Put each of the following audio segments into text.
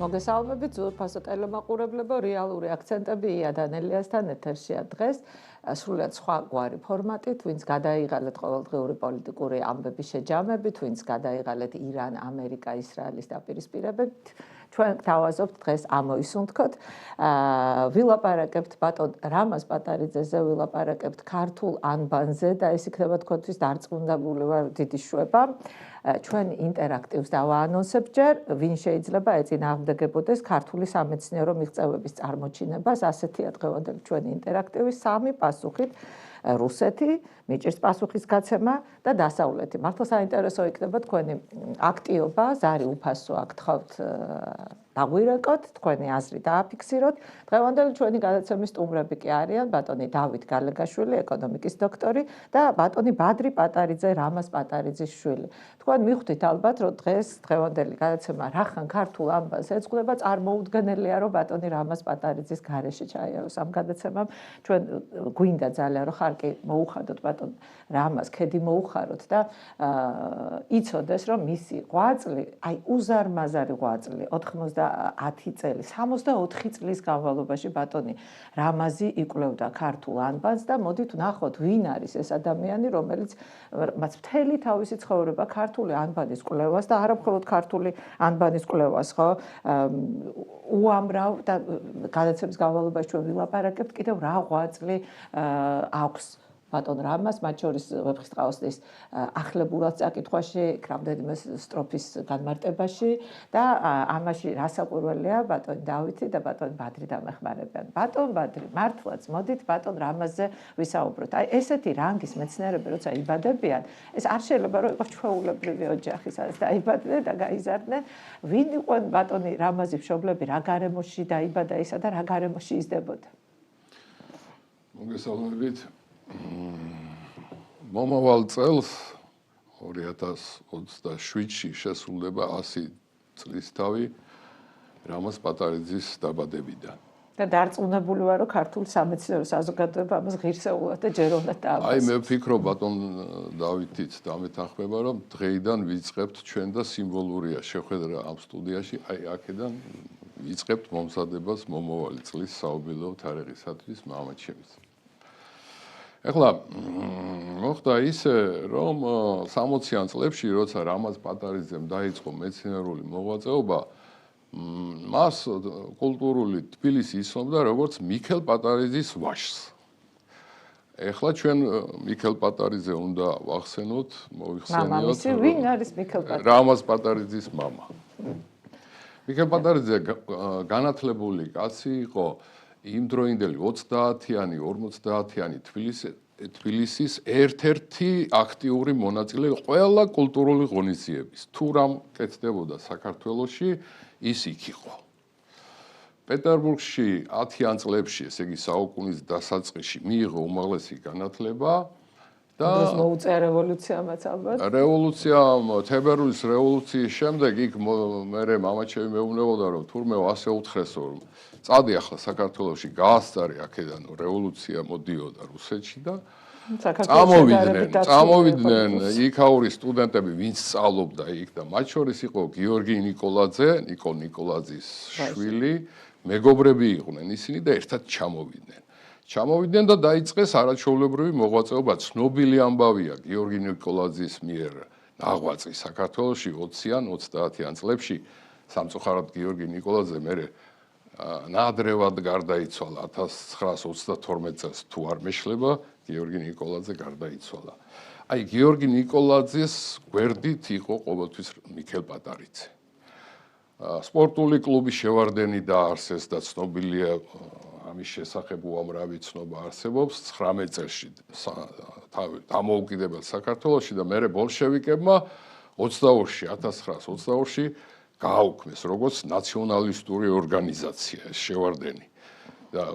მოგესალმებით ძვირფასო ტელემაყურებლებო, რეალური აქცენტები იადან ელიასთან ეთერშია დღეს. სრულიად სხვა გვარი ფორმატით, ვინც გადაიღალეთ ყოველდღიური პოლიტიკური ამბების შეჯამებით, ვინც გადაიღალეთ ირან, ამერიკა, ისრაელის დაპირისპირებით, ჩვენ გთავაზობთ დღეს ამოისუნთქოთ. ვილაპარაკებთ ბატონ რამაზ პატარიძეზე, ვილაპარაკებთ ქართულ ანბანზე და ეს იქნება თქვენთვის დარწმუნებული ვარ დიდი შვება. ჩვენ ინტერაქტივს დავაანონსებთ ჯერ, ვინ შეიძლება ეწინააღმდეგებოდეს ქართული სამეცნიერო მიღწევების წარმოჩინებას, ასეთია დღევანდელი ჩვენი ინტერაქტივი, 3 პასუხით. რუსეთი, მიჭირს პასუხის გაცემა და დასავლეთი. მართლა საინტერესო იქნება თქვენი აქტიობა, ზარი უფასოა, გთხოვთ დაგვირეკოთ, თქვენი აზრი დააფიქსიროთ. დღევანდელი ჩვენი გადაცემის სტუმრები კი არიან ბატონი დავით გალეგაშვილი, ეკონომიკის დოქტორი და ბატონი ბადრი პატარიძე, რამაზ პატარიძის შვილი. თქვენ მიხვდით ალბათ, რომ დღევანდელი გადაცემა რახან ქართულ ამბავს ეძღვნება, წარმოუდგენელია, რომ ბატონი რამაზ პატარიძის გარეშე ჩაიაროს ამ გადაცემამ. ჩვენ გვინდა ძალიან, რომ ხარკი მოუხადოთ ბატონ რამაზ, ქედი მოუხაროთ და იცოდეს, რომ მისი ღვაწლი, აი უზარმაზარი ღვაწლი 90 წელი, 64 წლის განმავლობაში ბატონი რამაზი იკვლევდა ქართულ ანბანს და მოდით ვნახოთ, ვინ არის ეს ადამიანი, რომელიც მას მთელი თავისი ცხოვრება ქართული ანბანის კვლევას და არა მხოლოდ ქართული ანბანის კვლევას, ხო? უამრავ და გადაცემის განმავლობაში ჩვენ ვილაპარაკებთ კიდევ რა ღვაწლი აქვს ბატონ რამაზ, მათ შორის ვეფხისტყაოსნის ახლებურად წაკითხვაში, რამდენიმე სტროფის განმარტებაში და ამაში რასაყურველია ბატონ დავითი და ბატონ ბადრი დამეხმარებიან. ბატონ ბადრი, მართლაც მოდით ბატონ რამაზზე ვისაუბროთ. აი ესეთი რანგის მეცნიერები როცა იბადებიან, ეს არ შეიძლება რომ იყოს ჩვეულებრივი ოჯახი, სადაც დაიბადნენ და გაიზარდნენ. ვინ იყვნენ ბატონი რამაზის მშობლები, რა გარემოში დაიბადა ისა და რა გარემოში იზრდებოდა? მოგესალმებით. მომავალ წელს 2027-ში შესრულდება 100 წლისთავი რამაზ პატარიძის დაბადებიდან. და დარწმუნებული ვარ, რომ ქართული სამეცნიერო საზოგადოება ამას ღირსეულად და ჯეროვნად დააბასებს. აი მე ვფიქრობ ბატონ დავითით დამეთანხმება, რომ დღეიდან ვიწყებთ ჩვენ და სიმბოლურია შეხვედრა ამ სტუდიაში, აი აქედან ვიწყებთ მომზადებას მომავალი წლის საუბილო თარიღისათვის მამაჩემის. ეხლა მოხდა ისე, რომ 60-იან წლებში, როცა რამაზ პატარიძემ დაიწყო მეცნიერული მოღვაწეობა, მას კულტურული თბილისი იცნობდა როგორც მიქელ პატარიძის ვაჟს. ეხლა ჩვენ მიქელ პატარიძე უნდა ვახსენოთ, მოვიხსენიოთ. მამამისი ვინ არის მიქელ პატარიძე? რამაზ პატარიძის მამა. მიქელ პატარიძე განათლებული კაცი იყო. იმდროინდელი 30-იანი, 50-იანი თბილისის ერთ-ერთი აქტიური მონაწილე ყველა კულტურული ღონისძიების. თუ რამ კეთდებოდა საქართველოში, ის იქ იყო. პეტერბურგში 10-იან წლებში, ესე იგი საუკუნის დასაწყისში მიიღო უმაღლესი განათლება და ეს მოუწია რევოლუციამაც ალბათ. რევოლუციამ, თებერვლის რევოლუციის შემდეგ იქ მერე მამაჩემი მეუბნებოდა, რომ თურმე ასე უთხრესო, რომ წადი ახლა საქართველოში გაასწარე აქედან რევოლუცია მოდიოდა რუსეთში და წამოვიდნენ იქაური სტუდენტები, ვინც სწავლობდა იქ და მათ შორის იყო გიორგი ნიკოლაძე, ნიკო ნიკოლაძის შვილი, მეგობრები იყვნენ ისინი და ერთად ჩამოვიდნენ და დაიწყეს არაჩვეულებრივი მოღვაწეობა. ცნობილი ამბავია გიორგი ნიკოლაძის მიერ ნაღვაწი საქართველოში 20-იან, 30-იან წლებში. სამწუხაროდ გიორგი ნიკოლაძე მერე ნადრევად გარდაიცვალა 1932 წელს, თუ არ მეშლება, გიორგი ნიკოლაძე გარდაიცვალა. აი გიორგი ნიკოლაძის გვერდით იყო ყოველთვის მიქელ პატარიძე. სპორტული კლუბი შევარდენი დაარსეს და ცნობილია ამის შესახებ უამრავი ცნობა არსებობს 19 წელში დამოუკიდებელ საქართველოში და მერე ბოლშევიკებმა 1922-ში გააუქმეს როგორც ნაციონალისტური ორგანიზაცია ეს შევარდენი. და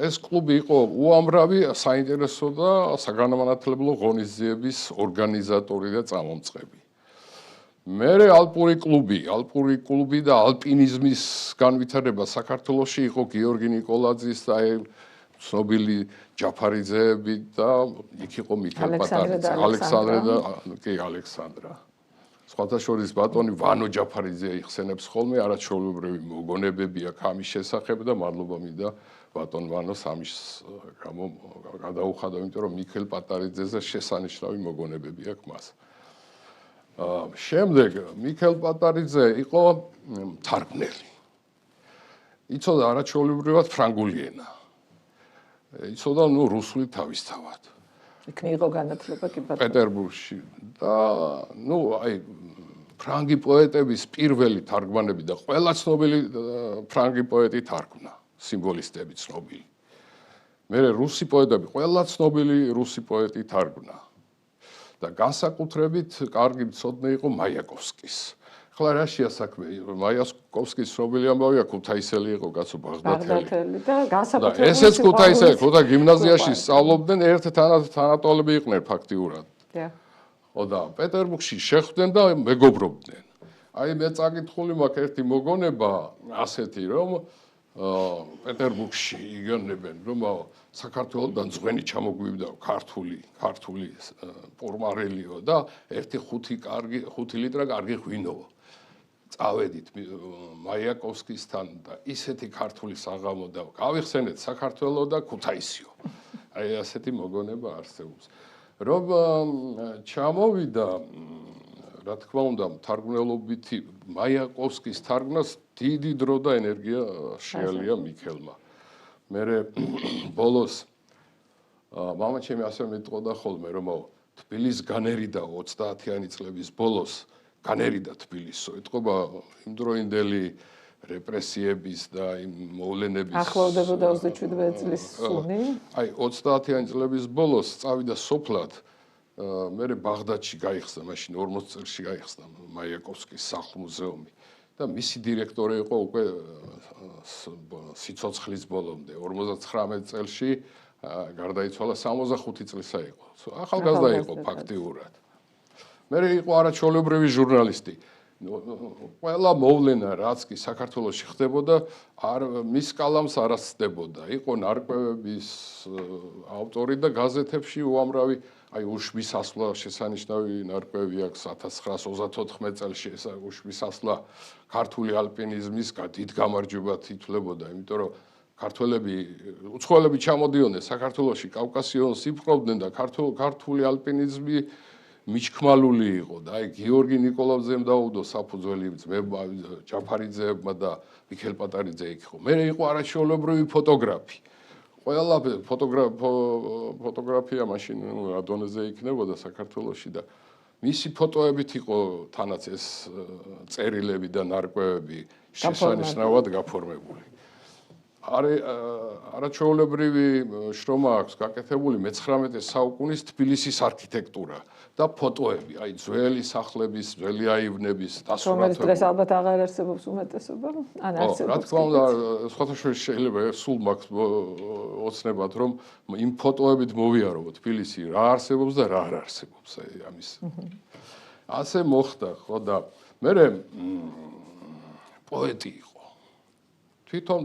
ეს კლუბი იყო უამრავი საინტერესო და საგანმანათლებლო ღონისძიების ორგანიზატორი და წამომწყები. მერე ალპური კლუბი და ალპინიზმის განვითარება საქართველოში იყო გიორგი ნიკოლაძის და ცნობილი ჯაფარიძეები და იქ იყო მიქელ პატარიძე, ალექსანდრა. სხვათა შორის ბატონი ვანო ჯაფარიძე იხსენებს ხოლმე არაჩვეულებრივი მოგონებები აქვს ამის შესახებ და მადლობა მინდა ბატონ ვანოს ამის გამო გადაუხადო, იმიტომ რომ მიქელ პატარიძეზე შესანიშნავი მოგონებები აქვს მას. შემდეგ მიქელ პატარიძე იყო თარგმნელი. იცოდა არაჩვეულებრივად ფრანგული ენა. იცოდა რუსული თავისთავად. იქ მიიღო განათლება კი ბატონო. პეტერბურგში და ფრანგი პოეტების პირველი თარგმანები და ყველა ცნობილი ფრანგი პოეტი თარგმნა, სიმბოლისტები ცნობილი. მერე რუსი პოეტები, ყველა ცნობილი რუსი პოეტი თარგმნა. და განსაკუთრებით კარგი მცოდნე იყო მაიაკოვსკის. ახლა რაშია საქმე? მაიაკოვსკის ცნობილი ამბავია, ქუთაისელი იყო კაცო ბაღდათელი და განსაკუთრებით ესეც ქუთაისელი, ქუთა გიმნაზიაში სწავლობდნენ, ერთ თანატოლები იყვნენ ფაქტიურად. ხო და პეტერბურგში შეხვდნენ და მეგობრობდნენ. მე წაკითხული მაქვს ერთი მოგონება ასეთი, რომ პეტერბურგში იგონებენ, რომ საქართველოსთან ძღვენი ჩამოგვივიდა ქართული პორმარელიო და ერთი 5 ლიტრა კარგი ღვინოა. წავედით მაიაკოვსკისთან და ისეთი ქართული საღამო და გავიხსენეთ საქართველოს და ქუთაისიო. ასეთი მოგონება არსებობს. რომ ჩამოვიდა, რა თქმა უნდა, თარგმნელობითი მაიაკოვსკის თარგმნას დიდი დრო და ენერგია შეალია მიქელმა. მერე ბოლოს მამაჩემი ასე მეტყოდა ხოლმე, რომ თბილისს განერიდა 30-იანი წლების ბოლოს განერიდა თბილისო. ეთყობა იმდროინდელი რეპრესიების და იმ მოვლენების ახლოვდებოდა 27 წლის სუნი. 30-იანი წლების ბოლოს წავიდა სოფლად, მერე ბაღდადში გაიხსნა, მაშინ 40 წელში გაიხსნა მაიაკოვსკის სახლ-მუზეუმი და მისი დირექტორი იყო უკვე სიცოცხლის ბოლომდე, 59 წელში გარდაიცვალა, 65 წლისა იყო. ახალგაზრდა იყო ფაქტიურად. მერე იყო არაჩვეულებრივი ჟურნალისტი. ყველა მოვლენა, რაც კი საქართველოში ხდებოდა, მის კალამს არ ასწდებოდა. იყო ნარკვევების ავტორი და გაზეთებში უამრავი უშბის ასვლა შესანიშნავი ნარკვევი აქვს 1934 წელში ეს უშბის ასვლა ქართული ალპინიზმის დიდ გამარჯვებად ითვლებოდა, იმიტომ რომ ქართველები უცხოელები ჩამოდიოდნენ საქართველოში, კავკასიონს იფრობდნენ და ქართული ალპინიზმი მიჩქმალული იყო და გიორგი ნიკოლაძემ დაუდო საფუძველი ძმებმა ჯაფარიძეებმა და მიქელ პატარიძე იქ იყო. მე იყო არაჩვეულებრივი ფოტოგრაფი. ყველა ფოტოგრაფია მაშინ ადონეზე იქნებოდა საქართველოში და მისი ფოტოებით იყო თანაც ეს წერილები და ნარკვევები შესანიშნავად გაფორმებული. არაჩვეულებრივი შრომა აქვს გაკეთებული მე-19 საუკუნის თბილისის არქიტექტურა და ფოტოები, ძველი სახლების, ძველი აივნების დასურათები. რომელიც დღეს ალბათ აღარ არსებობს უმეტესობა, ან არსებობს. რა თქმა უნდა, სხვათა შორის შეიძლება სულ მაქვს ოცნებად, რომ იმ ფოტოებით მოვიარო თბილისი რა არსებობს და რა არ არსებობს ამის. ასე მოხდა, ხო და მე პოეტი იყო. თვითონ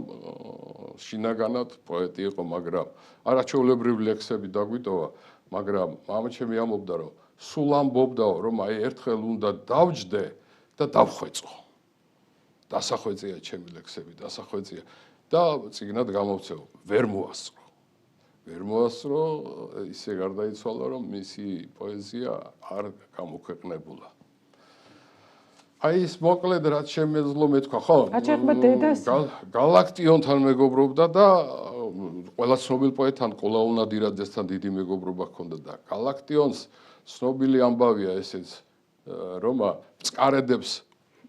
შინაგანად პოეტი იყო, მაგრამ არაჩვეულებრივი ლექსები დაგვიტოვა, მაგრამ მამაჩემი ამბობდა, რომ სულ ამბობდაო, რომ ერთხელ უნდა დავჯდე და დავხვეწო. დასახვეწია ჩემი ლექსები, დასახვეწია და წიგნად გამოვცეო, ვერ მოასწრო. ვერ მოასწრო, ისე გარდაიცვალა, რომ მისი პოეზია არ გამოქვეყნებულა. ის მოკლედ რაც შემეძლო მეთქვა, ხო? აჩეხმა დედას გალაქტიონთან მეგობრობდა და ყველა ცნობილ პოეტთან კოლაუ ნადირაძესთან დიდი მეგობრობა ჰქონდა და გალაქტიონს ცნობილი ამბავია ესეც, რომ წყარედებს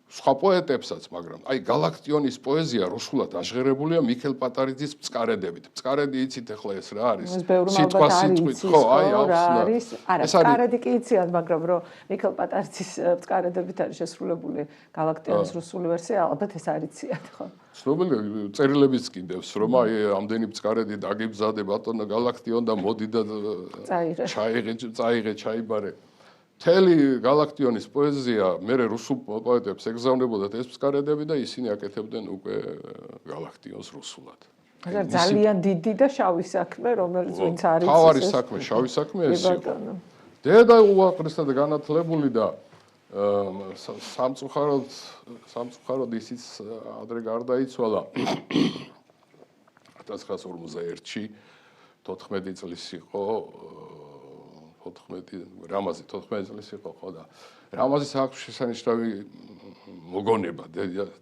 სხვა პოეტებსაც, მაგრამ გალაქტიონის პოეზია რუსულად აღღერებულია მიქელ პატარიძის წყარედებით. წყარედი იცით ახლა ეს რა არის? სიტყვა სიტყვით, ხო, არის. არა, წყარედი კი იციან, მაგრამ რომ მიქელ პატარიძის წყარედებით არის შესრულებული გალაქტიონის რუსული ვერსია, ალბათ ეს არ იციან, ხო? ცნობილი წერილებიც კიდევს, რომ ამდენი წყარედი დაგიბზადე ბატონო გალაქტიონ და მოდი და წაიღე, ჩაიბარე. მთელი გალაქტიონის პოეზია მერე რუსულ პოეტებს ეგზავნებოდათ ეს წყარედები და ისინი აკეთებდნენ უკვე გალაქტიონს რუსულად. ძალიან დიდი და შავი საქმე, რომელიც ვინც არის ეს. თავარი საქმე, შავი საქმე ეს იყო. დედა უაღრესად განათლებული და სამწუხაროდ ისიც ადრე გარდაიცვალა 1951-ში 14 წლის იყო 14 წლის იყო ხო და რამაზის აქვს შესანიშნავი მოგონება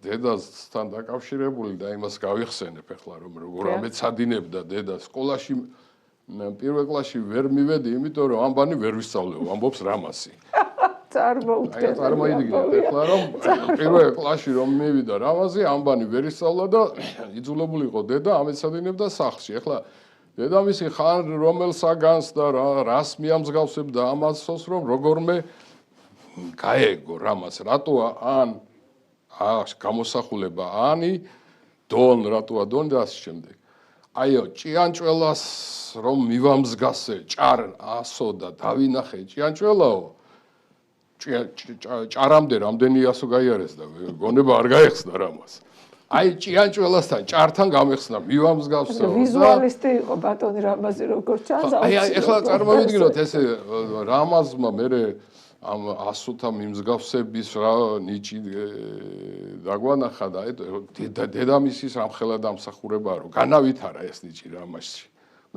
დედასთან დაკავშირებული და იმას გავიხსენებ ახლა რომ როგორ ამეცადინებდა დედა სკოლაში პირველ კლასში ვერ მივედი იმიტომ რომ ამბანი ვერ ვისწავლეო ამბობს რამაზი წარმოიდგინეთ ახლა რომ პირველ კლასში რომ მივიდა რამაზი ამბანი ვერ ისწავლა და იძულებული იყო დედა ამეცადინებდა სახლში ახლა დედამისი ხან რომელ საგანს და რას მიამსგავსებდა ამასოს რომ როგორმე გაეგო რამას რატოა ან გამოსახულება ანი დონ რატოა დონ და ასე შემდეგ აიო ჭიანჭველას რომ მივამსგასე ჭარ ასო და დავინახე ჭიანჭველაო ჭარამდე რამდენი ასო გაიარეს და გონება არ გაეხსნა რამას აი ჭიანჭველასთან ჭართან გამეხსნა მივამსგავსე ვიზუალისტი იყო ბატონი რამაზი როგორ ჩანს აი ეხლა წარმოვიდგინოთ ესე რამაზმა მერე ამ ასოთა მიმსგავსების რა ნიჭი დაგვანახა და დედამისის ამხელა დამსახურებაა რომ განავითარა ეს ნიჭი რამაზში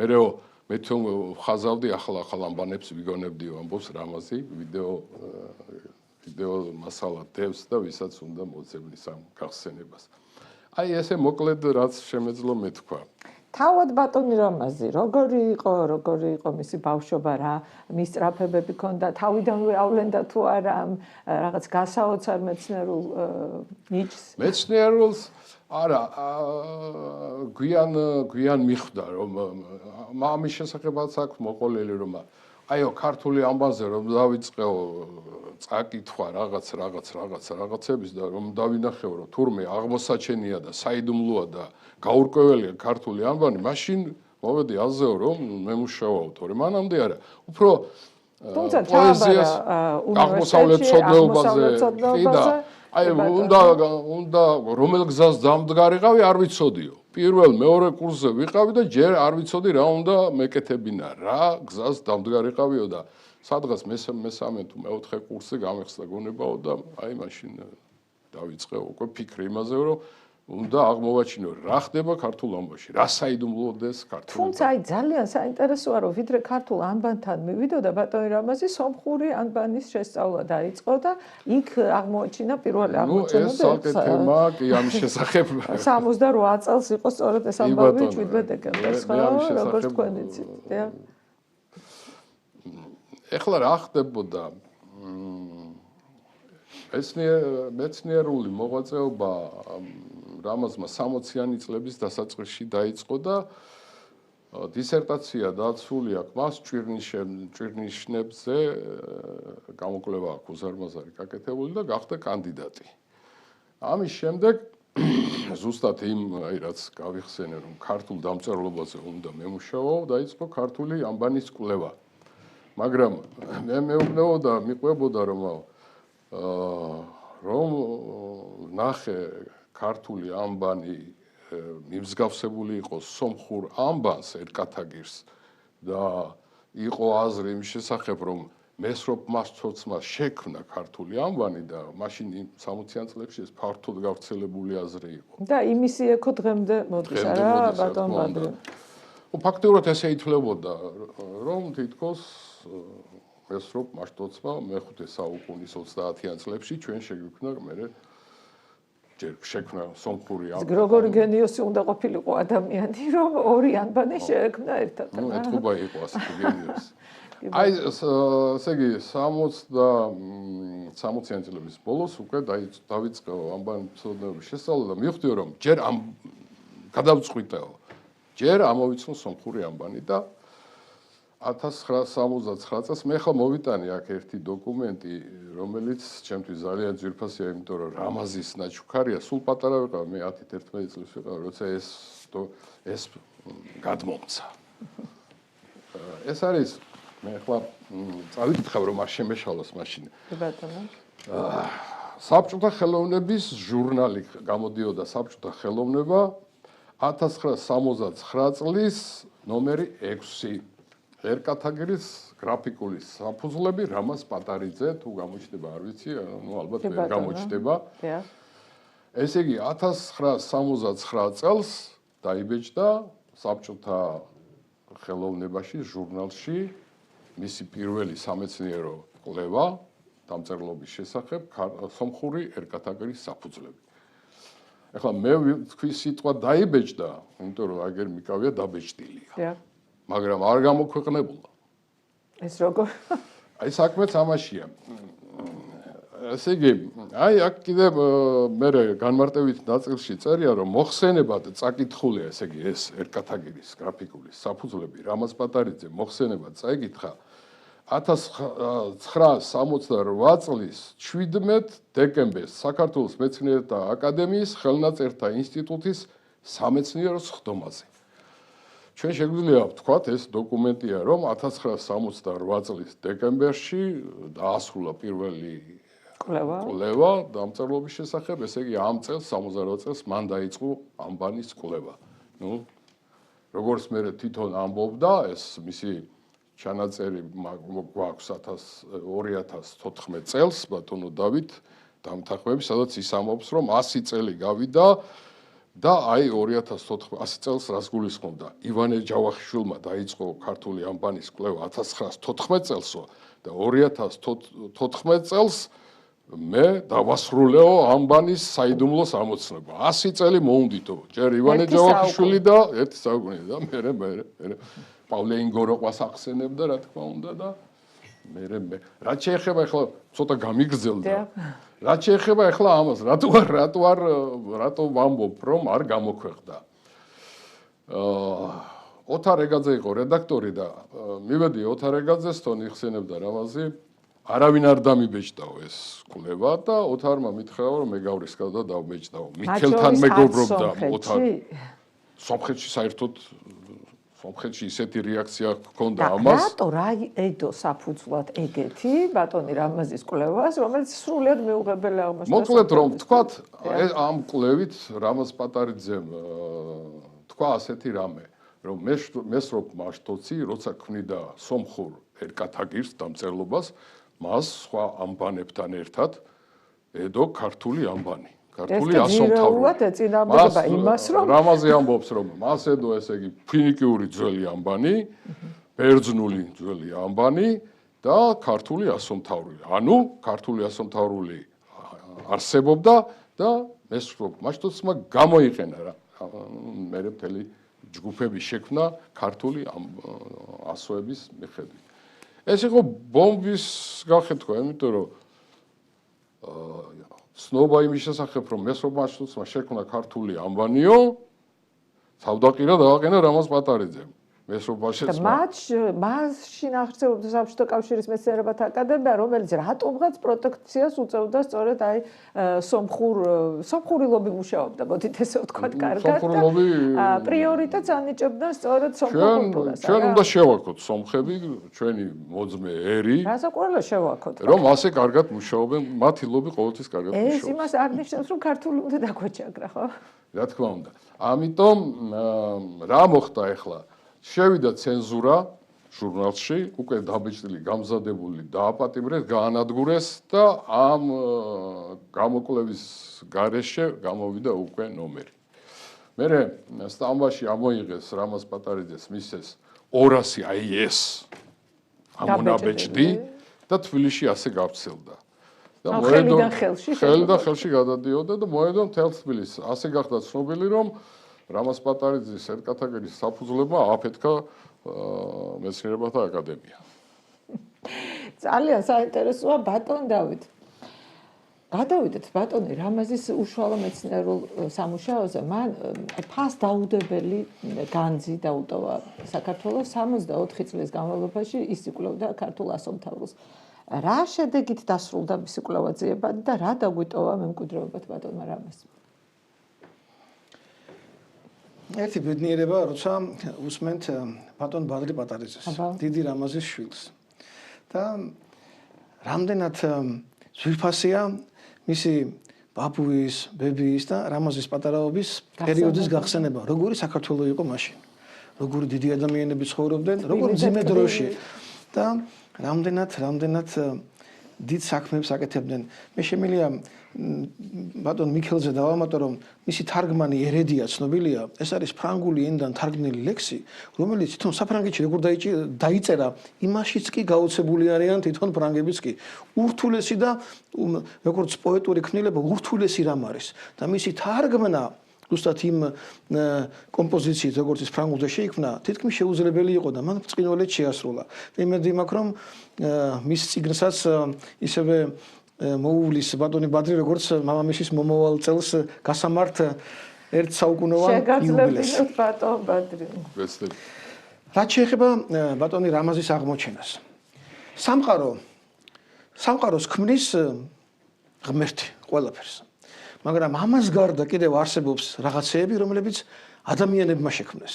მერეო მე თუ ხაზავდი ახლა ამბანებს ვიგონებდიო ამბობს რამაზი ვიდეო მასალა დევს და ვისაც უნდა მოძებნის ამ გახსენებას აი ესე მოკლედ რაც შემეძლო მეთქვა თავად ბატონი რამაზი როგორი იყო მისი ბავშვობა რა მისწრაფებები ქონდა თავიდანვე ავლენდა თუ არა რაღაც გასაოცარ მეცნიერულ ნიჭს მეცნიერულს არა გვიან მიხვდა რომ ამის შესახებაც აქვს მოყოლილი რომ აიო ქართული ამბანზე რომ დავიწყეო წაკითხვა რაღაცების და რომ დავინახეო რომ თურმე აღმოსაჩენია და საიდუმლოა და გაურკვეველია ქართული ამბანი მაშინ მოვედი აზეო რომ მე მუშაობ თორე მანამდე არა უფრო თუმცა პოეზიას აღმოსავლეთ ცოდნეობაზე აი უნდა რომელ გზას დამდგარიყავი არ ვიცოდიო პირველ მეორე კურსზე ვიყავი და ჯერ არ ვიცოდი რა უნდა მეკეთებინა რა გზას დამდგარიყავიო და სადღაც მესამე თუ მეოთხე კურსზე გამეხსნა გონებაო და აი მაშინ დავიწყე უკვე ფიქრი იმაზე რომ უნდა აღმოვაჩინო რა ხდება ქართულ ამბაში რა საიდუმლოდეს ქართულ თუმცა აი ძალიან საინტერესოა რომ ვიდრე ქართულ ანბანთან მივიდოდა ბატონი რამაზი სომხური ანბანის შესწავლა დაიწყო და იქ აღმოაჩინა პირველი აღმოჩენა ეს საკეთ თემა კი ამის შესახებ 68 წელს იყო სწორედ ეს ამბავი 17 დეკემბერს ხო როგორც თქვენ იცით ეხლა რა ხდებოდა მეცნიერული მოღვაწეობა რამაზმა 60-იანი წლების დასაწყისში დაიწყო და დისერტაცია დაცული აქვს მას ჭვირნიშნებზე გამოკვლევა აქვს უზარმაზარი გაკეთებული და გახდა კანდიდატი. ამის შემდეგ ზუსტად იმ აი რაც გავიხსენე რომ ქართულ დამწერლობაზე უნდა მემუშაო დაიწყო ქართული ამბანის კვლევა. მაგრამ მე მეუბნებოდა მიყვებოდა რომ ნახე ქართული ამბანი მიმსგავსებული იყო სომხურ ამბანს ერკათაგირს და იყო აზრი იმ შესახებ რომ მესროპ მასწოცმა შექმნა ქართული ამბანი და მაშინ 60-იან წლებში ეს ფართოდ გავრცელებული აზრი იყო. და იმისი ეკო დღემდე მოდის არა ბატონ ბადრი. ფაქტიურად ესე ითვლებოდა რომ თითქოს მესროპ მასწოცმა მე-5 საუკუნის 30-იან წლებში ჩვენ შეგვიქმნა მე ჯერ შექმნა სომხური ამბანი. როგორი გენიოსი უნდა ყოფილიყო ადამიანი რომ ორი ამბანი შეექმნა ერთად. ნუ ეთქობა იყო ასეთი გენიოსი. აი ესე იგი 60-იან წლების ბოლოს უკვე დავიწყე ამბანმცოდნეობის შესწავლა და მივხვდიო რომ ჯერ ამ გადავწყვიტეო ჯერ ამოვიცნო სომხური ამბანი და 1979 წელს მე ხა მოვიტანე აქ ერთი დოკუმენტი რომელიც ჩემთვის ძალიან ძვირფასია იმიტომ რომ რამაზის ნაჩუქარია სულ პატარა ვიყავ მე 10-11 წლის ვიყავ როცა ეს გადმომცა ეს არის მე ხა წავიკითხავ რომ არ შემეშალოს მაშინ ბატონო საბჭოთა ხელოვნების ჟურნალი გამოდიოდა საბჭოთა ხელოვნება 1979 წლის ნომერი 6 ერკათაგირის გრაფიკული საფუძვლები რამაზ პატარიძე თუ გამოჩნდება არ ვიცი, ალბათ ვერ გამოჩნდება. ესე იგი 1969 წელს დაიბეჭდა საბჭოთა ხელოვნებაში ჟურნალში მისი პირველი სამეცნიერო კვლევა დამწერლობის შესახებ სომხური ერკათაგირის საფუძვლები. ეხლა მე ვთქვი სიტყვა დაიბეჭდა, იმიტომ რომ აგერ მიკავია დაბეჭდილია. მაგრამ არ გამოქვეყნებულა. ეს როგორ? აი საქმეც ამაშია. ესე იგი, აი აქ კიდევ მე განმარტებით ნაწილში წერია, რომ მოხსენებად წაკითხულია, ესე იგი, ეს ერკათაგირის გრაფიკული საფუძვლები, რამაზ პატარიძე მოხსენებად წაიკითხა 1968 წლის 17 დეკემბერს საქართველოს მეცნიერებათა აკადემიის ხელნაწერთა ინსტიტუტის სამეცნიერო სხდომაზე. ჩვენ შეგვიძლია ვთქვათ, ეს დოკუმენტია, რომ 1968 წლის დეკემბერში დაასრულა პირველი კვლევა დამწერლობის შესახებ, ესე იგი ამ წელს 68 წელს მან დაიწყო ამბანის კვლევა. ნუ როგორც მე თვითონ ამბობდა, ეს მისი ჩანაწერი გვაქვს 2014 წელს ბატონო დავით დამთახვეები, სადაც ის ამბობს, რომ 100 წელი გავიდა და აი 100 წელს რას გულისხმობდა? ივანე ჯავახიშვილმა დაიწყო ქართული ამბანის კვლევა 1914 წელსო და 2014 წელს მე დავასრულეო ამბანის საიდუმლოს ამოცნობა. 100 წელი მოუნდითო. ჯერ ივანე ჯავახიშვილი და ერთი საუკუნე და მე პავლე ინგოროყვას ახსენებდა, რა თქმა უნდა და მე რაც შეეხება ახლა ცოტა გამიგრძელდა. რაც შეეხება ახლა ამას, რატო ვამბობ, რომ არ გამოქვეყნდა. ოთარ ეგაძე იყო რედაქტორი და მივედი ოთარ ეგაძეს თონ იხსენებდა რამაზი, არავინ არ დამიბეჭდაო ეს კვლევა და ოთარმა მითხრა, რომ მე გავრისკავ და დავბეჭდაო. მიქელთან მეგობრობდა ოთარ. სომხეთში საერთოდ სომხეთში ისეთი რეაქცია ჰქონდა ამას. რატო რა ედო საფუძვლად ეგეთი ბატონი რამაზის კვლევას, რომელიც სრულიად მეუღებელი აღმოჩნდა. მოკლედ რომ ვთქვათ, ამ კვლევით რამაზ პატარიძემ თქვა ასეთი რამე, რომ მესროპ მაშტოცი, როცა ქმნიდა სომხურ ერკათაგირს დამწერლობას, მას სხვა ამბანებთან ერთად ედო ქართული ამბანი. ქართული ასომთავრული. ეწინააღმდეგება იმას, რომ რამაზე ამბობს, რომ მას ედო ესე იგი ფინიკიური ძველი ამბანი, ბერძნული ძველი ამბანი და ქართული ასომთავრული. ანუ ქართული ასომთავრული არსებობდა და მესროპ მაშტოცმა გამოიყენა რა. მე მთელი ჯგუფების შექმნა ქართული ასოების მიხედვით. ეს იყო ბომბის გახეთქვა, იმიტომ რომ ცნობა იმის შესახებ, რომ მესროპ მაშტოცმა შექმნა ქართული ამბანიო, თავდაყირა დააყენა რამაზ პატარიძემ. მესროპ მაშტოცმა. მაშინ აღწევდა საბჭოთა კავშირის მეცნიერებათა აკადემია, რომელიც რატომღაც პროტექციას უწევდა სწორედ აი სომხური ლობი მუშაობდა, მოდით ესე ვთქვათ კარგად. სომხური ლობი პრიორიტეტს ანიჭებდა სწორედ სომხურ კულტურას. ჩვენ უნდა შევაქოთ სომხები, ჩვენი მოძმე ერი. რასაკვირველია შევაქოთ. რომ ასე კარგად მუშაობენ, მათი ლობი ყოველთვის კარგად მუშაობს. ეს იმას აღნიშნავს, რომ ქართული უნდა დაგვაჩაგრა, ხო? რა თქმა უნდა. ამიტომ რა მოხდა ახლა? შევიდა ცენზურა ჟურნალში, უკვე დაბეჭდილი, გამზადებული დააპატიმრეს, გაანადგურეს და ამ გამოკვლევის გარეშე გამოვიდა უკვე ნომერი. მერე სტამბაში ამოიღეს რამაზ პატარიძეს მისცეს 200 აი ეს ამონაბეჭდი და თბილისში ასე გავრცელდა. და ხელიდან ხელში გადადიოდა და მოედო მთელ თბილისს. ასე გახდა ცნობილი, რომ რამაზ პატარიძის ერკათაგირის საფუძვლებმა ააფეთქა მეცნიერებათა აკადემია. ძალიან საინტერესოა ბატონ დავით. გადავიდეთ ბატონი რამაზის უშუალო მეცნიერულ სამუშაოზე. მან ფას დაუდებელი განძი დაუტოვა საქართველოს 64 წლის განმავლობაში ის იკვლევდა ქართულ ასომთავრულს. რა შედეგით დასრულდა მისი კვლევა-ძიებანი და რა დაგვიტოვა მემკვიდრეობად ბატონმა რამაზს? ერთი ბედნიერება, როცა უსმენთ ბატონ ბადრი პატარიძეს, დიდი რამაზის შვილს. და რამდენად ძვირფასია მისი ბაბუის, ბებიის და რამაზის პატარაობის პერიოდის გახსენება, როგორი საქართველო იყო მაშინ. როგორი დიდი ადამიანები ცხოვრობდნენ, როგორ მძიმე დროში და რამდენად დიდ საქმეებს აკეთებდნენ. მე შემიძლია ბატონ მიქელზე დავამატო, რომ მისი თარგმანი ერედია ცნობილია, ეს არის ფრანგული ენიდან თარგმნილი ლექსი, რომელიც თვითონ საფრანგეთში როგორ დაიწერა, იმაშიც კი გაოცებული არიან თვითონ ფრანგებიც კი. ურთულესი და როგორც პოეტური ქმნილება, ურთულესი რამ არის და მისი თარგმნა ზუსტად იმ კომპოზიციით, როგორც ის ფრანგულზე შეიქმნა, თითქმის შეუძლებელი იყო და მან ბრწყინვალედ შეასრულა. იმედი მაქვს, რომ მის წიგნსაც ისევე მოუვლის ბატონი ბადრი, როგორც მამამისის მომავალ წელს გასამართ ერთ საუკუნოვან იუბილეს. შეგაძლებინოთ ბატონ ბადრი. რაც შეეხება ბატონი რამაზის აღმოჩენას. სამყაროს ქმნის ღმერთი ყველაფერს. მაგრამ ამას გარდა კიდევ არსებობს რაღაცეები, რომლებიც ადამიანებმა შექმნეს.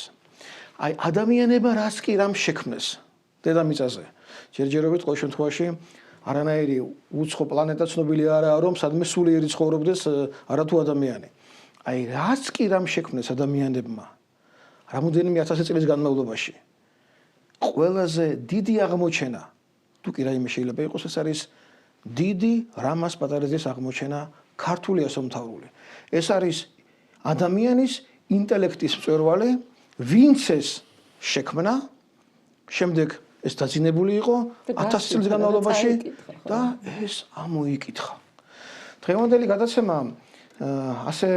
აი ადამიანებმა რაც კი რამ შექმნეს დედამიწაზე. ჯერჯერობით ყოველ შემთხვევაში არანაირი უცხო პლანეტა ცნობილი არაა, რომ სადმე სულიერი ცხოვრობდეს არათუ ადამიანი. აი რაც კი რამ შექმნეს ადამიანებმა რამოდენიმე 1000 წლის განმავლობაში. ყველაზე დიდი აღმოჩენა, თუ კი რაიმე შეიძლება იყოს, ეს არის დიდი რამას პატარაძის აღმოჩენა ქართული ასომთავრული. ეს არის ადამიანის ინტელექტის მწვერვალი, ვინც ეს შექმნა, შემდეგ ეს დაძინებული იყო 1000 წლის განმავლობაში და ეს ამოიკითხა. დღევანდელი გადაცემა ასე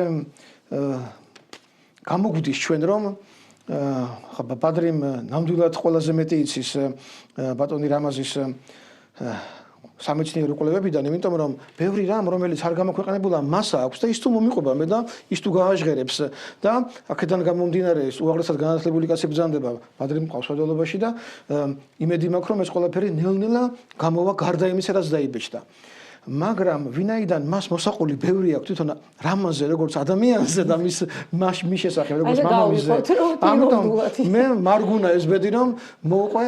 გამოგვდის ჩვენ, რომ ბადრიმ ნამდვილად ყველაზე მეტი იცის ბატონი რამაზის სამეცნიერო კვლევებიდან, იმიტომ რომ ბევრი რამ, რომელიც არ გამოქვეყნებულა, მას აქვს და ის თუ მომიყვება მე და ის თუ გააჟღერებს და აქედან გამომდინარე უაღრესად განათლებული კაცი ბრძანდება ბადრიმ ყავსვადელობაში და იმედი მაქვს, რომ ეს ყველაფერი ნელ-ნელა გამოვა გარდა იმისა, რაც დაიბეჭდა. მაგრამ ვინაიდან მას მოსაყოლი ბევრი აქვს თვითონ რამაზე, როგორც ადამიანზე და მის შესახებ, როგორც მამამისზე. ამიტომ მე მარგუნა ეს ბედი, რომ მოუყვე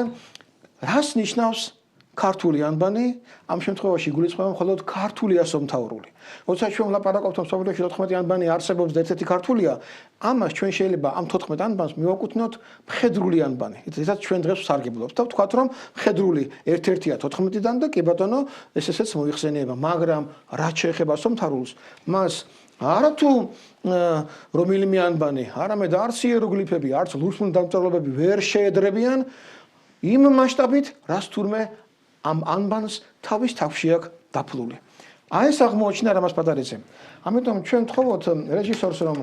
რას ნიშნავს ქართული ანბანი, ამ შემთხვევაში გულისხმობა მხოლოდ ქართული ასომთავრული. როცა ჩვენ ვლაპარაკობთ, რომ სოფლიოში 14 ანბანი არსებობს და ერთ-ერთი ქართულია, ამას ჩვენ შეიძლება ამ 14 ანბანს მივაკუთვნოთ მხედრული ანბანი. ისაც ჩვენ დღეს ვსარგებლობთ და ვთქვათ, რომ მხედრული ერთ-ერთია 14-დან და კი ბატონო, ესეც მოიხსენიება, მაგრამ რაც შეეხება ასომთავრულს, მას არათუ რომელიმე ანბანი, არამედ არც იეროგლიფები, არც ლურსმული დამწერლობები ვერ შეედრებიან იმ მასშტაბით, რაც თურმე ამ ანბანს თავის თავში აქვს დაფლული. აი ეს აღმოაჩინა რამაზ პატარაძემ. ამიტომ ჩვენ ვთხოვოთ რეჟისორს, რომ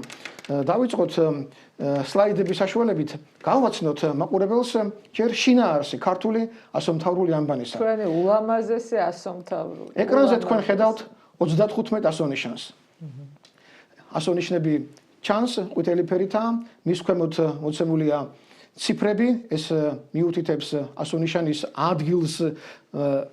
დავიწყოთ სლაიდების საშუალებით, გავაცნოთ მაყურებელს ჯერ შინაარსი ქართული ასომთავრული ანბანისა. ჩვენი ულამაზესი ასომთავრული. ეკრანზე თქვენ ხედავთ 35 ასონიშანს. ასონიშნები ჩანს ყვითელი ფერითაა, მის ქვემოთ მოცემულია ციფრები, ეს მიუთითებს ასონიშანის ადგილს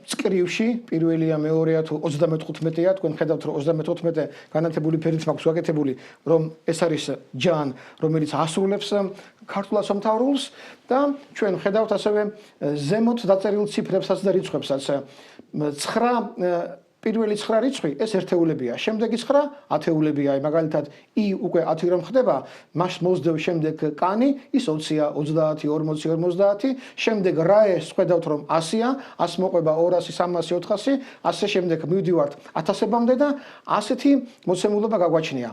წკრივში, პირველია, მეორეა თუ 35-ია, თქვენ ხედავთ, რომ 34 განათებული ფერით მაქვს ვაკეთებული, რომ ეს არის ჯან, რომელიც ასრულებს ქართულ ასომთავრულს და ჩვენ ხედავთ ასევე ზემოთ დაწერილ ციფრებსაც და რიცხვებსაც. 9 პირველი 9 რიცხვი ეს ერთეულებია, შემდეგი 9 ათეულებია, მაგალითად i უკვე 10 რომ ხდება, მას მოსდევ შემდეგ კანი, ის 20-ია, 30, 40, 50, შემდეგ რაეს ხედავთ რომ 100-ია, 100 მოყვება 200, 300, 400, ასე შემდეგ მივდივართ 1000-ებამდე და ასეთი მოცემულობა გაგვაჩნია.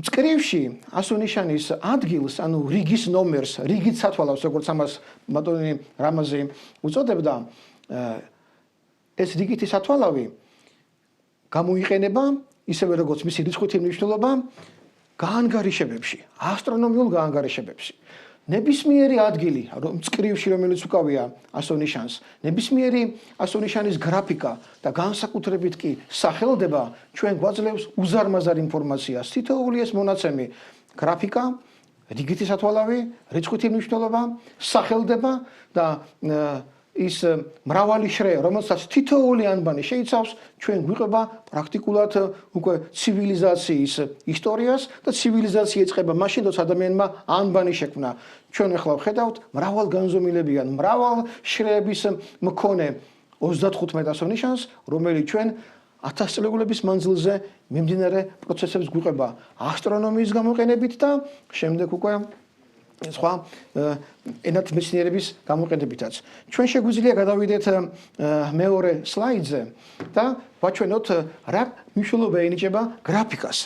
მწკრივში ასონიშანის ადგილს, ანუ რიგის ნომერს, რიგით სათვალავს, როგორც ამას ბატონი რამაზი უწოდებდა, ეს რიგითი სათვალავი გამოიყენება ისევე როგორც მისი რიცხვითი მნიშვნელობა გაანგარიშებებში, ასტრონომიულ გაანგარიშებებში. ნებისმიერი ადგილი, მწკრივში რომელიც უკავია ასონიშანს, ნებისმიერი ასონიშანის გრაფიკა და განსაკუთრებით კი სახელდება ჩვენ გვაძლევს უზარმაზარ ინფორმაციას. თითოეული ეს მონაცემი გრაფიკა, რიგითი სათვალავი, რიცხვითი მნიშვნელობა, სახელდება და ის მრავალი შრე, რომელსაც თითოეული ანბანი შეიცავს, ჩვენ გვიყვება პრაქტიკულად უკვე ცივილიზაციის ისტორიას და ცივილიზაცია იწყება მაშინ, როცა ადამიანმა ანბანი შექმნა. ჩვენ ახლა ვხედავთ მრავალ განზომილებიან, მრავალ შრეების მქონე 35 ასონიშანს, რომელიც ჩვენ 1000 წლების მანძილზე მიმდინარე პროცესებს გვიყვება ასტრონომიის გამოყენებით და შემდეგ უკვე სხვა ენათმეცნიერების გამოყენებითაც. ჩვენ შეგვიძლია გადავიდეთ მეორე სლაიდზე და ვაჩვენოთ რა მნიშვნელობა ენიჭება გრაფიკას.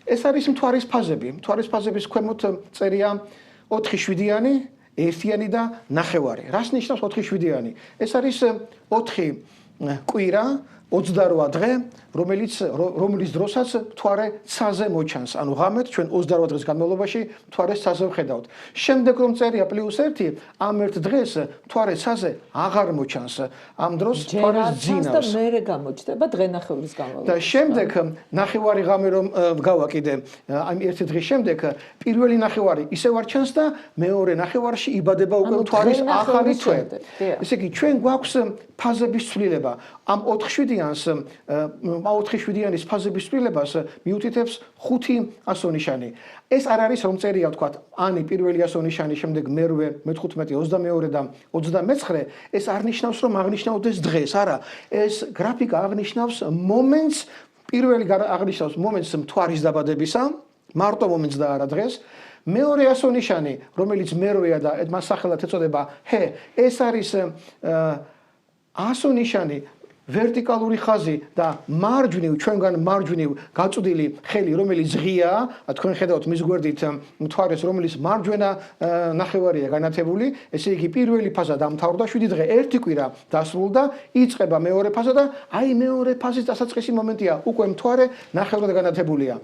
ეს არის მთვარის ფაზები. მთვარის ფაზების ქვემოთ წერია 4-7-იანი, 1-იანი და 9-ვარი. რას ნიშნავს 4-7-იანი? ეს არის 4 კვირა, 28 დღე, რომელიც დროსაც მთვარე ცაზე მოჩანს. ანუ ღამეთ ჩვენ 28 დღის განმავლობაში მთვარეს ცაზე ვხედავთ. შემდეგ რომ წერია +1, ამ ერთ დღეს მთვარე ცაზე აღარ მოჩანს. ამ დროს მთვარეს ძინავს. და მერე გამოჩნდება დღენახევრის განმავლობაში. და შემდეგ 9-ვარი ღამე რომ გავა კიდე ამ ერთი დღის შემდეგ პირველი 9-ვარი ისევ არ ჩანს და მეორე 9-ვარში იბადება უკვე მთვარის ახალი თვე. ესე იგი ჩვენ გვაქვს ფაზების ცვლილება. ამ 4-7-იანის ფაზების ცვლილებას მიუთითებს 5 ასონიშანი. ეს არ არის რომ წერია თქვა ანი პირველი ასონიშანი, შემდეგ მერვე, მე-15, 22 და 29, ეს არ ნიშნავს რომ აღნიშნავდეს დღეს, არა. ეს გრაფიკა აღნიშნავს მომენტს, პირველი აღნიშნავს მომენტს მთვარის დაბადებისა, მარტო მომენტს და არა დღეს. მეორე ასონიშანი, რომელიც მერვეა და მას სახელად ეწოდება ჰ, ეს არის ასონიშანი ვერტიკალური ხაზი და მარჯვნივ ჩვენგან მარჯვნივ გაწვდილი ხელი, რომელიც ღიაა, თქვენ ხედავთ მის გვერდით მთვარეს, რომელიც მარჯვენა 9-ვარია განათებული, ესე იგი პირველი ფაზა დამთავრდა, 7 დღე, 1 კვირა დასრულდა, იწყება მეორე ფაზა და აი მეორე ფაზის დასაწყისი მომენტია, უკვე მთვარე 9-ვარად განათებულია.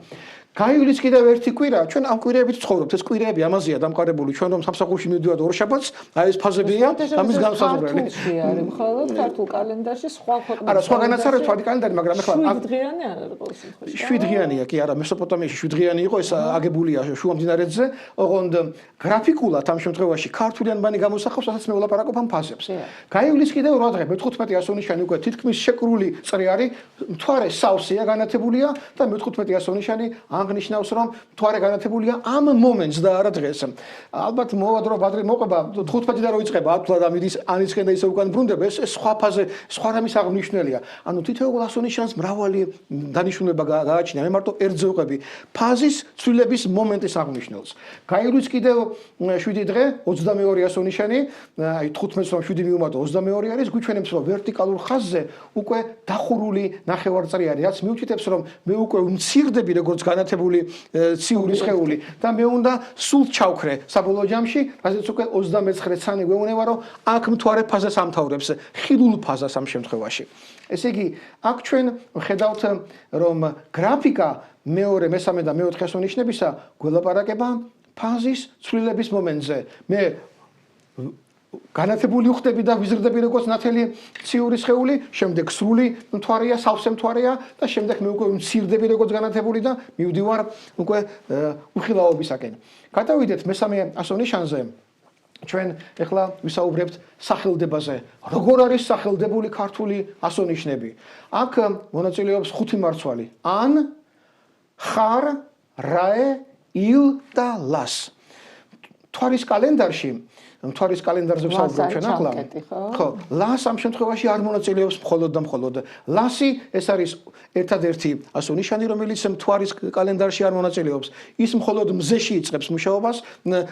გაივლის კიდევ 1 კვირა, ჩვენ ამ კვირეებით ცხოვრობთ, ეს კვირეები ამაზეა დამყარებული, ჩვენ რომ სამსახურში მივდივართ ორ შაბათს, აი ეს ფაზებია, ამის განსაზღვრელი. არის მხოლოდ ქართულ კალენდარში სხვა ქვეყნებში. არა, სხვაგანაც არის თვალი კალენდარი, მაგრამ ახლა 7 დღიანი არ არის ყოველ შემთხვევაში. 7 დღიანია, კი არა, მესოპოტამიაში 7 დღიანი იყო, ეს აგებულია შუამდინარეთზე, ოღონდ გრაფიკულად ამ შემთხვევაში ქართული ანბანი გამოსახავს, რასაც მე ვლაპარაკობ ამ ფაზებს. გაივლის კიდევ 8 დღე, მე-15 ასონიშანი უკვე თითქმის შეკრული წრე არის, მთვარე სავსეა განათებულია და მე-15 ასონიშანი აღნიშნავს რომ მთვარე განათებულია ამ მომენტს და არა დღეს. ალბათ მოვადრო ბადრი მოყვება 15 და რო იწყება ათულად ამის ანიცკენ და ისე უკან ბრუნდება, ეს სხვა ფაზე, სხვა რამის აღნიშნულია. ანუ თითოეულ ასონიშანს მრავალი დანიშნულება გააჩნია. მე მარტო ერთზე ვყვები ფაზის ცვლილების მომენტის აღნიშნულს. გაივლის კიდევ 7 დღე, 22 ასონიშანი, აი 15-ს რომ 7 მივუმატო 22 არის, გვიჩვენებს რომ ვერტიკალურ ხაზზე უკვე დახურული 9-ვარწრი არის, რაც მიუთითებს რომ მე უკვე მცირდები როგორც განათებული ციური სხეული და მე უნდა სულ ჩავქრე საბოლოო ჯამში, რასაც უკვე 29 წანი გვეუბნება რომ აქ მთვარე ფაზას ამთავრებს, ხილულ ფაზას ამ შემთხვევაში. ესე იგი, აქ ჩვენ ხედავთ რომ გრაფიკა მეორე, მესამე და მეოთხე ასონიშნებისა გველაპარაკება ფაზის ცვლილების მომენტზე. მე განათებული ვხდები და ვიზრდები როგორც ნათელი ციური სხეული, შემდეგ სრული მთვარეა, სავსე მთვარეა და შემდეგ მე უკვე მცირდები როგორც განათებული და მივდივარ უკვე უხილაობისაკენ. გადავიდეთ მესამე ასონიშანზე. ჩვენ ეხლა ვისაუბრებთ სახელდებაზე. როგორ არის სახელდებული ქართული ასონიშნები? აქ მონაწილეობს 5 მარცვალი: ან, ხარ, რაე, ილ და ლას. მთვარის კალენდარში მთვარის კალენდარზე ვსაუბრობ ჩვენ ახლა. ხო, ლას ამ შემთხვევაში არ მონაწილეობს მხოლოდ და მხოლოდ. ლასი ეს არის ერთადერთი ასონიშანი, რომელიც მთვარის კალენდარში არ მონაწილეობს. ის მხოლოდ მზეში იწყებს მუშაობას,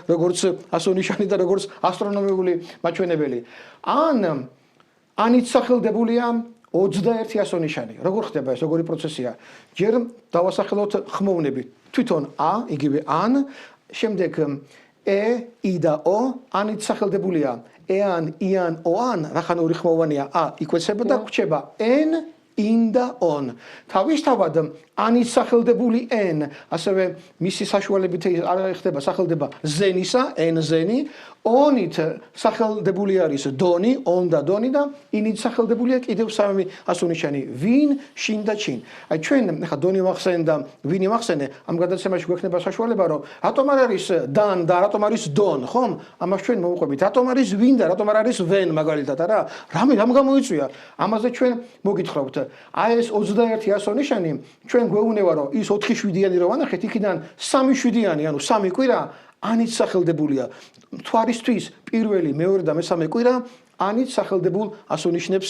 როგორც ასონიშანი და როგორც ასტრონომიული მაჩვენებელი. ანით სახელდებულია 21 ასონიშანი. როგორ ხდება ეს, როგორი პროცესია? ჯერ დავასახელოთ ხმოვნები. თვითონ ა, იგივე ან, შემდეგ ე, ი და ო, ანით სახელდებულია ეან, იან, ოან, რახან ორი ხმოვანია ა იკვეცება და გვჩება ენ, ინ და on. თავისთავად ანით სახელდებული n, ასევე მისი საშუალებით არ ხდება სახელდება ზენისა, n ზენი, onით სახელდებული არის დონი, on და დონი და inით სახელდებულია კიდევ სამი ასონიშანი, ვინ, შინ და ჩინ. აი ჩვენ ახლა დონი ვახსენე და ვინი ვახსენე, ამ გადაცემაში გვექნება საშუალება, რომ რატომ არ არის dan და რატომ არის don, ხომ? ამას ჩვენ მოვუყვებით. რატომ არის ვინ და რატომ არ არის when მაგალითად, არა? რამ გამოიწვია? ამაზე ჩვენ მოგითხრობთ. აი ეს 21 ასონიშანი ჩვენ გვეუბნება რომ ის 4-7-იანი რო ვანახეთ, იქიდან 3-7-იანი, ანუ 3 კვირა ანით სახელდებულია. მთვარისთვის პირველი, მეორე და მესამე კვირა ანით სახელდებულ ასონიშნებს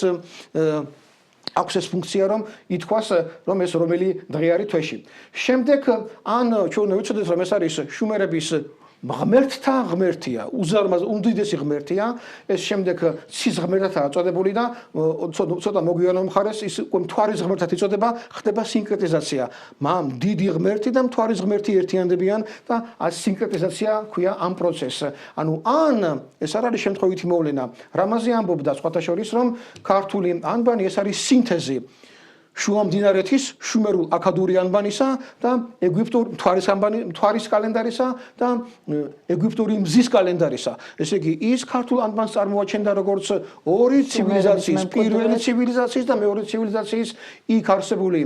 აქვს ეს ფუნქცია რომ ითქვას რომ ეს რომელი დღე არის თვეში. შემდეგ ან ჩვენ ვიცოდეთ რომ ეს არის შუმერების ღმერთთა ღმერთია, უდიდესი ღმერთია, ეს შემდეგ ცის ღმერთთაა წოდებული და ცოტა მოგვიანო მხარეს ის მთვარის ღმერთად იწოდება, ხდება სინკრეტიზაცია. დიდი ღმერთი და მთვარის ღმერთი ერთიანდებიან და სინკრეტიზაცია ქვია ამ პროცესს. ანუ ან ეს არ არის შემთხვევითი მოვლენა, რამაზე ამბობდა სხვათა შორის, რომ ქართული ანბანი ეს არის სინთეზი შუამდინარეთის შუმერულ აქადური ანბანისა და ეგვიპტურ მთვარის კალენდარისა და ეგვიპტური მზის კალენდარისა. ესე იგი, ის ქართულ ანბანს წარმოაჩენდა როგორც ორი ცივილიზაციის, პირველი ცივილიზაციის და მეორე ცივილიზაციის იქ არსებული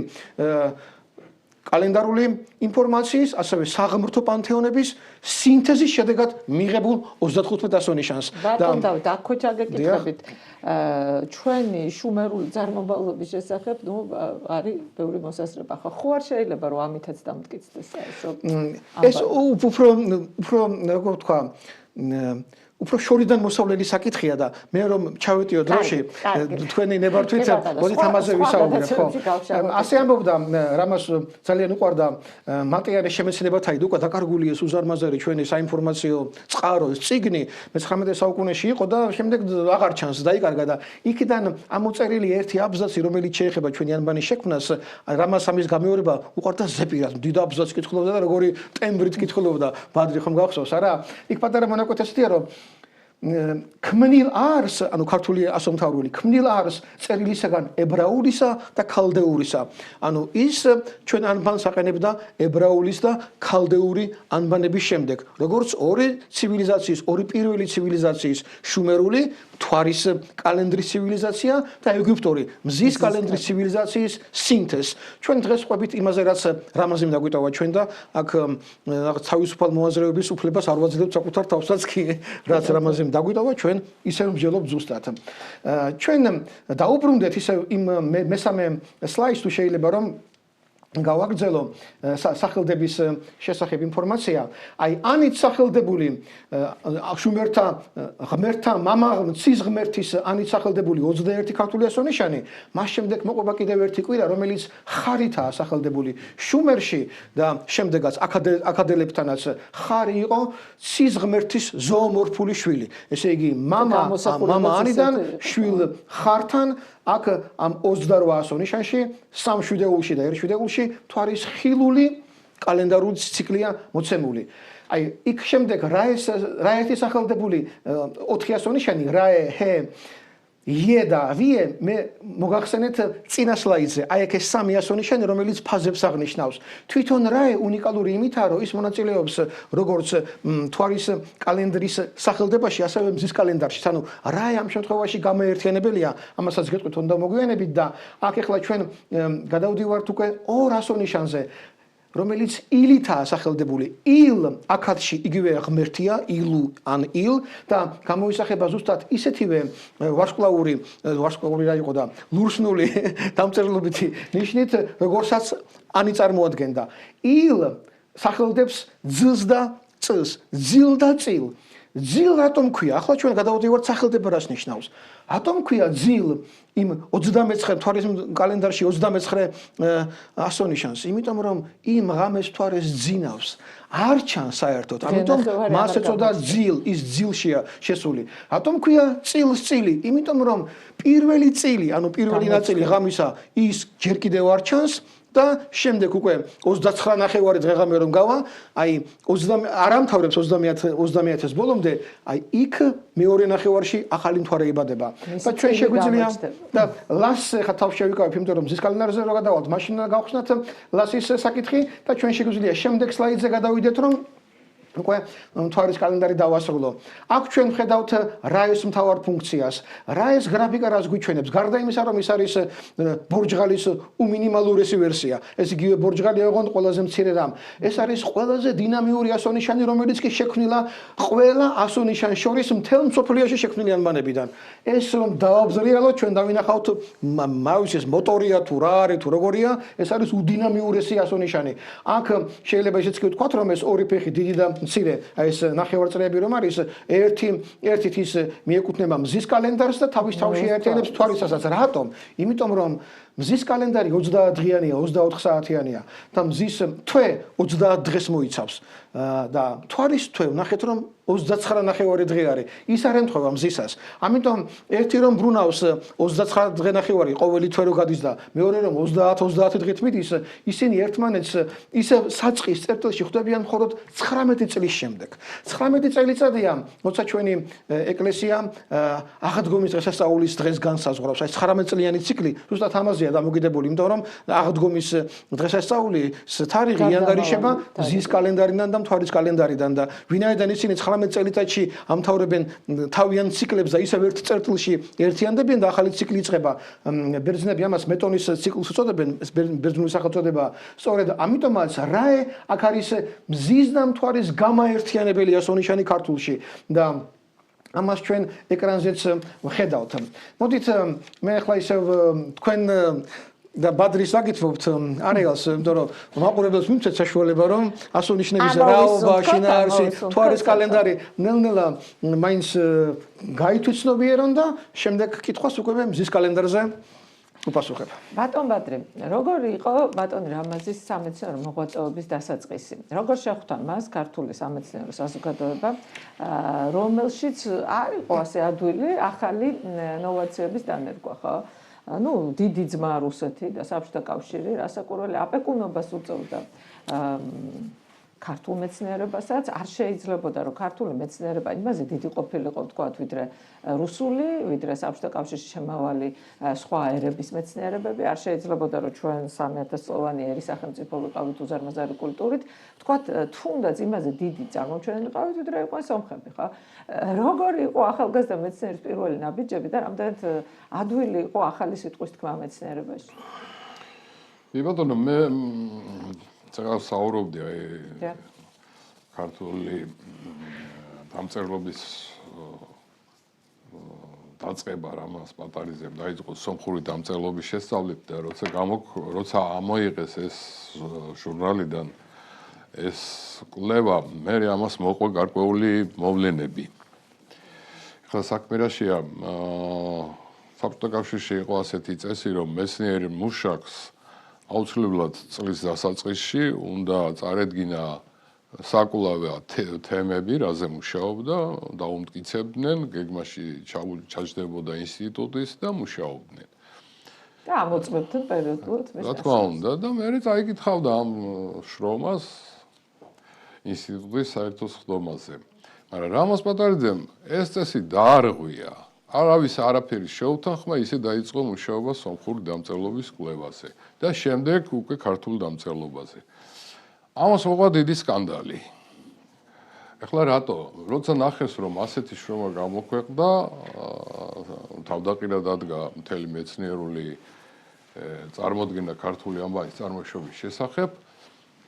კალენდარული ინფორმაციის, ასევე საღმრთო პანთეონების სინთეზის შედეგად მიღებულ 35 ასონიშანს. ბატონ დავით, აქ ხო ჩაგეკითხებით, ჩვენი შუმერული წარმომავლობის შესახებ, არის ბევრი მოსაზრება. ხო არ შეიძლება რომ ამითაც დამტკიცდეს ეს უფრო როგორ ვთქვა, უფრო შორიდან მოსავლელი საკითხია და მე რომ ჩავეტიო დროში თქვენი ნებართვით მოდით ამაზე ვისაუბრებ ხო ასე ამბობდა რამას ძალიან უყვარდა მატიანეს შემეცნებათაი უკვე დაკარგულია სუზარ მაზარი ჩვენი საინფორმაციო წყარო წიგნი მე-19 საუკუნეში იყო და შემდეგ აღარ ჩანს დაიკარგა და იქიდან ამოწერილი ერთი აბზაცი რომელიც შეეხება ჩვენი ანბანის შექმნას რამას ამის გამეორება უყვარდა ზეპირად დიდ აბზაცს კითხულობდა და როგორი ტემბრით კითხულობდა ბადრი ხომ გახსოვს არა იქ პატარა მონაკვეთი ასეთია რომ ქმნილ არს, ანუ ქართული ასომთავრული, ქმნილ არს წერილისაგან ებრაულისა და ქალდეურისა. ანუ ის ჩვენ ანბანს აყენებდა ებრაულის და ქალდეური ანბანების შემდეგ, როგორც ორი ცივილიზაციის, ორი პირველი ცივილიზაციის შუმერული, მთვარის კალენდრის ცივილიზაცია და ეგვიპტური მზის კალენდრის ცივილიზაციის სინთეზს. ჩვენ დღეს ყვებით იმაზე, რაც რამაზემ დაგვიტოვა ჩვენ და აქ რაღაც თავისუფალ მოაზრეობის უფლებას არ ვაძლევთ საკუთარ თავსაც კი, რაც რამაზემ დაგვიტოვა ჩვენ ისე ვმჯელობ ზუსტად. ჩვენ დაუბრუნდეთ ისე იმ მესამე სლაიდს თუ შეიძლება რომ გავაგრძელო სახელდების შესახებ ინფორმაცია. აი ანით სახელდებული შუმერთა ღმერთთა მამა ცის ღმერთის ანით სახელდებული 21 ქართული ასონიშანი, მას შემდეგ მოყვება კიდევ ერთი კვირა, რომელიც ხარითაა სახელდებული შუმერში და შემდეგაც აქადელებთანაც ხარი იყო ცის ღმერთის ზოომორფული შვილი. ესე იგი მამა ანიდან შვილ ხართან აქ ამ 28 ასონიშანში, სამ შვიდეულში და ერთ შვიდეულში მთვარის ხილული კალენდარული ციკლია მოცემული. აი იქ შემდეგ რაეთის სახელდებული 4 ასონიშანი, რაე, ჰე, ие და ვიე მე მოგახსენეთ წინა სლაიდზე. აი აქ ეს სამი ასონიშანი, რომელიც ფაზებს აღნიშნავს. თვითონ რაე უნიკალური იმითაა, რომ ის მონაწილეობს როგორც მთვარის კალენდრის სახელდებაში, ასევე მზის კალენდარში. ანუ რაე ამ შემთხვევაში გამოერთიანებელია, ამასაც გეტყვით უნდა მოგვიანებით და აქ ახლა ჩვენ გადავდივართ უკვე ორ ასონიშანზე. რომელიც ილითაა სახელდებული. ილ აქადში იგივე ღმერთია, ილუ ან ილ და გამოისახება ზუსტად ისეთივე ვარსკვლავური რა იყო და ლურსნული დამწერლობითი ნიშნით, როგორცაც ანი წარმოადგენდა. ილ სახელდებს ძილს და წილს, ძილ და წილ. ძილ რატომ ქვია? ახლა ჩვენ გადავდივართ სახელდება რას ნიშნავს. რატომ ქვია ძილ იმ 29 მთვარის კალენდარში 29 ასონიშანს? იმიტომ რომ იმ ღამეს მთვარეს ძინავს. არ ჩანს საერთოდ. ამიტომ მას ეწოდა ძილ, ის ძილშია შესული. რატომ ქვია წილს წილი? იმიტომ რომ პირველი წილი, ანუ პირველი ნაწილი ღამისა ის ჯერ კიდევ არ ჩანს. და შემდეგ უკვე 29 ნახევარი დღეღამე რომ გავა, აი 20 არ ამთავრებს 30-ს ბოლომდე, აი იქ მეორე ნახევარში ახალი მთვარე იბადება. და ჩვენ შეგვიძლია და ლას ხა თავში შევიკავებ, იმიტომ რომ მზის კალენდარზე რო გადავალთ, მაშინ გავხსნათ ლასის საკითხი და ჩვენ შეგვიძლია შემდეგ სლაიდზე გადავიდეთ, რომ უკვე მთვარის კალენდარი დავასრულო. აქ ჩვენ ვხედავთ რაეს მთავარ ფუნქციას. რაეს გრაფიკა რას გვიჩვენებს? გარდა იმისა, რომ ის არის ბორჯღალის უმინიმალურესი ვერსია. ეს იგივე ბორჯღალია, ოღონდ ყველაზე მცირე რამ. ეს არის ყველაზე დინამიური ასონიშანი, რომელიც კი შექმნილა ყველა ასონიშანს შორის მთელ მსოფლიოში შექმნილი ანბანებიდან. ეს რომ დავაბზრიალოთ, ჩვენ დავინახავთ მაუსის მოტორია თუ რა არის თუ როგორია, ეს არის უდინამიურესი ასონიშანი. აქ შეიძლება ისიც კი ვთქვათ, რომ ეს ორი ფეხი დიდი და მცირე ეს ნახევარწრიები რომ არის ერთით ის მიეკუთვნება მზის კალენდარს და თავის თავში აერთიანებს მთვარისასაც. რატომ? იმიტომ რომ მზის კალენდარი 30 დღიანია, 24 საათიანია და მზის თვე 30 დღეს მოიცავს და თვარის თვე ნახეთ რომ 29 ნახევარი დღე არის. ის არ ემთხვევა მზისას. ამიტომ ერთი რომ ბრუნავს 29 დღე ნახევარი ყოველი თვე რო გადის და მეორე რომ 30 დღით მიდის, ისინი ერთმანეთს ისე საწყის წერტილში ხვდებიან მხოლოდ 19 წლის შემდეგ. 19 წელიწადია, როცა ჩვენი ეკლესია აღდგომის დღესასწაულის დღეს განსაზღვრავს. აი 19 წლიანი ციკლი ზუსტად ამაზეა დამოკიდებული, იმიტომ რომ აღდგომის დღესასწაულის თარიღი იანვარიშება მზის კალენდარიდან და მთვარის კალენდარიდან და ვინაიდან ისინი 19 წელიწადში ამთავრებენ თავიანთ ციკლებს და ისევ ერთ წერტილში ერთიანდებიან და ახალი ციკლი იწყება. ბერძნები ამას მეტონის ციკლს უწოდებენ, ეს ბერძნული სახელწოდებაა. სწორედ ამიტომაც რაე აქ არის მზის და მთვარის გამაერთიანებელი ასონიშანი ქართულში და ამას ჩვენ ეკრანზეც ვხედავთ. მოდით მე ახლა ისევ თქვენ და ბადრის ვაკითხებთ არეალს, იმიტომ რომ მაყურებელს მიცეთ საშუალება რომ ასონიშნების რაობა, შინაარსი, თვარის კალენდარი ნელ-ნელა მაინც გაითვისნობიერონ და შემდეგ კითხვას უკვე მზის კალენდარზე უპასუხებ. ბატონ ბადრი, როგორი იყო ბატონ რამაზის სამეცნიერო მოღვაწეობის დასაწყისი? როგორ შეხვდა მას ქართული სამეცნიერო საზოგადოება, რომელშიც არ იყო ასე ადვილი ახალი ნოვაციების დანერგვა, ხო? დიდი ძმა რუსეთი და საბჭოთა კავშირი რასაკვირველი აპეკუნობას უწევდა ქართულ მეცნიერებასაც, არ შეიძლებოდა რომ ქართული მეცნიერება იმაზე დიდი ყოფილიყო ვთქვათ ვიდრე რუსული, ვიდრე საბჭოთა კავშირში შემავალი სხვა ერების მეცნიერებები, არ შეიძლებოდა რომ ჩვენ 3000 წლოვანი ერის სახელმწიფო ვიყავით უზარმაზარი კულტურით, ვთქვათ თუნდაც იმაზე დიდი წარმოჩენილი ყავით ვიდრე იყვნენ სომხები, ხო? როგორი იყო ახალგაზრდა მეცნიერის პირველი ნაბიჯები და რამდენად ადვილი იყო ახალი სიტყვის თქმა მეცნიერებაში? ბატონო, მე წეგავს საუბრობდი ქართული დამწერლობის დაწყება რამას პატარიზემ დაიწყო სომხური დამწერლობის შესწავლით და როცა ამოიღეს ეს ჟურნალიდან ეს კვლევა, მე ამას მოყვა გარკვეული მოვლენები. ახლა საქმე რაშია, საბჭოთა კავშირში იყო ასეთი წესი, რომ მეცნიერი მუშაკს აუცილებლად წლის დასაწყისში უნდა წარედგინა საკულავია თემები, რაზე მუშაობდა, დაუმტკიცებდნენ, გეგმაში ჩაჯდებოდა ინსტიტუტის და მუშაობდნენ. და ამოწმებდნენ პერიოდულად მის. რა თქმა უნდა, და მე წაიკითხავდა ამ შრომას ინსტიტუტის საერთო სხდომაზე. მაგრამ რამაზ პატარიძემ ეს წესი დაარღვია. არავის არაფერი შეუთანხმა, ისე დაიწყო მუშაობა სომხური დამწერლობის კვლევაზე და შემდეგ უკვე ქართულ დამწერლობაზე. ამას მოყვა დიდი სკანდალი. ეხლა რატო? როცა ნახეს, რომ ასეთი შრომა გამოქვეყნდა, თავდაყირა დადგა მთელი მეცნიერული წარმოდგენა ქართული ამბავის წარმოშობის შესახებ,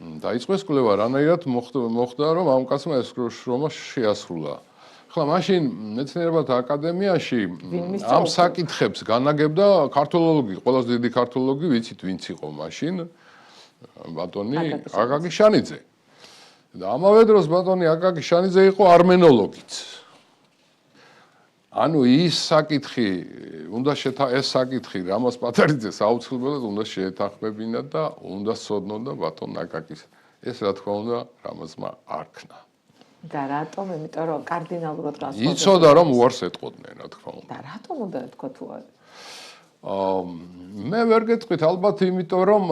დაიწყეს კვლევა, რანაირად მოხდა, რომ ამ კაცმა ეს შრომა შეასრულა. ახლა მაშინ მეცნიერებათა აკადემიაში ამ საკითხებს განაგებდა ქართოლოგი, ყველაზე დიდი ქართოლოგი ვიცით ვინც იყო მაშინ, ბატონი აკაკი შანიძე. და ამავე დროს ბატონი აკაკი შანიძე იყო არმენოლოგიც. ანუ ის საკითხი, ეს საკითხი რამაზ პატარიძეს აუცილებლად უნდა შეეთანხმებინა და უნდა სცოდნოდა ბატონ აკაკის. ეს რა თქმა უნდა რამაზმა არ ქნა. და რატომ? იმიტომ რომ კარდინალურად განსხვავდება. იცოდა რომ უარს ეტყოდნენ, რა თქმა უნდა. და რატომ უნდა ეთქვა თუ არა? მე ვერ გეტყვით, ალბათ იმიტომ რომ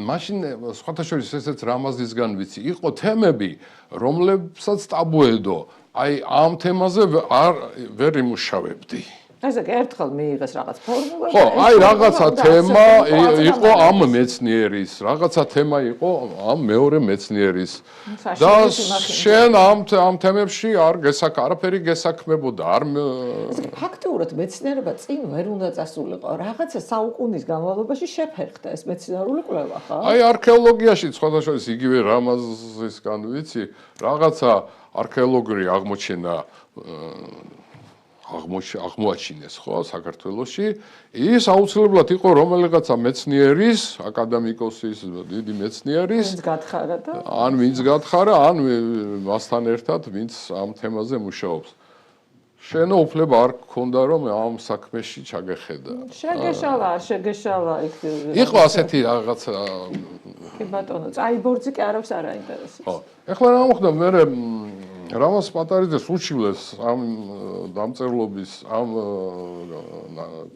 მაშინ სხვათა შორის ესეც რამაზისგან ვიცი, იყო თემები, რომლებსაც ტაბუედო. აი ამ თემაზე ვერ იმუშავებდი. ესე ერთხელ მიიღეს რაღაც ფორმულა. ხო, აი რაღაცა თემა იყო ამ მეცნიერის, რაღაცა თემა იყო ამ მეორე მეცნიერის. და შენ ამ თემებში არაფერი გესაქმებოდა, არ ფაქტიურად მეცნიერება წინ ვერ უნდა წასულიყო. რაღაცა საუკუნის განმავლობაში შეფერხდა ეს მეცნიერული კვლევა, ხო? აი არქეოლოგიაში სხვათა შორის იგივე რამაზისგან ვიცი, რაღაცა არქეოლოგიური აღმოჩენა აღმოაჩინეს ხო საქართველოში ის აუცილებლად იყო რომელიღაცა მეცნიერის აკადემიკოსის დიდი მეცნიერის გათხარა და ან ვინც გათხარა ან მასთან ერთად ვინც ამ თემაზე მუშაობს შენო უფლება არ გქონდა რომ ამ საქმეში ჩაგეხედა. შეგეშალა იქ. იყო ასეთი რაღაცა. კი ბატონო, წაიბორძი კი არავის არ აინტერესებს. ხო. ეხლა რა მოხდა მე რამაზ პატარიძეს უჩივლეს ამ დამწერლობის ამ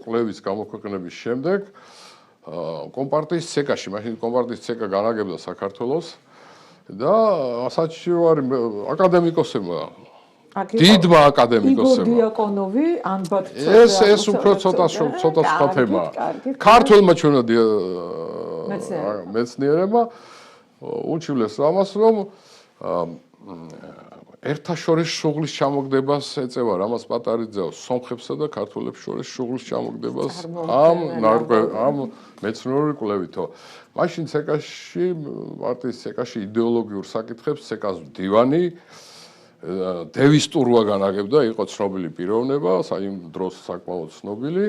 კვლევის გამოქვეყნების შემდეგ კომპარტიის ცეკაში, მაშინ კომპარტიის ცეკა განაგებდა საქართველოს და საჩივარი აკადემიკოსებმა დიდმა აკადემიკოსებმა იგორ დიაკონოვი ანბათ ეს უფრო ცოტა სხვა თემა. ქართველმა ჩვენა მეცნიერებმა უჩივლეს ამას რომ ერთაშორის შუღლის ჩამოგდებას ეწევა რამაზ პატარიძეო სომხებსა და ქართველებს შორის შუღლის ჩამოგდებას ამ მეცნიერული კვლევითო. მაშინ ცეკაში პარტიის ცეკაში იდეოლოგიურ საკითხებს ცეკას მდივანი დევის ტურვა განაგებდა, იყო ცნობილი პიროვნება, იმ დროს საკმაოდ ცნობილი.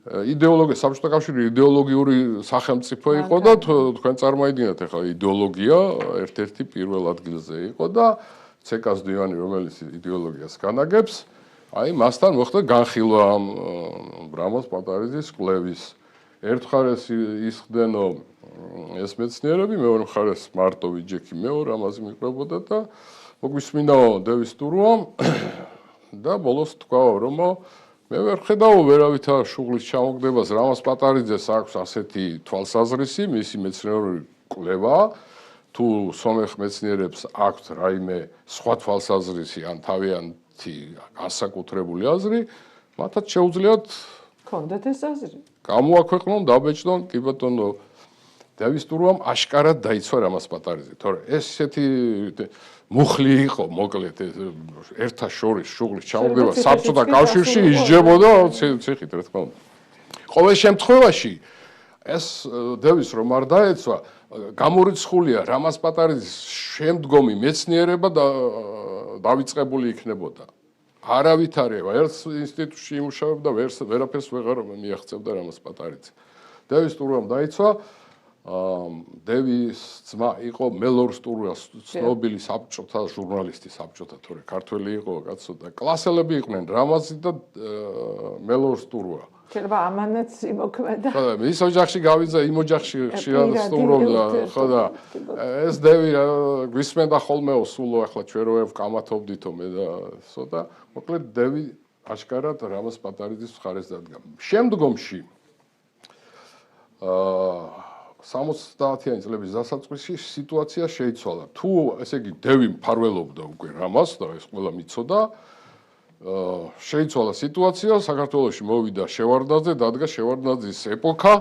იდეოლოგია საბჭოთა კავშირი იდეოლოგიური სახელმწიფო იყო და თქვენ წარმოიდგინეთ ახლა იდეოლოგია ერთ-ერთი პირველ ადგილზე იყო და ცეკას დივანი რომელიც იდეოლოგიას განაგებს, აი მასთან მოხდა განხილვა ამ რამაზ პატარიძის კვლევის. ერთ მხარეს ისხდენო ეს მეცნიერები, მეორე მხარეს მარტო ვიჯექი მეორე ამაზე მიყრებოდა და მოგვისმინაო დევის ტურვა და ბოლოს თქვაო რომ მე ვერ ხედავ ვერავითარ შუღლის ჩამოგდებას რამაზ პატარიძეს აქვს ასეთი თვალსაზრისი მისი მეცნიერული კვლევა თუ სომეხ მეცნიერებს აქვთ რაიმე სხვა თვალსაზრისი ან თავიანთი განსაკუთრებული აზრი მათაც შეუძლიათ ქონდათ ეს აზრი გამოაქვეყნონ დაბეჭდონ კი ბატონო დევის ტურვამ აშკარად დაიცვა რამაზ პატარიძე თორე ესეთი მუხლი იყო მოკლედ ერთა შორის შუღლის ჩამოგდება საბჭოთა კავშირში ისჯებოდა ციხით რა თქმა უნდა. ყოველ შემთხვევაში ეს დევის რომ არ დაეცვა გამორიცხულია რამაზ პატარიძის შემდგომი მეცნიერება დავიწყებული იქნებოდა. არავითარი ერთ ინსტიტუტში იმუშავებდა ვერაფერს ვეღარ მიაღწევდა რამაზ პატარიძე. დევის ტურვამ დაიცვა დევის ძმა იყო მელორ სტურუა ცნობილი საბჭოთა ჟურნალისტი საბჭოთა თორე ქართველი იყო კაცო და კლასელები იყვნენ რამაზი და მელორ სტურუა შეიძლება ამანაც იმოქმედა ხო და ის ოჯახში გავიძა იმ ოჯახში ხშირად სტუმრობდა ხო და ეს დევი გვისმენდა ხოლმეო სულო ახლა ჩვენ რო ვკამათობდითო მე და ცოტა მოკლედ დევი აშკარად რამაზ პატარიძის მხარეს დადგა შემდგომში 70-იანი წლების დასაწყისში სიტუაცია შეიცვალა. თუ ესე იგი დევი მფარველობდა უკვე რამას და ეს ყველა მიცოდა, შეიცვალა სიტუაცია, საქართველოში მოვიდა შევარდნაძე, დადგა შევარდნაძის ეპოქა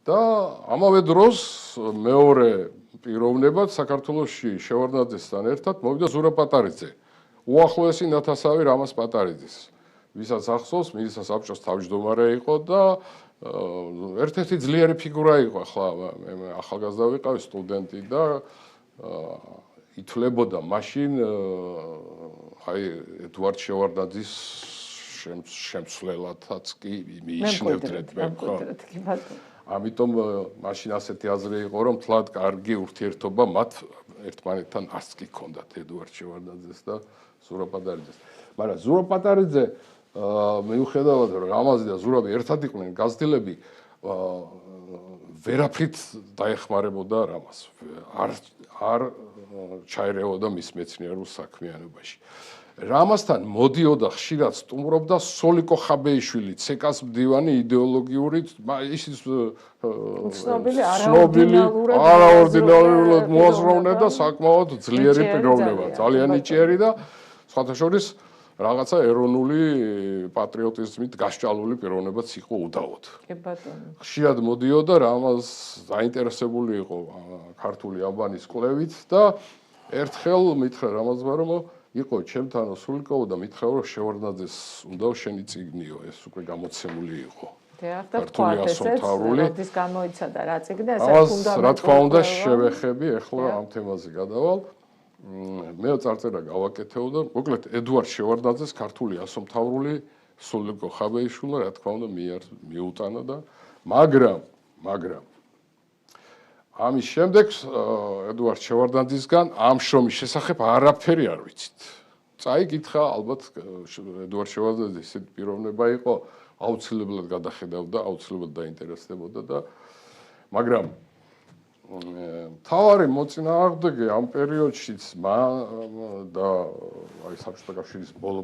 და ამავე დროს მეორე პიროვნებად საქართველოში შევარდნაძესთან ერთად მოვიდა ზურაბ პატარიძე. უახლოესი ნათესავი რამაზ პატარიძის, ვისაც ახსოვს, მისცა საბჭოს თავმჯდომარე იყო და ერთ-ერთი ძლიერი ფიგურა იყო ახლა მე ახალგაზრდა ვიყავი სტუდენტი და ითვლებოდა მაშინ აი ედვარდ შევარდნაძის შემცვლელადაც კი მიიჩნევდნენ მე ხო ამიტომ მაშინ ასეთი აზრი იყო რომ თლად კარგი ურთიერთობა მათ ერთმანეთთან არც კი ჰქონდათ ედვარდ შევარდნაძეს და ზურაბ პატარიძეს მაგრამ ზურაბ პატარიძე მიუხედავად რომ რამაზი და ზურაბი ერთად იყვნენ გაზრდილები ვერაფრით დაეხმარებოდა რამას არ ჩაერეოდა მის მეცნიერულ საქმიანობაში რამასთან მოდიოდა ხშირად სტუმრობდა სოლიკო ხაბეიშვილი ცეკას მდივანი იდეოლოგიური ისიც ცნობილი არაორდინარულად მოაზროვნე და საკმაოდ ძლიერი პიროვნება ძალიან ნიჭიერი და სხვათა შორის რაღაცა ეროვნული პატრიოტიზმით გასჭალული პიროვნებაც იყო უდავოდ. კი ბატონო. ხშირად მოდიოდა რამას დაინტერესებული იყო ქართული ამბანის კვლევით და ერთხელ მითხრა რამაზმა რომ იყო ჩემთანო სულიკოვო და მითხრა რომ შევარდნაძეს უნდა შენი წიგნიო ეს უკვე გამოცემული იყო. ქართული ასომთავრული. როდის გამოიცადა რა წიგნი ესე ფუნდამენტური. რა თქმა უნდა შევეხები ახლა ამ თემაზე გადავალ. მე წარწერა გავაკეთეო და მოკლედ ედვარდ შევარდნაძეს ქართული ასომთავრული სულიკო ხაბეიშვილმა რა თქმა უნდა მიუტანა და მაგრამ ამის შემდეგ ედვარდ შევარდნაძისგან ამ შრომის შესახებ არაფერი არ ვიცით. წაიკითხა, ალბათ ედუარდ შევარდნაძე ისეთი პიროვნება იყო, აუცილებლად გადახედავდა, აუცილებლად დაინტერესდებოდა და მაგრამ თავარი მოწინააღმდეგე ამ პერიოდშიც და აი საბჭოთა კავშირის ბოლო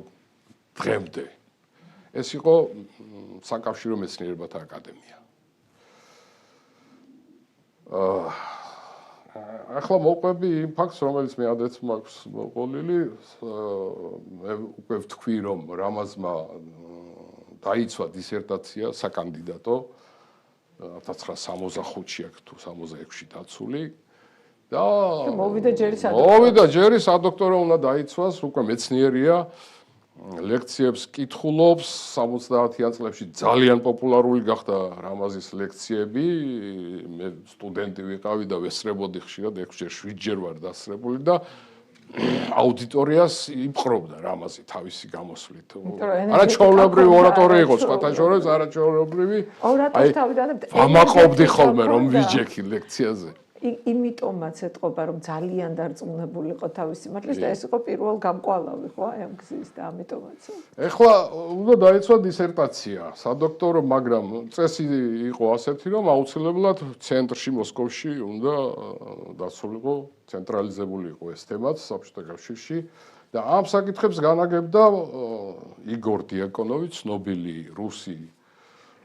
დღემდე ეს იყო საკავშირო მეცნიერებათა აკადემია. ახლა მოყვები იმ ფაქტს, რომელიც მე ადრეც მაქვს მოყოლილი, მე უკვე ვთქვი, რომ რამაზმა დაიცვა დისერტაცია საკანდიდატო 1965-ში აქ თუ 66-ში დაცული და მოვიდა ჯერი სადოქტორო უნდა დაიცვას, უკვე მეცნიერია, ლექციებს კითხულობს, 70-იან წლებში ძალიან პოპულარული გახდა რამაზის ლექციები, მე სტუდენტი ვიყავი და ვესწრებოდი ხშირად, 6-ჯერ 7-ჯერ ვარ დასწრებული და აუდიტორიას იმყრობდა რამაზი თავისი გამოსვლით. არაჩვეულებრივი ორატორი იყო, სხვათა შორის არაჩვეულებრივი. ვამაყობდი ხოლმე რომ ვიჯექი ლექციაზე. იმიტომაც ეთყობა რომ ძალიან დარწმუნებული იყო თავის სიმართლეს და ეს იყო პირველ გამყვალავი ხო აი ამ გზის და ამიტომაც. ეხლა უნდა დაიცვა დისერტაცია, სადოქტორო, მაგრამ წესი იყო ასეთი რომ აუცილებლად ცენტრში მოსკოვში უნდა დასრულიყო, ცენტრალიზებული იყო ეს თემაც საბჭოთა კავშირში და ამ საკითხებს განაგებდა იგორ დიაკონოვი, ცნობილი რუსი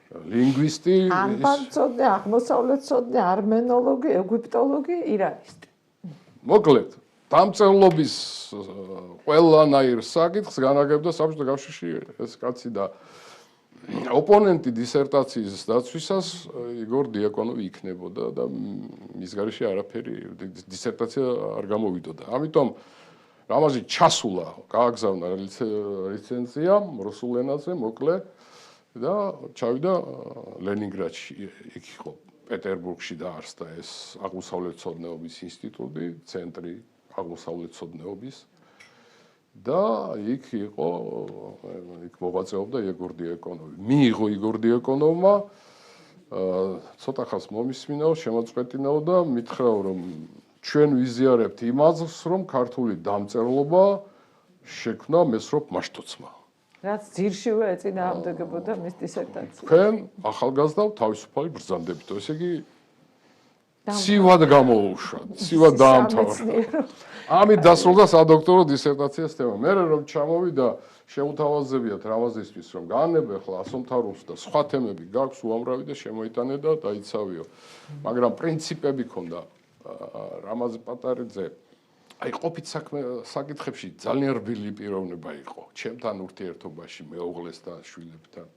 ლინგვისტი, ანბანწოდნე, აღმოსავლეთწოდნე, არმენოლოგი, ეგვიპტოლოგი, ირანისტი. მოკლედ, დამწერლობის ყველანაირ საკითხს განაგებდა საბჭოთა კავშირში ეს კაცი და ოპონენტი დისერტაციის დაცვისას იგორ დიაკონოვი იქნებოდა და მის გარეშე არაფერი დისერტაცია არ გამოვიდოდა. ამიტომ რამაზი ჩასულა, გააგზავნა ლიცენზია რუსულ ენაზე, მოკლედ და ჩავიდა ლენინგრადში, იქ იყო პეტერბურგში დაარსდა ეს აღმოსავლეთმცოდნეობის ინსტიტუტი, ცენტრი აღმოსავლეთმცოდნეობის და იქ იყო, იქ მოღვაწეობდა იგორ დიაკონოვი. მიიღო იგორ დიაკონოვმა, ცოტა ხანს მომისმინაო, შემოწყვეტინაო და მითხრაო, რომ ჩვენ ვიზიარებთ იმას, რომ ქართული დამწერლობა შექმნა მესროპ მაშტოცმა. რაც ძირშივე ეწინააღმდეგებოდა მის დისერტაციას. თქვენ ახალგაზრდა თავისუფალი ბრძანდებით, ესე იგი ცივად გამოუშვა, ცივად დაამთავრა. ამით დასრულდა სადოქტორო დისერტაციის თემა. მე რომ ჩამოვიდა, შეუთავაზებიათ რამაზისთვის, რომ გაანებე ახლა ასომთავრულს და სხვა თემები გაქვს უამრავი და შემოიტანე და დაიცავიო. მაგრამ პრინციპები ქონდა რამაზ პატარიძე აი ყოფით საკითხებში ძალიან რბილი პიროვნება იყო. ჩემთან ურთიერთობაში, მეუღლესთან, შვილებთან,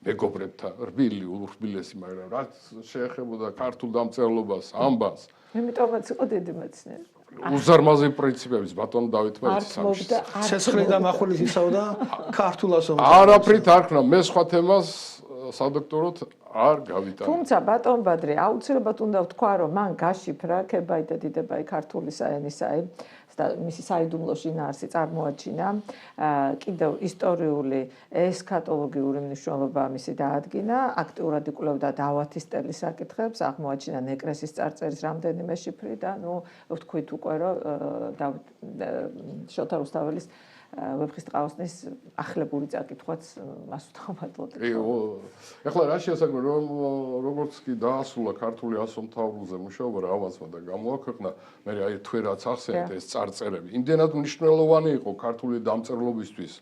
მეგობრებთან, რბილი, ურბილესი, მაგრამ რაც შეეხებოდა ქართულ დამწერლობას, ამბავს. ამიტომაც იყო დიდი მეცნიერი. უზარმაზი პრინციპების ბატონ დავითმა იცის. ცეცხლი და მახვილის იცავდა ქართულას. არაფრით არ ქნა, მე სხვა თემას სადოქტოროთ არ გავიტანე. თუმცა ბატონ ბადრი, აუცილებლად უნდა ვთქვა, რომ მან გაშიფრა ქებაი და დიდებაი ქართული საენისაი და მისი საიდუმლო შინაარსი წარმოაჩინა. კიდევ ისტორიული ესქატოლოგიური მნიშვნელობა მისი დაადგინა, აქტიურად იკვლევდა დავათის სტელის საკითხებს, აღმოაჩინა ნეკრესის წარწერის რამდენიმე შიფრი და ვთქვით უკვე, რომ შოთა რუსთაველის ვეფხისტყაოსნის ახლებური წაკითხვაც მას უთანხმოებდა. ეხლა რა შეასაქმე რომ როგორც კი დაასრულა ქართული ასომთავრულზე მუშაობა რამაზმა და გამოაქვეყნა, მე აი თუ რაც ახსენეთ ეს წარწერები, იმდენად მნიშვნელოვანი იყო ქართული დამწერლობისთვის,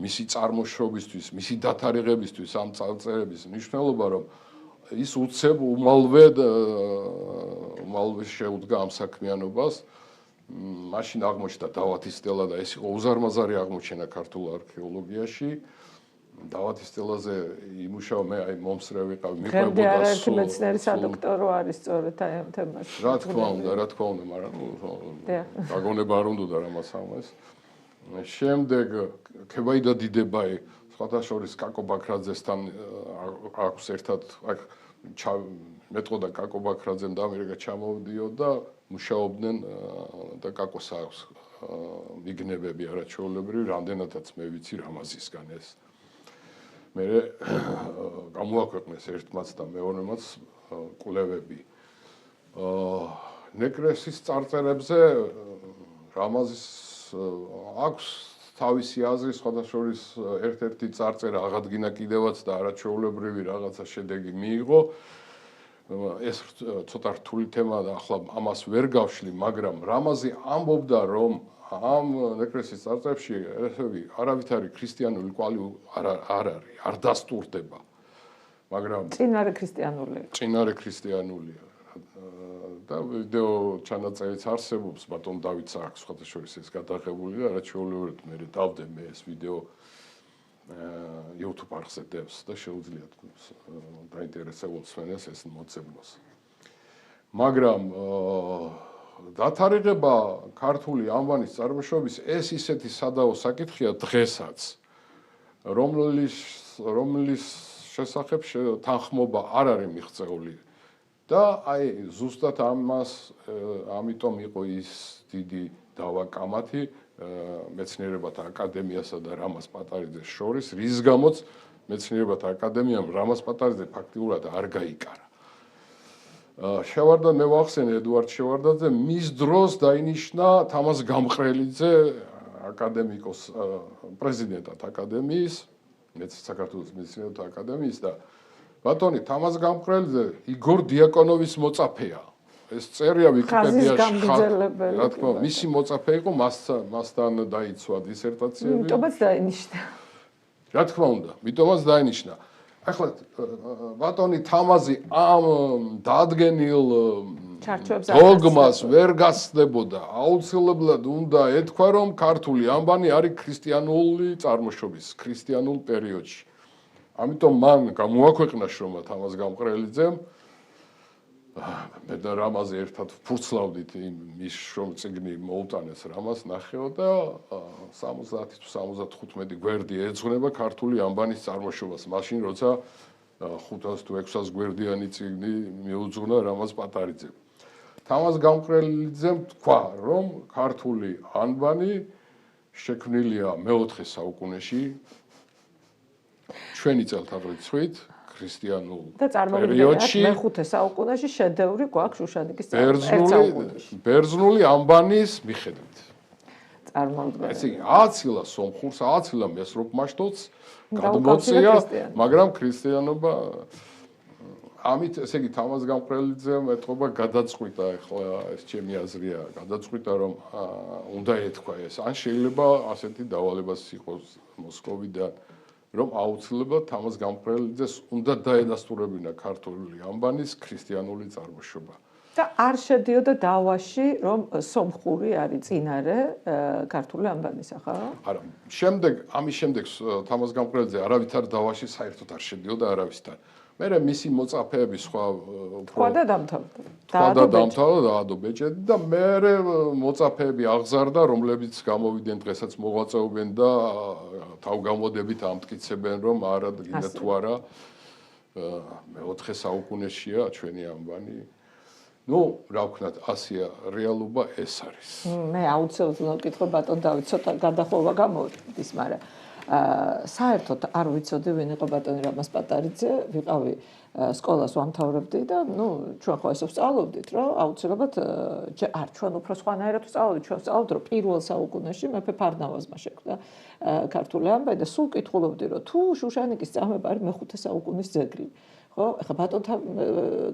მისი წარმოშობისთვის, მისი დათარიღებისთვის ამ წარწერების მნიშვნელობა, რომ ის უცებ უმალვე შეუდგა ამ საქმიანობას. მაშინ აღმოჩნდა დავათის სტელა და ეს იყო უზარმაზარი აღმოჩენა ქართულ არქეოლოგიაში. დავათის სტელაზე იმუშავა მე აი მომსწრე ვიყავი, მიყვებოდა სულ. მეცნიერი სადოქტორო არის სწორედ აი ამ თემაში. რა თქმა უნდა, მაგრამ გაგონება არ უნდა რამას ამას. შემდეგ ქებაი და დიდებაი, სხვათა შორის კაკო ბაქრაძესთან აქვს ერთად აქ მეტყოდა კაკო ბაქრაძემ და ამერიკა ჩამოვდიოდა და მუშაობდნენ და კაკოს აქვს მიგნებები არაჩვეულებრივი, რამდენადაც მე ვიცი რამაზისგან ეს. მე გამოაქვეყნეს ერთმაც და მეორემაც კვლევები. ნეკრესის წარწერებზე რამაზის აქვს თავისი აზრი სხვადასხვის ერთ-ერთი წარწერა აღადგინა კიდევაც და არაჩვეულებრივი რაღაცა შედეგი მიიღო. ეს ცოტა რთული თემაა და ახლა ამას ვერ გავშლი, მაგრამ რამაზი ამბობდა, რომ ამ ნეკრესის წარწერებში ესები არავითარი ქრისტიანული კვალი არ არის, არ დასტურდება. მაგრამ წინარე ქრისტიანულია. და ვიდეო ჩანაწერიც არსებობს, ბატონ დავით აქვს სხვადასხვის ეს გადაღებული და არაჩვეულებრივად მე დავდე ეს ვიდეო YouTube არხზე დევს და შეუძლიათ დაინტერესებულ მსმენელს ეს მოცემნოს. მაგრამ დათარიღება ქართული ანბანის წარმოშობის ეს ისეთი სადავო საკითხია დღესაც, რომლის შესახებ თანხმობა არ არის მიღწეული. და აი ზუსტად ამიტომ იყო ის დიდი დავაკამათი მეცნიერებათა აკადემიასა და რამაზ პატარიძეს შორის, რის გამოც მეცნიერებათა აკადემიამ რამაზ პატარიძე ფაქტიურად არ გაიკარა. შევარდა მე ვახსენე ედუარდ შევარდაძე, მის დროს დაინიშნა თამაზ გამყრელიძე აკადემიკოს პრეზიდენტად აკადემიის, საქართველოს მეცნიერებათა აკადემიის და ბატონი თამაზ გამყრელიძე იგორ დიაკონოვის მოწაფეა. ეს წერია ვიკიპედიაში. რა თქმა უნდა, მისი მოწაფე იყო, მასთან დაიცვა დისერტაციები. მიტომაც დაინიშნა. რა თქმა უნდა, მიტომაც დაინიშნა. ახლა ბატონი თამაზი ამ დადგენილ დოგმას ვერ გასწდებოდა. აუცილებლად უნდა ეთქვა, რომ ქართული ანბანი არის ქრისტიანული წარმოშობის, ქრისტიანულ პერიოდში. ამიტომ მან გამოაქვეყნა შრომა თამაზ გამყრელიძემ. მე და რამაზე ერთად ვფურცლავდით მის შრომწიგნი მოუტანეს რამას ნახეო და 70 თუ 75 გვერდი ეძღვნება ქართული ანბანის წარმოშობას. მაშინ როცა 500 თუ 600 გვერდიანი წიგნი მიუძღვნა რამაზ პატარიძემ. თამაზ გამყრელიძემ თქვა, რომ ქართული ანბანი შექმნილია მე-4 საუკუნეში ჩვენი წელთაღრიცხვით ქრისტიანულ პერიოდში მე-5 საუკუნეში შედევრი გვაქვს შუშანიკის წელთაღრიცხვით. ბერძნული ანბანის მიხედვით. წარმოვიდგინე. ესე იგი, აცილა სომხურს, აცილა მესროპ-მაშტოც გადმოწია, მაგრამ ქრისტიანობა ამით ესე იგი თამაზ გამყრელიძემ ეთყობა გადაწყვიტა, ახლა ეს ჩემი აზრია, გადაწყვიტა რომ უნდა ეთქვა ეს. ან შეიძლება ასეთი დავალებაც იყოს მოსკოვიდან რომ აუცილებლად თამაზ გამყრელიძეს უნდა დაედასტურებინა ქართული ანბანის ქრისტიანული წარმოშობა. და არ შედიოდა დავაში, რომ სომხური არის წინარე ქართული ანბანისა, ხო? არა, ამის შემდეგ თამაზ გამყრელიძე არავითარ დავაში საერთოდ არ შედიოდა არავისთან. მერე მისი მოწაფეები სხვა თქვა და დამთავრდა. დაადო ბეჭედი და მერე მოწაფეები აღზარდა, რომლებიც გამოვიდნენ დღესაც მოღვაწეობენ და თავგამოდებით ამტკიცებენ, რომ არა გინდა თუ არა მე-4 საუკუნეშია ჩვენი ანბანი. ნუ რა ვქნათ, ასია რეალობა ეს არის. მე აუცილებლად ვკითხო ბატონ დავით, ცოტა გადახოვა გამოვიდეს, მაგრამ საერთოდ არ ვიცოდი ვინ იყო ბატონი რამაზ პატარიძე, ვიყავი სკოლას ვამთავრებდი და ნუ ჩვენ ხო ესე ვსწავლობდით, რომ აუცილებლად არ ჩვენ უფრო სხვანაირად ვსწავლობდით, ჩვენ ვსწავლობთ, რომ პირველ საუკუნეში მეფე ფარნავაზმა შექმნა ქართული ანბანი და სულ ვკითხულობდი, რომ თუ შუშანიკის წამება არის მე-5 საუკუნის ძეგლი. ხო, ახლა ბატონ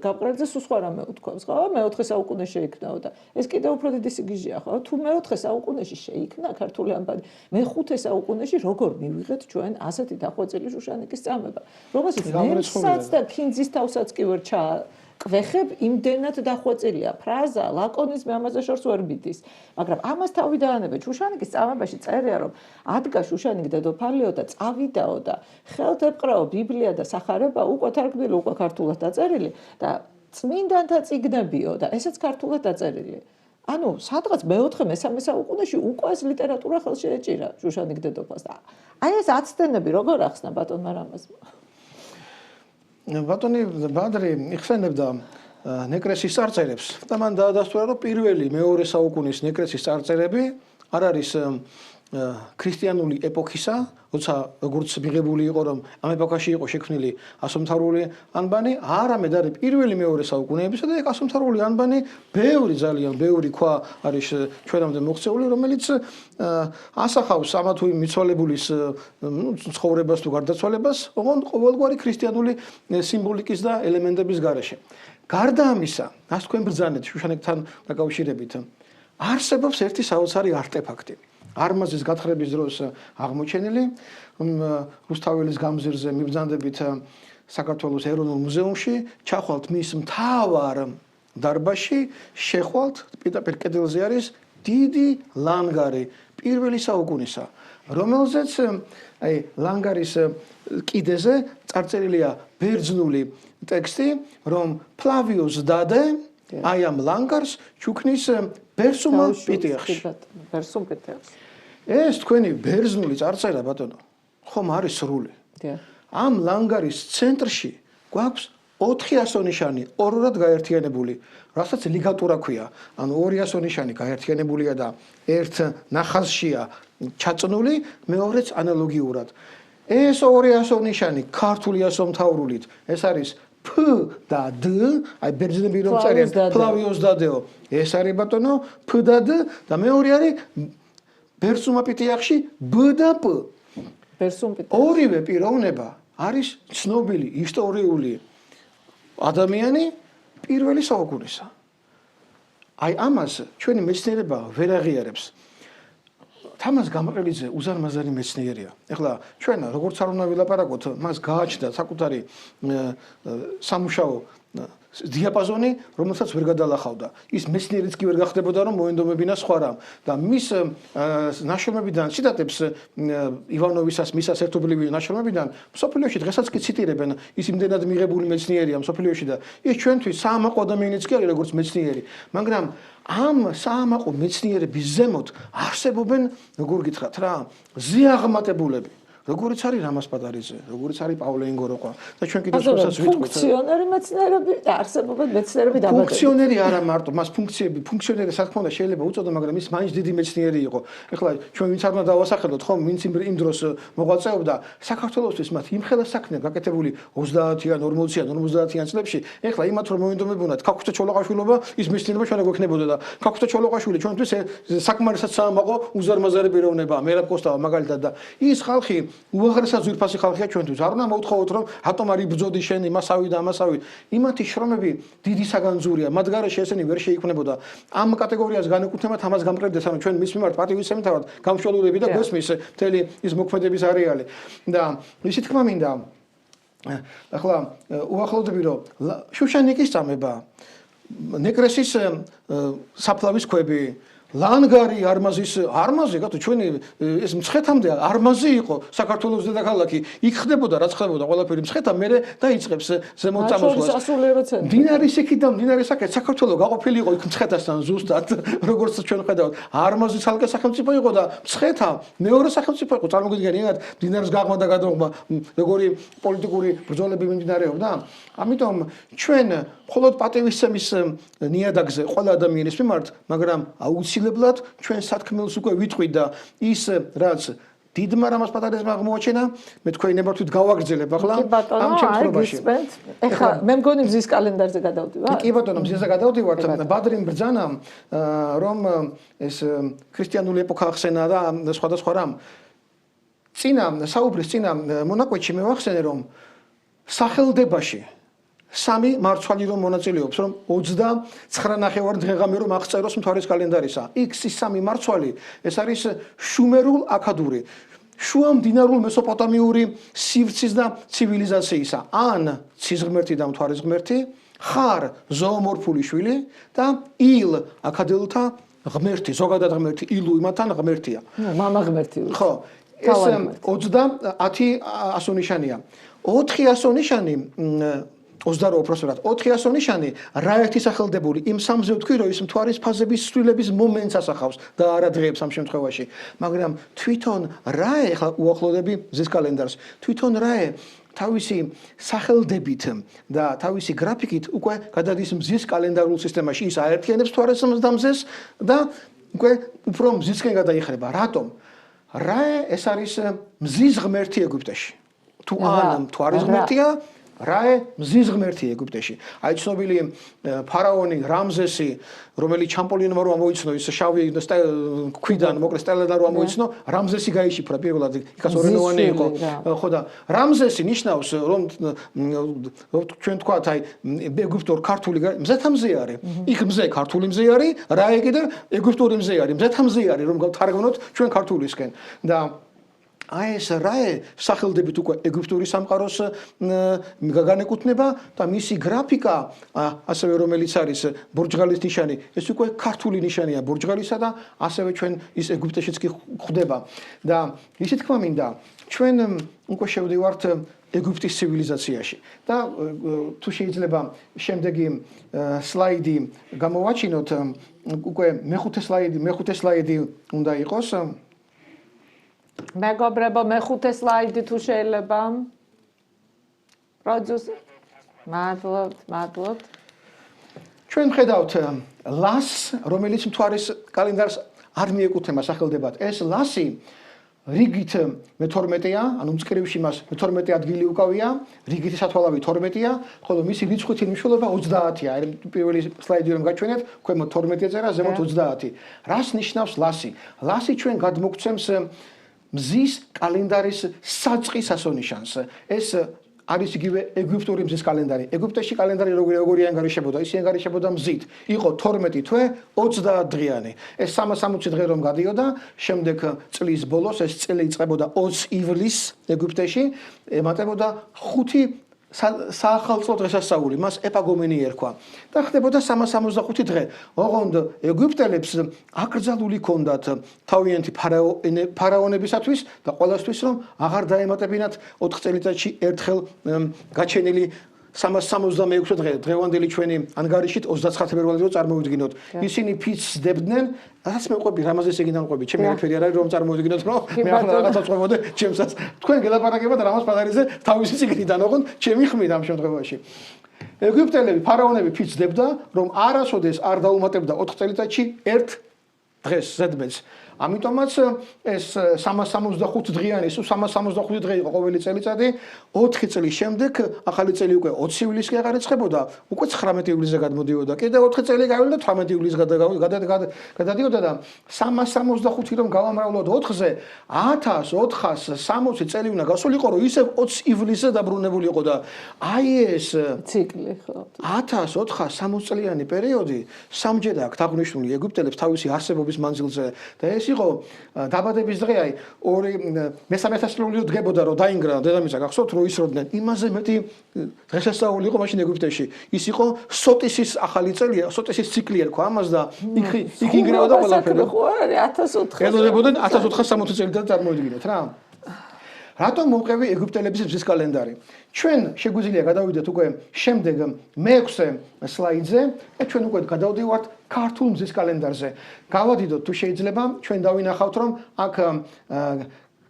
გამყრელიძე სულ სხვა რამე უთქვამს, ხო, მე-4 საუკუნეში შეიქმნაო და ეს კიდევ უფრო დიდი სიგიჟეა, ხო? თუ მე-4 საუკუნეში შეიქმნა ქართული ანბანი, მე-5 საუკუნეში როგორ მივიღეთ ჩვენ ასეთი დახვეწილი შუშანიკის წამება, რომელსაც ნემსაც და ქინძის თავსაც კი ვერ კვეხებ, იმდენად დახვეწილია ფრაზა, ლაკონიზმი ამაზე შორს ვერ მიდის. მაგრამ ამას თავი დაანებეთ, შუშანიკის წამებაში წერია, რომ ადგა შუშანიკ დედოფალიო და წავიდაო და ხელთ ეპყრაო ბიბლია და სახარება უკვე თარგმნილი, უკვე ქართულად დაწერილი და წმინდანთა წიგნებიო და ესეც ქართულად დაწერილი. ანუ სადღაც მე-4 მე-3 საუკუნეში უკვე ეს ლიტერატურა ხელში ეჭირა შუშანიკ დედოფალს და აი ეს აცდენები როგორ ახსნა ბატონმა რამაზმა? ბატონი ბადრი იხსენებდა ნეკრესის წარწერებს და მან დაადასტურა, რომ პირველი მე-2 საუკუნის ნეკრესის წარწერები არ არის ქრისტიანული ეპოქისა, როცა როგორც მიღებული იყო რომ ამ ეპოქაში იყო შექმნილი ასომთავრული ანბანი, არამედ არის პირველი მეორე საუკუნეებისა და ასომთავრული ანბანი ძალიან ბევრი ქვა არის ჩვენამდე მოღწეული, რომელიც ასახავს ამა თუ იმ მიცვალებულის ცხოვრებას თუ გარდაცვალებას, ოღონდ ყოველგვარი ქრისტიანული სიმბოლიკის და ელემენტების გარეშე. გარდა ამისა, ას თქვენ ბრძანეთ შუშანიკთან დაკავშირებით, არსებობს ერთი საოცარი არტეფაქტი. არმაზის გათხრების დროს აღმოჩენილი რუსთაველის გამზირზე მიბრძანდებით საქართველოს ეროვნულ მუზეუმში, ჩახვალთ მის მთავარ დარბაზში, შეხვალთ პირდაპირ კედელზე არის დიდი ლანგარი პირველი საუკუნისა, რომელზეც აი ლანგარის კიდეზე წარწერილია ბერძნული ტექსტი, რომ ფლავიოს დადე აი ამ ლანგარს ჩუქნის ბერსუმ პიტიახში. ბერსუმ პიტიახში. ეს თქვენი ბერძნული წარწერა ბატონო, ხომ არის სრული. ამ ლანგარის ცენტრში გვაქვს 4 ასონიშანი, ორ-ორად გაერთიანებული, რასაც ლიგატურა ქვია. ანუ 2 ასონიშანი გაერთიანებულია და ერთ ნახაზშია ჩაწნული, მეორეც ანალოგიურად. ეს 2 ასონიშანი ქართული ასომთავრულით, ეს არის P და D, აი ბერძნები რომ წერიან ფლავიოს დადეო. ეს არის ბატონო P და D და მეორე არის ბერსუმ პიტიახში B და P. ბერსუმ პიტიახში. ორივე პიროვნება არის ცნობილი ისტორიული ადამიანი პირველი საუკუნისა. აი ამას ჩვენი მეცნიერება ვერ აღიარებს. თამაზ გამყრელიძე უზარმაზარი მეცნიერია. ეხლა ჩვენ როგორც არ უნდა ვილაპარაკოთ, მას გააჩნდა საკუთარი სამუშაო დიაპაზონი, რომელსაც ვერ გადალახავდა. ის მეცნიერიც კი ვერ გახდებოდა, რომ მოენდომებინა სხვა რამ. და მის ნაშრომებიდან ციტატებს ივანოვისას მისას ერთობლივი ნაშრომებიდან სოფლიოში დღესაც კი ციტირებენ, ის იმდენად მიღებული მეცნიერია სოფლიოში და ის ჩვენთვის საამაყო ადამიანიც კი არის როგორც მეცნიერი, მაგრამ ამ საამაყო მეცნიერების ზემოთ არსებობენ, როგორ გითხრათ რა, ზიაღმატებულები. როგორიც არის რამას პატარიძე, როგორიც არის პავლე ინგოროყვა და ჩვენ კიდევ სხვასაც ვიტყვით. ფუნქციონერი მეცნიერები და არსებობენ მეცნიერები დაბადებით. ფუნქციონერი არა მარტო, მას ფუნქციონერი საქმე უნდა შეიძლება უწოდო, მაგრამ ის მაინც დიდი მეცნიერი იყო. ეხლა ჩვენ ვინც არ უნდა დავასახელოთ, ხომ, ვინც იმ დროს მოღვაწეობდა, საქართველოსთვის მათ იმხელა საქმე გაკეთებული 30-იან, 40-იან, 50-იან წლებში. ეხლა იმათ რომ მოინდომებუნათ ქაქვთო ჩოლოყაშვილობა, ის მეცნიერება ჩვენ გვექნებოდა და ქაქვთო ჩოლოყაშვილი ჩვენთვის საკმარისად საამაყო უზარმაზარი პიროვნება, მერაბ კოსტავა მაგალითად და ის ხალხი უაღრესად ძვირფასი ხალხია ჩვენთვის. არ უნდა მოვთხოვოთ რომ რატომ არ იბრძოდი შენ იმასავი და ამასავი. იმათი შრომები დიდი საგანძურია. მათ გარეშე ესენი ვერ შეიქმნებოდა. ამ კატეგორიას განეკუთვნებათ ამას გამყრედეს, ანუ ჩვენ მის მიმართ პატივისცემთავად გამშვალულები და გესმის მთელი ის მოქმედების არეალი. და ისი თქმა მინდა. ახლა უახლოვდები რომ შუშანიკის წამება, ნეკრესის საფლავის ქვები ლანგარი არმაზი გათო ჩვენი ეს მცხეთამდე არმაზი იყო საქართველოს დედაქალაქი იქ ხდებოდა რაც ხდებოდა ყველაფერი მცხეთა მერე დაიწყებს ზემოწამოსვლას დინარის იქით და დინარის აქეთ საქართველოს გაყოფილი იყო იქ მცხეთასთან ზუსტად როგორც ჩვენ ხედავთ არმაზი ცალკე სახელმწიფო იყო და მცხეთა მეორე სახელმწიფო იყო წარმოგიდგენიათ დინარის გაღმა და გადაღმა როგორი პოლიტიკური ბრძოლები მიმდინარეობდა ამიტომ ჩვენ მხოლოდ პატივისცემის ნიადაგზე ყველა ადამიანის მიმართ მაგრამ აუცილებლად ჩვენ სათქმელს უკვე ვიტყვით და ის რაც დიდმა რამას პატარეზმა აღმოაჩენა მე თქვენი ნებართვით გავაგრძელებ ახლა ამ შემთხვევაში ეხლა მე მგონი მზის კალენდარზე გადავდივარ კი ბატონო მზეზე გადავდივართ ბადრიმ ბრძანა რომ ეს ქრისტიანული ეპოქა ახსენა და სხვადასხვა რამ წინა საუბრის წინა მონაკვეთში მე ვახსენე რომ სახელდებაში სამი მარცვალი რომ მონაწილეობს რომ 29 დღეღამე რომ აღწეროს მთვარის კალენდარისა X-ის სამი მარცვალი ეს არის შუმერულ აქადური შუამდინარულ მესოპოტამიური სივრცის და ცივილიზაციისა ან ცისღმერთი და მთვარის ღმერთი ხარ ზოომორფული შვილი და ილ აქადელთა ღმერთი ზოგადად ღმერთი ილუ იმათან ღმერთია მამა ღმერთი ხო ეს 30 ასონიშანია 4 ასონიშანი 28 უბრალოდ 4 ასონიშანი რა ერთი სახელდებული იმ სამზე ვთქვი რომ ის მთვარის ფაზების ცვლილების მომენტს ასახავს და არა დღეებს ამ შემთხვევაში მაგრამ თვითონ რა ეხლა უახლოვდები ზის კალენდარს თვითონ რა თავისი სახელდებით და თავისი გრაფიკით უკვე გადადის მზის კალენდარულ სისტემაში ის აერთიანებს მთვარის დამზეს და უკვე უფრო მზისკენ გადაიხრება რატომ რა ეს არის მზის ღმერთი ეგვიპტეში. თუ არის ღმერთია, რაე მზის ღმერთი ეგვიპტეში. აი ცნობილი ფარაონი რამზესი, რომელიც ჩამპოლინმა რო ამოიცნო ის შავი ქვიდან მოკლე სტელადან რო ამოიცნო, რამზესი გაიშიფრა პირველად, იქაც ორენოვანი იყო. ხო და რამზესი ნიშნავს რომ ჩვენ თქვათ აი ეგვიპტურ ქართული მზეთა მზე არის. იქ მზე ქართული მზე არის, რაე კიდე ეგვიპტური მზე არის. მზეთა მზე არის რომ გავთარგმნოთ ჩვენ ქართულისკენ. და აი ეს რაე სახელდებით უკვე ეგვიპტური სამყაროს განეკუთვნება და მისი გრაფიკა ასევე რომელიც არის ბურჯღალის ნიშანი ეს უკვე ქართული ნიშანია ბურჯღალისა და ასევე ჩვენ ის ეგვიპტეშიც კი ხვდება და ისე თქმა მინდა ჩვენ უკვე შევდივართ ეგვიპტის ცივილიზაციაში და თუ შეიძლება შემდეგი სლაიდი გამოვაჩინოთ უკვე მეხუთე სლაიდი უნდა იყოს მეგობრებო მეხუთე სლაიდი თუ შეიძლება პროდიუსერ მადლობთ ჩვენ ხედავთ ლასს რომელიც მთვარის კალენდარს არ მიეკუთვნება სახელდებად ეს ლასი რიგით მე-12-ია ანუ მწკრივში მას მე-12 ადგილი უკავია რიგით სათვალავი 12-ია ხოლო მისი რიცხვითი მნიშვნელობა 30-ია პირველი სლაიდი რომ გაჩვენეთ ქვემოთ 12 წერა ზემოთ 30 რას ნიშნავს ლასი ლასი ჩვენ გადმოგცემს მზის კალენდარის საწყის ასონიშანს ეს არის იგივე ეგვიპტური მზის კალენდარი ეგვიპტეში კალენდარი როგორი ანგარიშებოდა ის ანგარიშებოდა მზით იყო 12 თვე 30 დღიანი ეს 360 დღე რომ გადიოდა შემდეგ წლის ბოლოს ეს წელი იწყებოდა 20 ივლისს ეგვიპტეში ემატებოდა 5 საახალწლო დღესასწაული მას ეპაგომენი ერქვა და ხდებოდა 365 დღე ოღონდ ეგვიპტელებს აკრძალული ჰქონდათ თავიანთი ფარაონებისათვის და ყველასთვის რომ აღარ დაემატებინათ 4 წელიწადში ერთხელ გაჩენილი 366 დღე დღევანდელი ჩვენი ანგარიშით 29 ფებრუარს წარმოვიდგინოთ ისინი ფიცს დებდნენ რაც მე ყვები რამაზეს ეგიდან ყვები ჩემი არაფერი არ არის რომ წარმოვიდგინოთ რომ მე ახლა რაღაცას ყვებოდე ჩემსაც თქვენ გელაპარაკებთ რამაზ პატარიზე თავისი ციგნიდან ოღონდ ჩემი ხმით ამ შემთხვევაში ეგვიპტელები ფარაონები ფიცს დებდა რომ არასოდეს არ დაუმატებდა 4 წელიწადში ერთ დღეს ზედმეტს ამიტომაც ეს 365 დღიანი 365 დღე იყო ყოველი წელიწადი 4 წლის შემდეგ ახალი წელი უკვე 20 ივლისს აღარ ეცხებოდა უკვე 19 ივლისზე გადმოდიოდა კიდე 4 წელი გავიდა 18 ივლისს გადადიოდა და 365 რომ გავამრავლოთ 4-ზე 1460 წელი უნდა გასულიყო რომ ისევ 20 ივლისზე დაბრუნებულიყო და აი ეს ციკლი ხო 1460 წლიანი პერიოდი სამჯერ აქვს აღნიშნული ეგვიპტელებს თავისი არსებობის მანძილზე და ეს იყო დაბადების დღე აი მესამე სასწაული დგებოდა რომ დაინგრა დედამიწა გახსოვთ რომ ისროდნენ იმაზე მეტი დღესასწაული იყო მაშინ ეგვიპტეში ის იყო სოტისის ახალი წელია სოტისის ციკლი ერქვა ამას და იქ ინგრეოდა ყველაფერი ხო არის 1400 ელოდებოდნენ 1460 წელიდან წარმოვიდგინეთ რა რატომ მომყევი ეგვიპტელების მზის კალენდარი ჩვენ შეგვიძლია გადავიდეთ უკვე შემდეგ მე-6 სლაიდზე და ჩვენ უკვე გადავდივართ ქართულ მზის კალენდარზე გავადიდოთ თუ შეიძლება ჩვენ დავინახავთ რომ აქ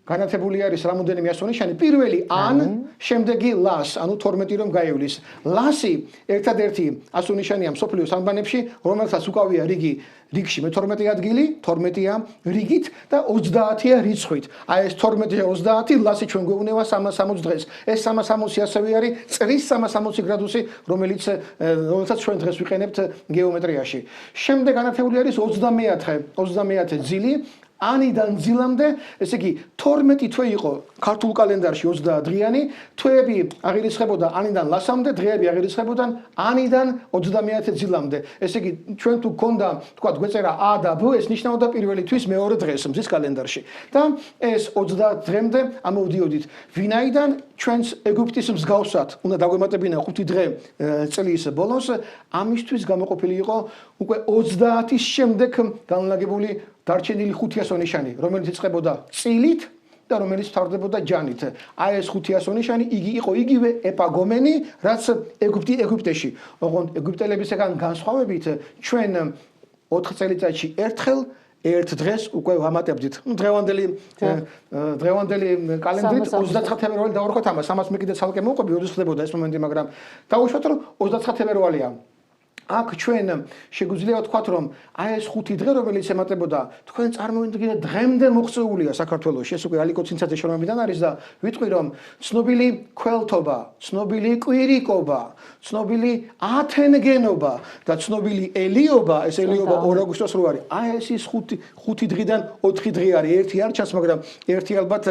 განათებული არის რამოდენიმე ასონიშანი პირველი ან შემდეგი ლას ანუ 12 რომ გაივლის ლასი ერთადერთი ასონიშანია მსოფლიოს ანბანებში რომელსაც უკავია რიგში მე-12 ადგილი 12-ია რიგით და 30-ია რიცხვით აი ეს 12-30 ლასი ჩვენ გვეუბნება 360 დღეს ეს 360 ასევე არის წრის 360 გრადუსი რომელსაც ჩვენ დღეს ვიყენებთ გეომეტრიაში შემდეგ განათებული არის 30 ძილი ანიდან ძილამდე, ესე იგი 12 თვე იყო ქართულ კალენდარში 30 დღიანი, თვეები აღირიცხებოდა ანიდან ლასამდე, დღეები აღირიცხებოდა ანიდან 30 ძილამდე. ესე იგი ჩვენ თუ გქონდა, თქვა გვეწერა A და B, ეს ნიშნავდა პირველი თვის მეორე დღეს მზის კალენდარში. და ეს 30 დღემდე ამოვდიოდით. ვინაიდან ჩვენს ეგვიპტის მსგავსად უნდა დაგვემატებინა 5 დღე წლის ბოლოს, ამისთვის გამოყოფილი იყო უკვე 30-ის შემდეგ განლაგებული დარჩენილი 500 ნიშანი, რომელიც იწყებოდა წილით და რომელიც მთავრდებოდა ჯანით. აი ეს 500 ნიშანი იგი იყო იგივე ეპაგომენი, რაც ეგვიპტეში. ოღონდ ეგვიპტელებისგან განსხვავებით ჩვენ 4 წელიწადში ერთხელ ერთ დღეს უკვე ვამატებდით. დღევანდელი კალენდრით 29 თებერვალი დავარქვათ ამას. ამას მე კიდე ცალკე მოვყვები, როდის ხდებოდა ეს მომენტი, მაგრამ დავუშვათ რომ 29 თებერვალია. აქ ჩვენ შეგვიძლია ვთქვათ, რომ აი ეს 5 დღე, რომელიც ემატებოდა, თქვენ წარმოვიდგინეთ, დღემდე მოღწეულია საქართველოში. ეს უკვე ალიკო ცინცაძე შრომებიდან არის და ვიტყვი, რომ ცნობილი ქველთობა, ცნობილი კვირიკობა, ცნობილი ათენგენობა და ცნობილი ელიობა, ეს ელიობა 2 აგვისტოს რო არის. აი ეს ის 5 დღიდან 4 დღე არის. ერთი არ ჩანს, მაგრამ ერთი ალბათ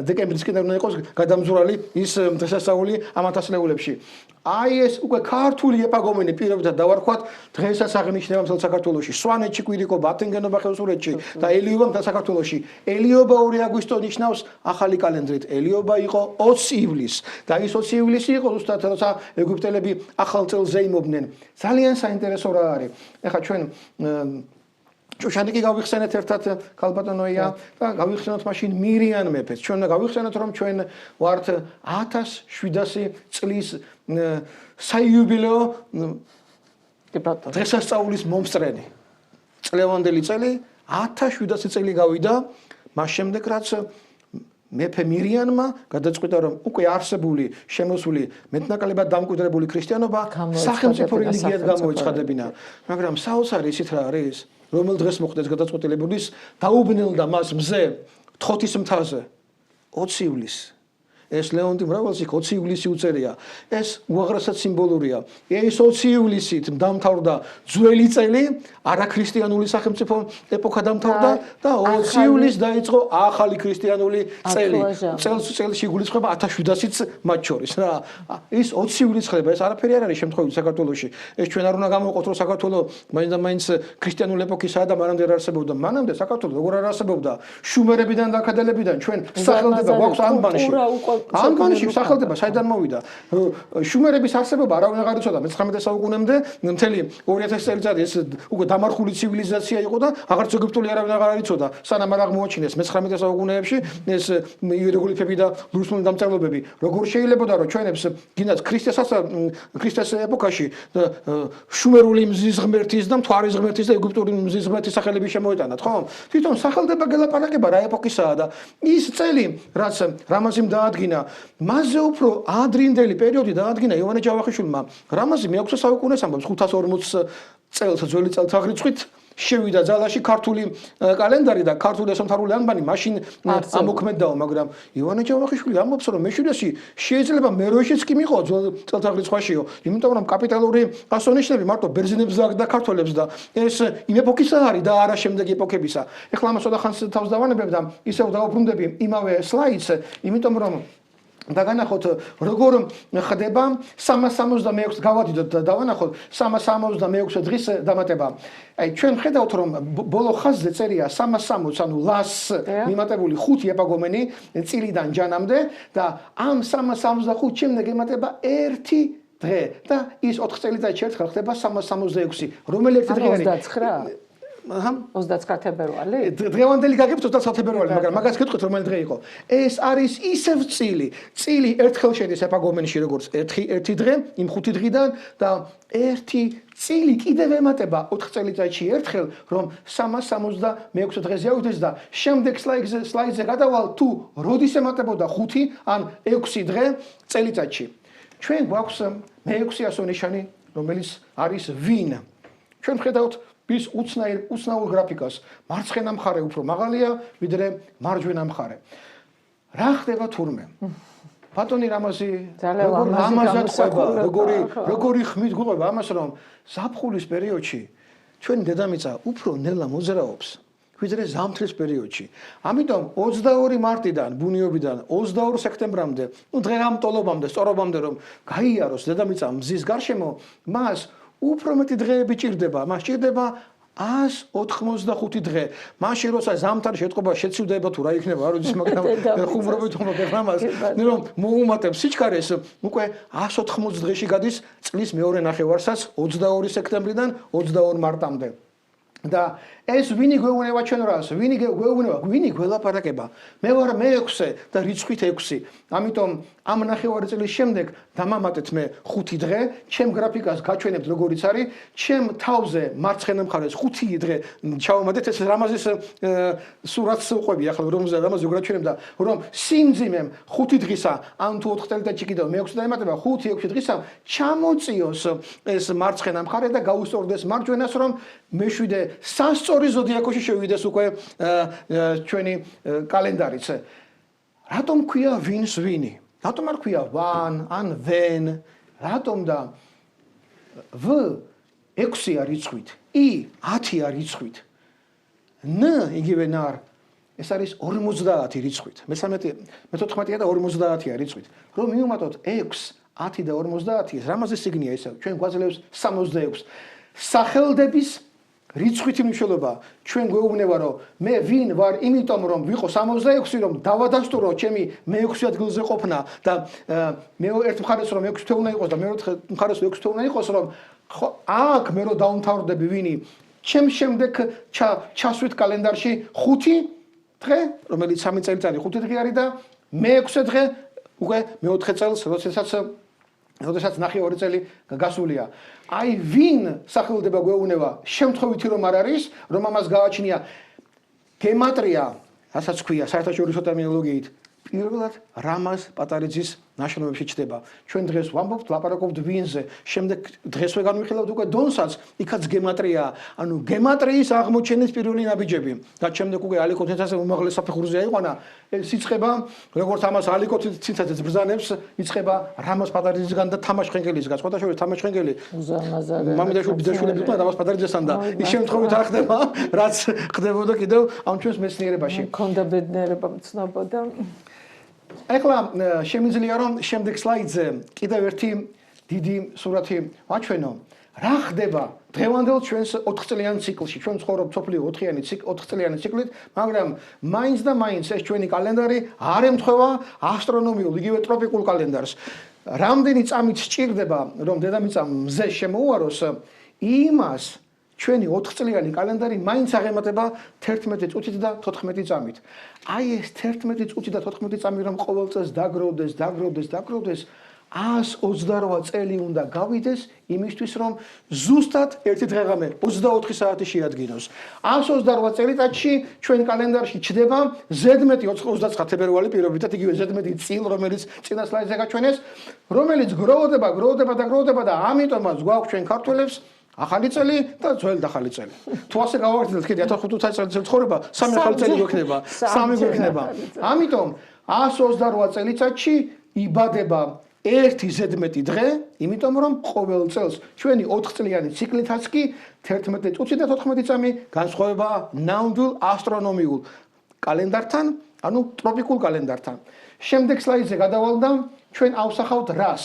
დეკემბრისკენ უნდა იყოს გადამზურალი ის დღესასწაული ამ ათასლეულებში. აი ეს უკვე ქართული ეპაგომენი პირობითად დავარქვათ დღესაც აღნიშნება მთელ საქართველოში. სვანეთში კვირიკობა, ათენგენობა ხევსურეთში და ელიობა მთელ საქართველოში. ელიობა 2 აგვისტო ნიშნავს ახალი კალენდრით. ელიობა იყო 20 ივლისს და ის 20 ივლისი იყო ზუსტად როცა ეგვიპტელები ახალ წელს ზეიმობდნენ. ძალიან საინტერესო რა არის. ეხლა ჩვენ ჭუშანიკი გავიხსენეთ ერთად ქალბატონოია და გავიხსენოთ მაშინ მირიან მეფეს. ჩვენ გავიხსენოთ რომ ჩვენ ვართ 1700 წლის საიუბილეო დღესასწაულის მომსწრენი. წლევანდელი წელი 1700 წელი გავიდა, მას შემდეგ რაც მეფე მირიანმა გადაწყვიტა რომ უკვე არსებული შემოსული მეტნაკლებად დამკვიდრებული ქრისტიანობა სახელმწიფო რელიგიად გამოეცხადებინა. მაგრამ საოცარი ისიც რა არის, რომელ დღეს მოხდეს გადაწყვეტილებულის დაუბნელდა მას მზე თხოთის მთაზე 20 ივლისს. ეს ლეონტი მრავალს იქ 20 ივლისი უწერია. ეს უაღრესად სიმბოლურია. ეს 20 ივლისით დამთავრდა ძველი წელი, არაქრისტიანული სახელმწიფო ეპოქა დამთავრდა და 20 ივლისს დაიწყო ახალი ქრისტიანული წელი. წელში იგულისხმება 1700-იც მათ შორის რა. ის 20 ივლისს ხდება, ეს არაფერი არ არის შემთხვევით საქართველოში. ეს ჩვენ არ უნდა გამოვყოთ, რომ საქართველო მაინც და მაინც ქრისტიანული ეპოქისაა და მანამდე არ არსებობდა. მანამდე საქართველო როგორ არ არსებობდა? შუმერებიდან და აქადელებიდან ჩვენ სახელდება გვაქვს ანბანში. ანბანში სახელდება საიდან მოვიდა? შუმერების არსებობა არავინ აღარ იცოდა მე-19 საუკუნემდე, მთელი 2000 წელიწადი ეს უკვე დამარხული ცივილიზაცია იყო და აღარც ეგვიპტული არავინ აღარ იცოდა. სანამ არ აღმოაჩინეს მე-19 საუკუნეებში ეს იეროგლიფები და ლურსმული დამწერლობები. როგორ შეიძლებოდა რომ ჩვენებს გინდათ ქრისტეს ეპოქაში შუმერული მზის ღმერთის და მთვარის ღმერთის და ეგვიპტური მზის ღმერთის სახელები შემოეტანათ, ხო? თვითონ სახელდება გელაპარაკება რა ეპოქისაა და ის წელი, რაც რამაზიმ დაადგინა მასზე უფრო ადრინდელი პერიოდი დაადგინა იოანე ჯავახიშვილმა. რამაზი მე-6 საუკუნეს ამბობს 540 წელს ძველი წელთაღრიცხვით შევიდა ძალაში ქართული კალენდარი და ქართული ესომთარული ანბანი მაშინ ამოქმედდაო, მაგრამ იოანე ჯავახიშვილი ამბობს რომ მეშვიდეში შეიძლება მეროეშიც კი მიყო ძველ წელთაღრიცხვაშიო, იმიტომ რომ კაპიტალური ასონიშნები მარტო ბერძნებს და ქართველებს და ეს იმ ეპოქისა არის და არა შემდეგი ეპოქებისა. ეხლა ამას ოდახანს თავს დავანებებ და ისევ დავუბრუნდები იმავე სლაიდს, იმიტომ რომ დაგანახოთ როგორ ხდება 366 გავადიდოთ და დავანახოთ 366 დღის დამატება. აი ჩვენ ხედავთ რომ ბოლო ხაზზე წერია 360, ანუ ლას მიმატებული 5 ეპაგომენი წილიდან ჯანამდე და ამ 365 შემდეგ ემატება 1 დღე და ის 4 წელიწადში ერთხელ ხდება 366. რომელი ერთი დღე არის? 29. 29 თებერვალი? დღევანდელი გაგებთ 29 თებერვალი, მაგრამ მაგას გეტყვით რომელი დღე იყო. ეს არის ისევ წილი. წილი ერთხელ შედის ეპაგომენში როგორც ერთი დღე, იმ 5 დღიდან და ერთი წილი კიდევ ემატება 4 წელიწადში ერთხელ, რომ 366 დღეზე ავიდეს და შემდეგ სლაიდზე გადავალ თუ როდის ემატებოდა 5 ან 6 დღე წელიწადში. ჩვენ გვაქვს მე-6 ასონიშანი, რომელიც არის ვინ. ჩვენ ხედავთ ის უცნაურ გრაფიკას. მარცხენა მხარე უფრო მაღალია, ვიდრე მარჯვენა მხარე. რა ხდება თურმე? ბატონი რამაზი როგორი ხმით გვყვება ამას რომ ზაფხულის პერიოდში ჩვენი დედამიწა უფრო ნელა მოძრაობს ვიდრე ზამთრის პერიოდში. ამიტომ 22 მარტიდან ბუნიობიდან 22 სექტემბრამდე, დღეამტოლობამდე, სწორობამდე რომ გაიაროს დედამიწა მზის გარშემო, მას უფრო მეტი დღეები ჭირდება, მას ჭირდება 185 დღე. მაშინ როცა ზამთარში ეთყობა შეცვდება თუ რა იქნება, არ ვიცი, მაგრამ ხუმრობით ვამბობ ამას, რომ მოუმატებს სიჩქარეს, უკვე 180 დღეში გადის წლის მეორე ნახევარსაც 22 სექტემბრიდან 22 მარტამდე. და ეს ვინი გვეუბნება ჩვენ რას? ვინი გვეუბნება? ვინი გველაპარაკება? მე ვარ მე-6 და რიცხვით 6. ამიტომ ამ ნახევარი წლის შემდეგ დამამატეთ მე 5 დღე, ჩემ გრაფიკას გაჩვენებთ როგორიც არის, ჩემ თავზე მარცხენა მხარეს 5 დღე ჩავამატეთ, ეს რამაზის სურათს უყვები ახლა რამაზი გრაჩვენებდა, რომ სიმძიმემ 5 დღისა, ან თუ 4 წელიწადში კიდევ მე-6 დაემატება 5-6 დღისა ჩამოწიოს ეს მარცხენა მხარე და გაუსწორდეს მარჯვენას, რომ მე-7 სასწორი ზოდიაქოში შევიდეს უკვე ჩვენი კალენდარიც. რატომ ქვია ვინს ვინი? რატომ არ ქვია ვან ან ვენ? რატომ და ვ 6-ია რიცხვით, ი 10-ია რიცხვით, ν იგივე ნარ ეს არის 50 რიცხვით. მე-14 და 50-ია რიცხვით. რომ მივუმატოთ 6, 10 და 50, ეს რამაზე სიგნია ესე? ჩვენ გვაძლევს 66. სახელდების რიცხვითი მნიშვნელობა ჩვენ გვეუბნება რომ მე ვინ ვარ იმიტომ რომ ვიყო 66 რომ დავადასტურო ჩემი მე-6 ადგილზე ყოფნა და მე ერთ მხარეს რომ 6 თვე უნდა იყოს და მეორე მხარეს 6 თვე უნდა იყოს რომ აქ მე რო დაუმთავრდები ვინი ჩემ შემდეგ ჩასვით კალენდარში 5 დღე რომელიც 3 წელიწადი 5 დღე არის და მე-6 დღე უკვე მე-4 წელს როდესაც ნახევარი წელი გასულია. აი ვინ სახელდება გვეუბნება შემთხვევითი რომ არ არის, რომ ამას გააჩნია გემატრია, რასაც ქვია საერთაშორისო ტერმინოლოგიით, პირველად რამაზ პატარიძის ნაშრომებში ჩდება. ჩვენ დღეს ვამბობთ, ლაპარაკობთ ვინზე, შემდეგ დღესვე განვიხილავთ უკვე დონსაც, იქაც გემატრია, ანუ გემატრიის აღმოჩენის პირველი ნაბიჯები. და შემდეგ უკვე ალიკო თინცაძე უმაღლეს საფეხურზე აიყვანა, სიცხება, როგორც ამას ალიკო თინცაძე ბრძანებს, იწყება რამაზ პატარიძისგან და თამაშ ხენკელისგან. სხვა შორის თამაშ ხენკელი მამიდაშვილი ბიძაშვილები იყვნენ რამაზ პატარიძესთან და ის შემთხვევით არ ხდება, რაც ხდებოდა კიდევ ამ ჩვენს მეცნიერებაში. მქონდა ბედნიერება მცნობოდა. ეხლა შემიძლია რომ შემდეგ სლაიდზე კიდევ ერთი დიდი სურათი ვაჩვენო. რა ხდება დღევანდელ ჩვენს 4 წლიან ციკლში? ჩვენ ცხოვრობთ სოფლიო 4 წლიანი ციკლით, მაგრამ მაინც და მაინც ეს ჩვენი კალენდარი არ ემთხვევა ასტრონომიულ, იგივე ტროპიკულ კალენდარს. რამდენი წამით სჭირდება, რომ დედამიწა მზე შემოუაროს, იმას ჩვენი 4 წლიანი კალენდარი მაინც აღემატება 11 წუთით და 14 წამით. აი ეს 11 წუთი და 14 წამი რომ ყოველ წელს დაგროვდეს, 128 წელი უნდა გავიდეს იმისთვის რომ ზუსტად ერთი დღეღამე 24 საათი შეადგინოს. 128 წელიწადში ჩვენ კალენდარში ჩდება ზედმეტი 29 თებერვალი პირობითად იგივე ზედმეტი წილ რომელიც წინა სლაიდზე გაჩვენეს, რომელიც გროვდება და ამიტომაც გვაქვს ჩვენ ქართველებს ახალი წელი და ძველი ახალი წელი. თუ ასე გავაგრძელებთ კიდე 1500 წელი ცხოვრება, 3 ახალი წელი გვექნება, 3 გვექნება. ამიტომ 128 წელიწადში იბადება ერთი ზედმეტი დღე, იმიტომ რომ ყოველ წელს ჩვენი 4 წლიანი ციკლითაც კი 11 წუთი და 14 წამი განსხვავება ნამდვილ ასტრონომიულ კალენდართან, ანუ ტროპიკულ კალენდართან. შემდეგ სლაიდზე გადავალ და ჩვენ ავსახავთ რას?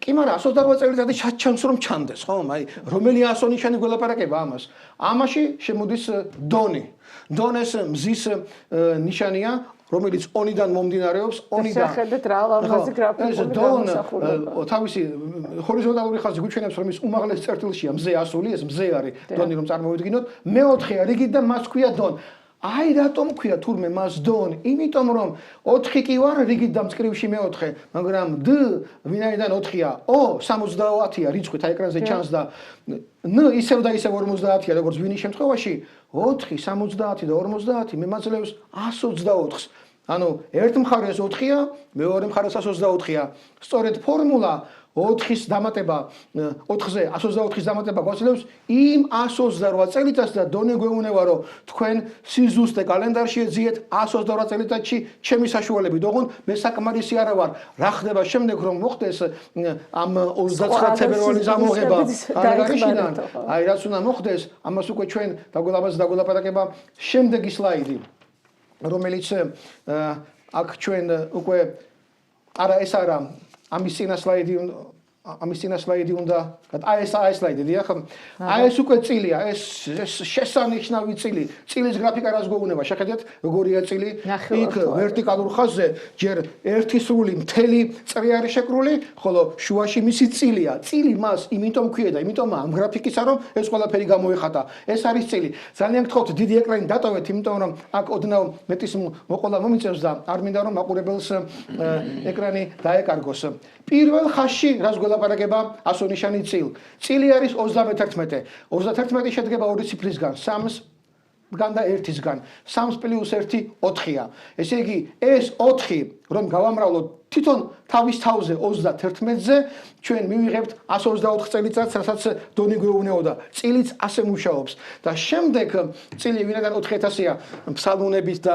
კი, მაგრამ 128 წელიწადი ჩანს რომ ჩანდეს, ხო? აი, რომელი ასონიშანი გველაპარაკება ამას? ამაში შემოდის დონი. დონეს მზის ნიშანია, რომელიც ონიდან მომდინარეობს, ონიდან. შეხედეთ რა ლამაზი გრაფიკული გამოსახულება. თავისი ჰორიზონტალური ხაზი გვიჩვენებს, რომ ის უმაღლეს წერტილშია მზე ასული, ეს მზე არის დონი რომ წარმოვიდგინოთ. მე-4-ია რიგით და მას ქვია დონ. აი რატომ ქვია თურმე მას დონ? იმიტომ რომ 4 კი ვარ რიგით და მწკრივში მე-4, მაგრამ დ ვინაიდან 4-ია, 70-ია რიცხვით აი ეკრანზე ჩანს და ν ისევ და ისევ 50-ია როგორც ვინის შემთხვევაში, 4, 70 და 50 მემაძლევს 124-ს. ანუ ერთ მხარეს 4-ია, მეორე მხარეს 124-ია. სწორედ ფორმულა 4-ის დამატება 4-ზე 124-ის დამატება გვაძლევს იმ 128 წელიწადს და დონე გვეუბნება რომ თქვენ სიზუსტე კალენდარში ეძიეთ 128 წელიწადში ჩემი საშუალებით ოღონდ მე საკმარისი არა ვარ. რა ხდება შემდეგ რომ მოხდეს ამ 29 თებერვალის ამოღება აღარიშიდან აი რაც უნდა მოხდეს ამას უკვე ჩვენ დაგველაპარაკება შემდეგი სლაიდი რომელიც აქ ჩვენ უკვე არა ეს არა ამის წინა სლაიდი ამის წინა სლაიდი უნდა აი ეს სლაიდი დიახ აი ეს უკვე წილია ეს შესანიშნავი წილი წილის გრაფიკა რას გვეუბნება შეხედეთ როგორია წილი იქ ვერტიკალურ ხაზზე ჯერ ერთი სრული მთელი წრი არის შეკრული ხოლო შუაში მისი წილია წილი მას იმიტომ ქვია და იმიტომ ამ გრაფიკისა რომ ეს ყველაფერი გამოიხატა ეს არის წილი ძალიან გთხოვთ დიდი ეკრანი დატოვეთ იმიტომ რომ აქ ოდნავ მეტის მოყოლა მომიწევს და არ მინდა რომ მაყურებელს ეკრანი დაეკარგოს პირველ ხაზში რას გველაპარაკება ასონიშანი წილი არის 31 31 შედგება ორი ციფრისგან 3-გან და 1-ისგან 3 + 1 4-ია ესე იგი ეს 4 რომ გავამრავლოთ თვითონ თავის თავზე 31-ზე ჩვენ მივიღებთ 124 წელიწადს რასაც დონი გვეუბნებოდა წილიც ასე მუშაობს და შემდეგ წილი ვინაგან 4000-ია ფსალმუნებით და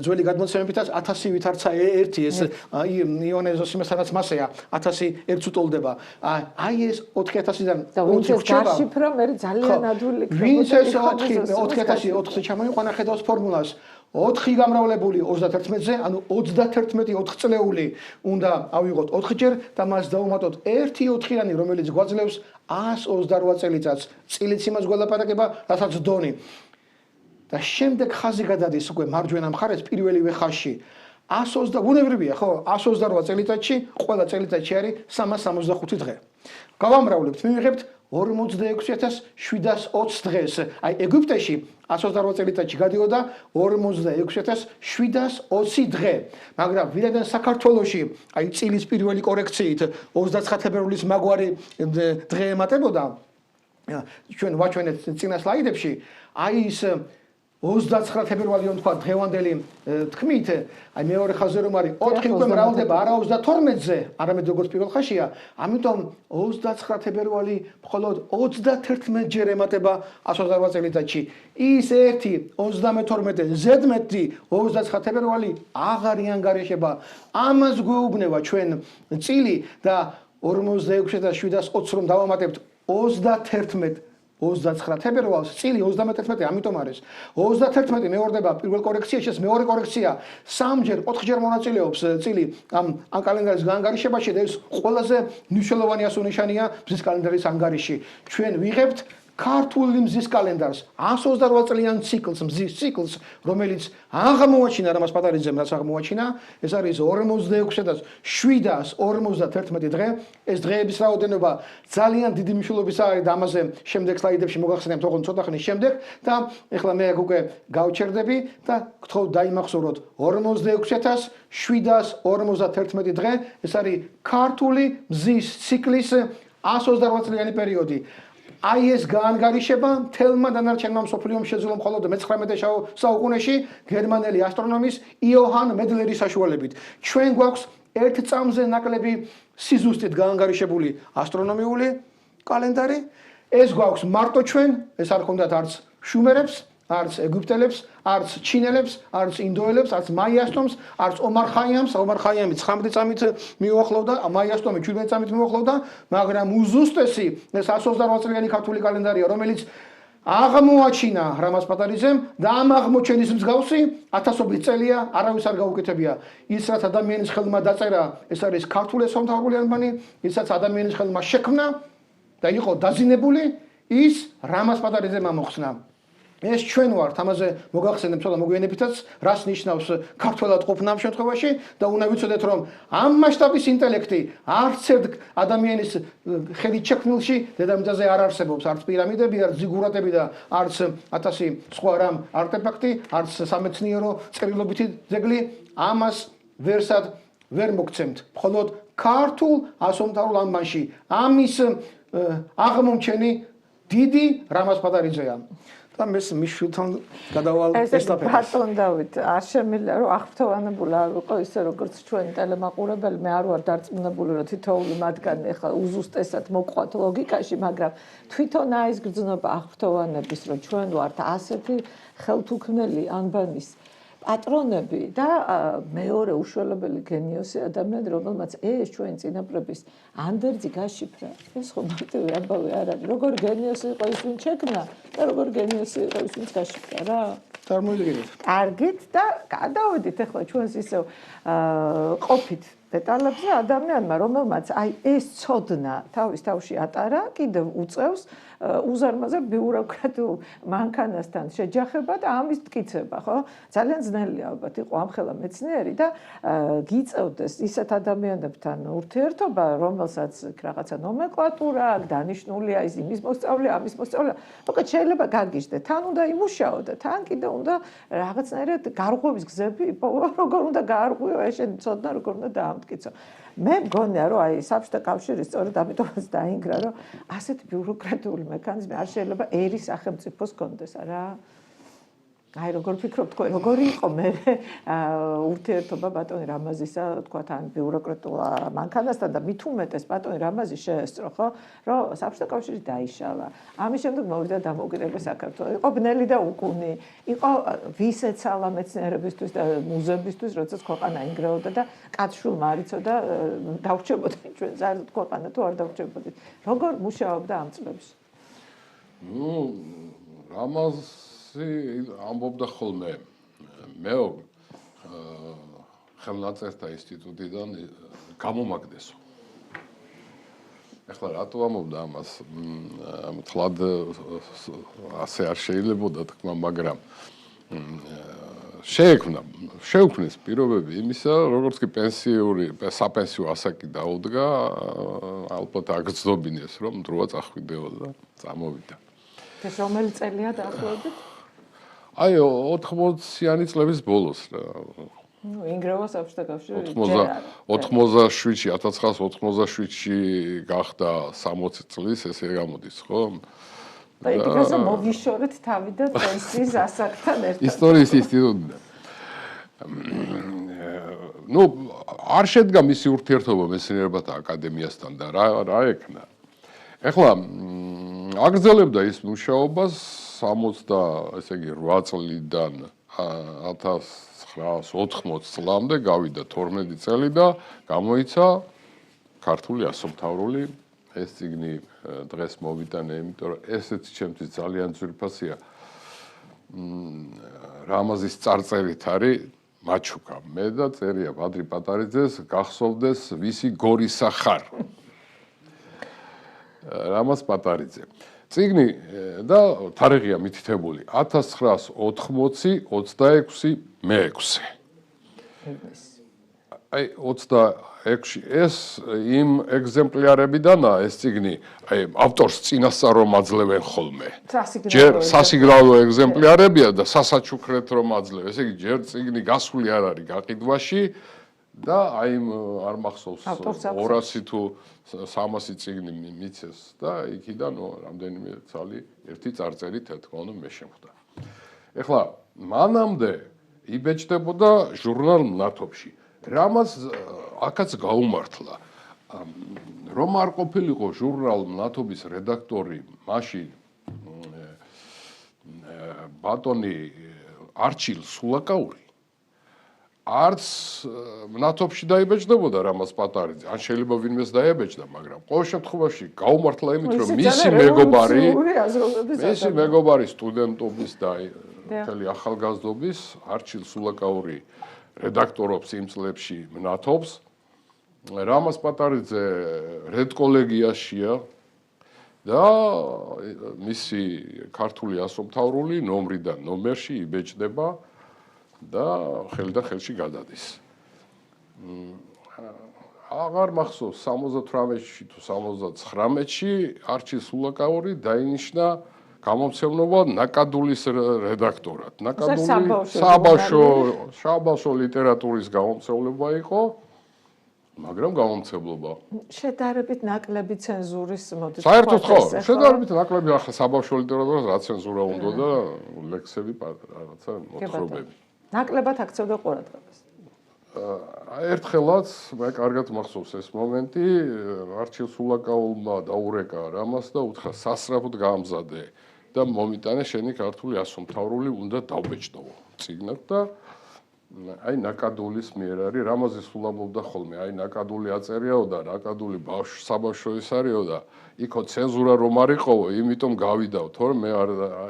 ძველი გადმოცემებითაც 1000 ვითარცა ერთი ეს იონე ზოსიმესაც მასეა 1000 ერთს უტოლდება აი ეს 4000-დან და ვინც ეს გაშიფრა მე ძალიან ადვილი ვინც ეს 4000 4-ზე ჩამოიყვანა ხედავს ფორმულას 4 გამრავლებული 31-ზე, ანუ 31 4-წლეული უნდა ავიღოთ 4-ჯერ და მას დავუმატოთ 1/4-იანი, რომელიც გვაძლევს 128 წელიწადს. წილიც იმას გველაპარაკება, რასაც დონი. და შემდეგ ხაზი გადადის უკვე მარჯვენა მხარეს პირველივე ხაზში. 120 ბუნებრივია, ხო? 128 წელიწადში, ყველა წელიწადში არის 365 დღე. გავამრავლებთ, მივიღებთ 46720 დღეს. აი ეგვიპტეში 128 წელიწადში გადიოდა 46720 დღე. მაგრამ ვინაიდან საქართველოში აი წილის პირველი კორექციით 29 თებერვლის მაგვარი დღე ემატებოდა ჩვენ ვაჩვენეთ წინა სლაიდებში აი ის 29 თებერვალი რომ თქვა დღევანდელი თქმით აი მეორე ხაზზე რომ არის 4 უკვე მრავლდება არა 32-ზე არამედ როგორც პირველ ხაზშია ამიტომ 29 თებერვალი მხოლოდ 31 ჯერ ემატება 128 წელიწადში ის 1 32 ზედმეტი 29 თებერვალი აღარ ანგარიშება ამას გვეუბნება ჩვენ წილი და 46720 რომ დავამატებთ 31 29 თებერვალს წილი 31 ამიტომ არის 31 მეორდება პირველ კორექციაში მეორე კორექცია 3ჯერ 4ჯერ მონაწილეობს წილი ამ კალენდარის გაანგარიშებაში და ეს ყველაზე მნიშვნელოვანი ასონიშანია მზის კალენდარის ანგარიში ჩვენ ვიღებთ ქართული მზის კალენდარს 128 წლიან ციკლს მზის ციკლს რომელიც აღმოაჩინა რამას პატარიძემ რაც აღმოაჩინა ეს არის 46751 დღე ეს დღეების რაოდენობა ძალიან დიდი მნიშვნელობისა არის და ამაზე შემდეგ სლაიდებში მოგახსენებთ ოღონდ ცოტა ხნის შემდეგ და ეხლა მე უკვე გავჩერდები და გთხოვთ დაიმახსოვროთ 46751 დღე ეს არის ქართული მზის ციკლის 128 წლიანი პერიოდი აი ეს გაანგარიშება თელმა დანარჩენმა მსოფლიომ შეძლო მხოლოდ მე-19 საუკუნეში გერმანელი ასტრონომის იოჰან მედლერის საშუალებით. ჩვენ გვაქვს ერთ წამზე ნაკლები სიზუსტით გაანგარიშებული ასტრონომიული კალენდარი. ეს გვაქვს მარტო ჩვენ, ეს არ ხონდათ არც შუმერებს, არც ეგვიპტელებს, არც ჩინელებს, არც ინდოელებს, არც მაიასტომს, არც ომარ ხაიამს, ომარ ხაიამი 19 წამით მიუახლოვდა, მაიასტომი 17 წამით მიუახლოვდა, მაგრამ უზუსტესი ეს 128 წლიანი ქართული კალენდარია, რომელიც აღმოაჩინა რამას პატარიძემ და ამ აღმოჩენის მსგავსი 1000 წელია არავის არ გაუკეთებია. ის რაც ადამიანის ხელმა დაწერა, ეს არის ქართული სამთავრობო ანბანი, ის რაც ადამიანის ხელმა შექმნა და იყო დაზინებული, ის რამას პატარიძემ ამოხსნა. ეს ჩვენ ვართ, ამაზე მოგახსენებთ ცოტა მოგვიანებითაც, რას ნიშნავს ქართველად ყოფნა ამ შემთხვევაში და უნდა ვიცოდეთ, რომ ამ მასშტაბის ინტელექტი არც ერთ ადამიანის ხელით შექმნილში დედამიწაზე არ არსებობს, არც პირამიდები, არც ზიგურატები და არც 1000 სხვა რამ არტეფაქტი, არც სამეცნიერო წერილობითი ძეგლი, ამას ვერსად ვერ მოგცემთ. მხოლოდ ქართულ ასომთავრულ ანბანში ამის აღმომჩენი დიდი რამას პატარიძეა. და მე მიშვილთან გადავალ ესტაფეტას. ბატონ დავით, არ შემიძლია რომ აღფრთოვანებული არ ვიყო ისე როგორც ჩვენი ტელემაყურებელი, მე არ ვარ დარწმუნებული რომ თითოეული მათგანი ახლა უზუსტესად მოყვათ ლოგიკაში, მაგრამ თვითონ ეს გრძნობა აღფრთოვანების რომ ჩვენ ვართ ასეთი ხელთუქმნელი ანბანის პატრონები და მეორე უშველებელი გენიოსი ადამიანი, რომელმაც ეს ჩვენ წინაპრების ანდერძი გაშიფრა. ეს ხო მარტივი ამბავი არ არის. როგორ გენიოსი იყო ის, ვინც შექმნა და როგორ გენიოსი იყო ის, ვინც გაშიფრა რა. წარმოვიდგინეთ. კარგით და გადავედით ახლა ჩვენს ისევ ყოფით დეტალებზე ადამიანმა, რომელმაც აი ეს ცოდნა თავის თავში ატარა, კიდევ უწევს უზარმაზარ ბიუროკრატიულ მანქანასთან შეჯახება და ამის მტკიცება, ხო? ძალიან ძნელია ალბათ იყო ამხელა მეცნიერი და გიწევდეს ისეთ ადამიანებთან ურთიერთობა, რომელსაც რაღაცა ნომენკლატურა აქვს, დანიშნულია ის იმის მოსწავლეა, ამის მოსწავლეა. მოკლედ შეიძლება გაგიჟდე, თან უნდა იმუშაო და თან კიდევ უნდა რაღაცნაირად გარღვევის გზები, როგორ უნდა გაარღვიო ეს შენი ცოდნა, როგორ უნდა დაამტკიცო. მე მგონია რომ აი საბჭოთა კავშირი სწორედ ამიტომაც დაინგრა რომ ასეთი ბიუროკრატიული მექანიზმი არ შეიძლება ერის სახელმწიფოს კონდეს არა აი როგორ ფიქრობ თქვენ როგორი იყო მე ურთიერთობა ბატონი რამაზისა თქვა თან ბიუროკრატულ მანქანასთან და მით უმეტეს ბატონი რამაზი შეესწრო ხო რომ საბჭოთა კავშირი დაიშალა ამის შემდეგ მოვიდა დამოუკიდებელ საქართველოს იყო ბნელი და უკუნი იყო ვისეცალა მეცნიერებისთვის და მუზეებისთვის როდესაც ქვეყანა ინგრეოდა და კაცშვილმა არიცოდა დავრჩებოდა ჩვენ ზარდ ქვეყანა თუ არ დავრჩებოდით როგორ მუშაობდა ამ წლებში ნუ რამაზ ამბობდა ხოლმე მე ხელნაწერთა ინსტიტუტიდან გამომაგდესო. ეხლა რატო ამბობდა ამას? თლად ასე არ შეიძლებოდა თქმა, მაგრამ შეუქმნეს პირობები იმისა, როგორც კი საპენსიო ასაკი დაუდგა, ალბათ აგრძნობინეს, რომ დროა წახვიდეოდა და წამოვიდა. ეს რომელი წელია დაახლოებით? აი 80-იანი წლების ბოლოს რა. ნუ ინგრევა საბჭოთა კავშირი 87-ში 1987-ში გახდა 60 წლის ესე გამოდის ხო? პაიტიკაზე მოვიშორეთ თავი და პენსიის ასაკთან ერთად. ისტორიის ინსტიტუტიდან. ნუ არ შედგა მისი ურთიერთობა მეცნიერებათა აკადემიასთან და რა ეკნა. ეხლა აგრძელებდა ის მუშაობას 68 წლიდან 1980 წლამდე გავიდა 12 წელი და გამოიცა ქართული ასომთავრული ეს წიგნი დღეს მოვიტანე, იმიტომ რომ ესეც ჩემთვის ძალიან ძვირფასია. რამაზის წარწერით არის მაჩუკა მე და წერია ბადრი პატარიძეს გახსოვდეს ვისი გორისა ხარ. რამაზ პატარიძე. წიგნი და თარიღია მითითებული 1980-26 მე-6. აი 26-ში ეს იმ ეგზემპლარებიდანაა ეს წიგნი, აი ავტორს წინასწარ რომ აძლევენ ხოლმე. ჯერ სასიგნალო ეგზემპლარებია და სასაჩუქრეთ რომ აძლევენ. ესე იგი ჯერ წიგნი გასული არ არის გაყიდვაში და აი არ მახსოვს 200 თუ 300 წიგნი მიცეს და იქიდან რამდენიმე ცალი ერთი წარწერით თქმა უნდა მე შემხვდა. ეხლა მანამდე იბეჭდებოდა ჟურნალ მნათობში. რამაც აქაც გაუმართლა. რომ არ ყოფილიყო ჟურნალ მნათობის რედაქტორი მაშინ ბატონი არჩილ სულაკაური არც მნათობში დაიბეჭდებოდა რამაზ პატარიძე, ან შეიძლება ვინმეს დაებეჭდა, მაგრამ ყოველ შემთხვევაში გაუმართლა იმით, რომ მისი მეგობარი სტუდენტობის და მთელი ახალგაზრდობის არჩილ სულაკაური რედაქტორობს იმ წლებში მნათობს. რამაზ პატარიძე რედკოლეგიაშია და მისი ქართული ასომთავრული ნომრიდან ნომერში იბეჭდება და ხელიდან ხელში გადადის. აღარ მახსოვს 78-ში თუ 79-ში არჩილ სულაკაური დაინიშნა გამომცემლობა ნაკადულის რედაქტორად. ნაკადული საბავშვო ლიტერატურის გამომცემლობა იყო, მაგრამ გამომცემლობა. შედარებით ნაკლები ცენზურის მოდის. საერთოდ ხო, შედარებით ნაკლები ახლა საბავშვო ლიტერატურას რა ცენზურა უნდა და ლექსები რაღაცა მოთხრობები. ნაკლებად აქცევდა ყურადღებას. ერთხელაც მე კარგად მახსოვს ეს მომენტი, არჩილ სულაკაურმა დაურეკა რამას და უთხრა სასწრაფოდ გამზადე და მომიტანე შენი ქართული ასომთავრული უნდა დავბეჭდო წიგნად და აი ნაკადულის მიერ არის რამაზი სულამობდა ხოლმე აი ნაკადული აწერიაო და ნაკადული საბავშვო ის არისო და იქო ცენზურა რომ არ იყოვო იმიტომ გავიდაო თორემ მე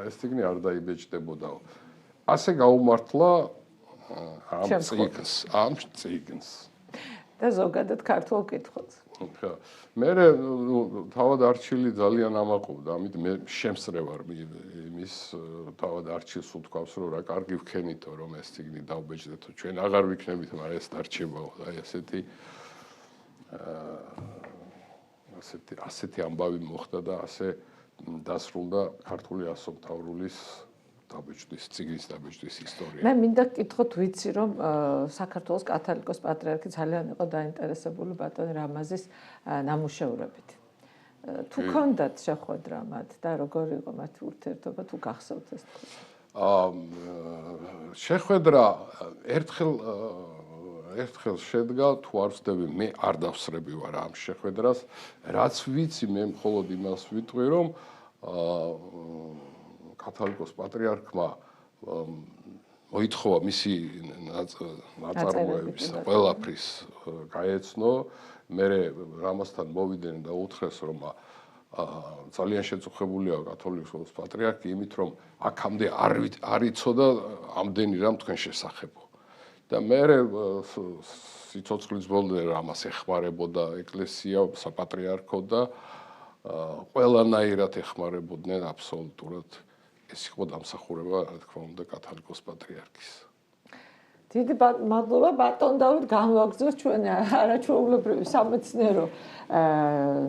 ეს წიგნი არ დაიბეჭდებოდაო ასე გაუმართლა ამ წიგნს და ზოგადად ქართულ კითხვებს. ხო. მე თავად არჩილი ძალიან ამაყობდა, ამიტომ მე შემსწრე ვარ იმის თავად არჩილს უთქვავს, რომ რა კარგი ვქენითო, რომ ეს ციგნი დავბეჭდეთო, ჩვენ აღარ ვიქნებით, მაგრამ ეს დარჩებაო, აი ასეთი ამბავი მოხდა და ასე დასრულდა ქართული ასომთავრულის დაბეჭდის ციგნის დაბეჭდის ისტორია. მე მინდა გკითხოთ, ვიცი რომ საქართველოს კათოლიკოს პატრიარქი ძალიან იყო დაინტერესებული ბატონი რამაზის ნამუშევრებით. თუ ქონდათ შეხვედრა მათ და როგორი იყო მათი ურთიერთობა, თუ გახსოვთ ეს თქო? შეხვედრა ერთხელ შედგა, თუ არ ვცდები, მე არ დავსრები ვარ ამ შეხვედრას, რაც ვიცი მე მხოლოდ იმას ვიტყვი, რომ კათოლიკოს პატრიარქმა მოითხოვა მისი ნაწარმოებისა ყველაფრის გაეცნო, მე რამასთან მოვიდნენ და უთხრეს, რომ ძალიან შეწუხებულია კათოლიკოს პატრიარქი იმით, რომ აქამდე არ იცოდა ამდენი რამ თქვენ შესახებო. და მე სიცოცხლის ბოლომდე ამას ეხმარებოდა ეკლესია, საპატრიარქო და ყველანაირად ეხმარებოდნენ აბსოლუტურად. ეს იყო დამსახურება, რა თქმა უნდა, კათოლიკოს პატრიარქის. დიდი მადლობა ბატონ დავით, განვაგრძოთ ჩვენ არაჩვეულებრივი სამეცნიერო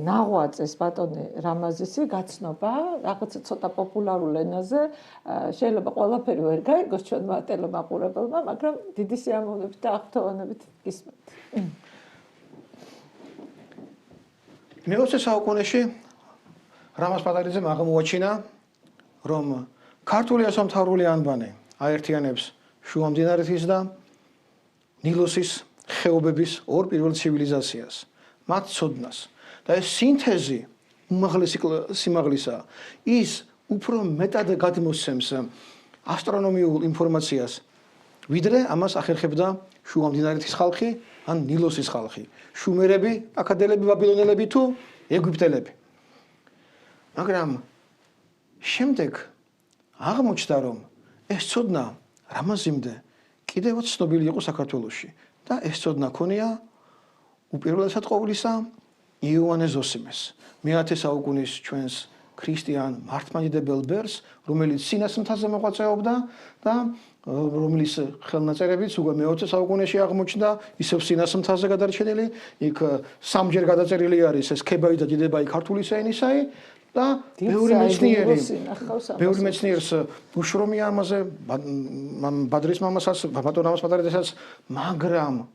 ნაღვაწეს ბატონი რამაზისი გაცნობა, რაღაცა ცოტა პოპულარულ ენაზე, შეიძლება ყველაფერი ვერ გაიგოს ჩვენმა ტელემაყურებელმა, მაგრამ დიდი სიამოვნებით და აღფრთოვანებით გისმენთ. მე-20 საუკუნეში რამაზ პატარიძემ აღმოაჩინა, რომ ქართული ასომთავრული ანბანი აერთიანებს შუა მდინარეთის და ნილოსის ხეობების ორ პირველ ცივილიზაციას, მათ ცოდნას. და ეს სინთეზი უმაღლესი სიმაღლისა, ის უფრო მეტად გადმოსცემს ასტრონომიულ ინფორმაციას, ვიდრე ამას ახერხებდა შუა მდინარეთის ხალხი ან ნილოსის ხალხი, შუმერები, აკადელები, ბაბილონელები თუ ეგვიპტელები. მაგრამ შემდეგ აღმოჩნდა, რომ ეს ცოდნა რამაზიმდე კიდევაც ცნობილი იყო საქართველოში და ეს ცოდნა ქონია უპირველესად ყოვლისა იოანე ზოსიმეს, მე-10 საუკუნის ჩვენს ქრისტიან მართლმადიდებელ ბერს, რომელიც სინას მთაზე მოღვაწეობდა და რომლის ხელნაწერებიც უკვე მე-20 საუკუნეში აღმოჩნდა, ისევ სინას მთაზე გადარჩენილი, იქ სამჯერ გადაწერილი არის ეს ქებაი და დიდებაი ქართული ენისაი და ბევრი მეცნიერს უშრომია ამაზე, ბადრის მამასაც, ბატონ რამაზ პატარიძესაც, მაგრამ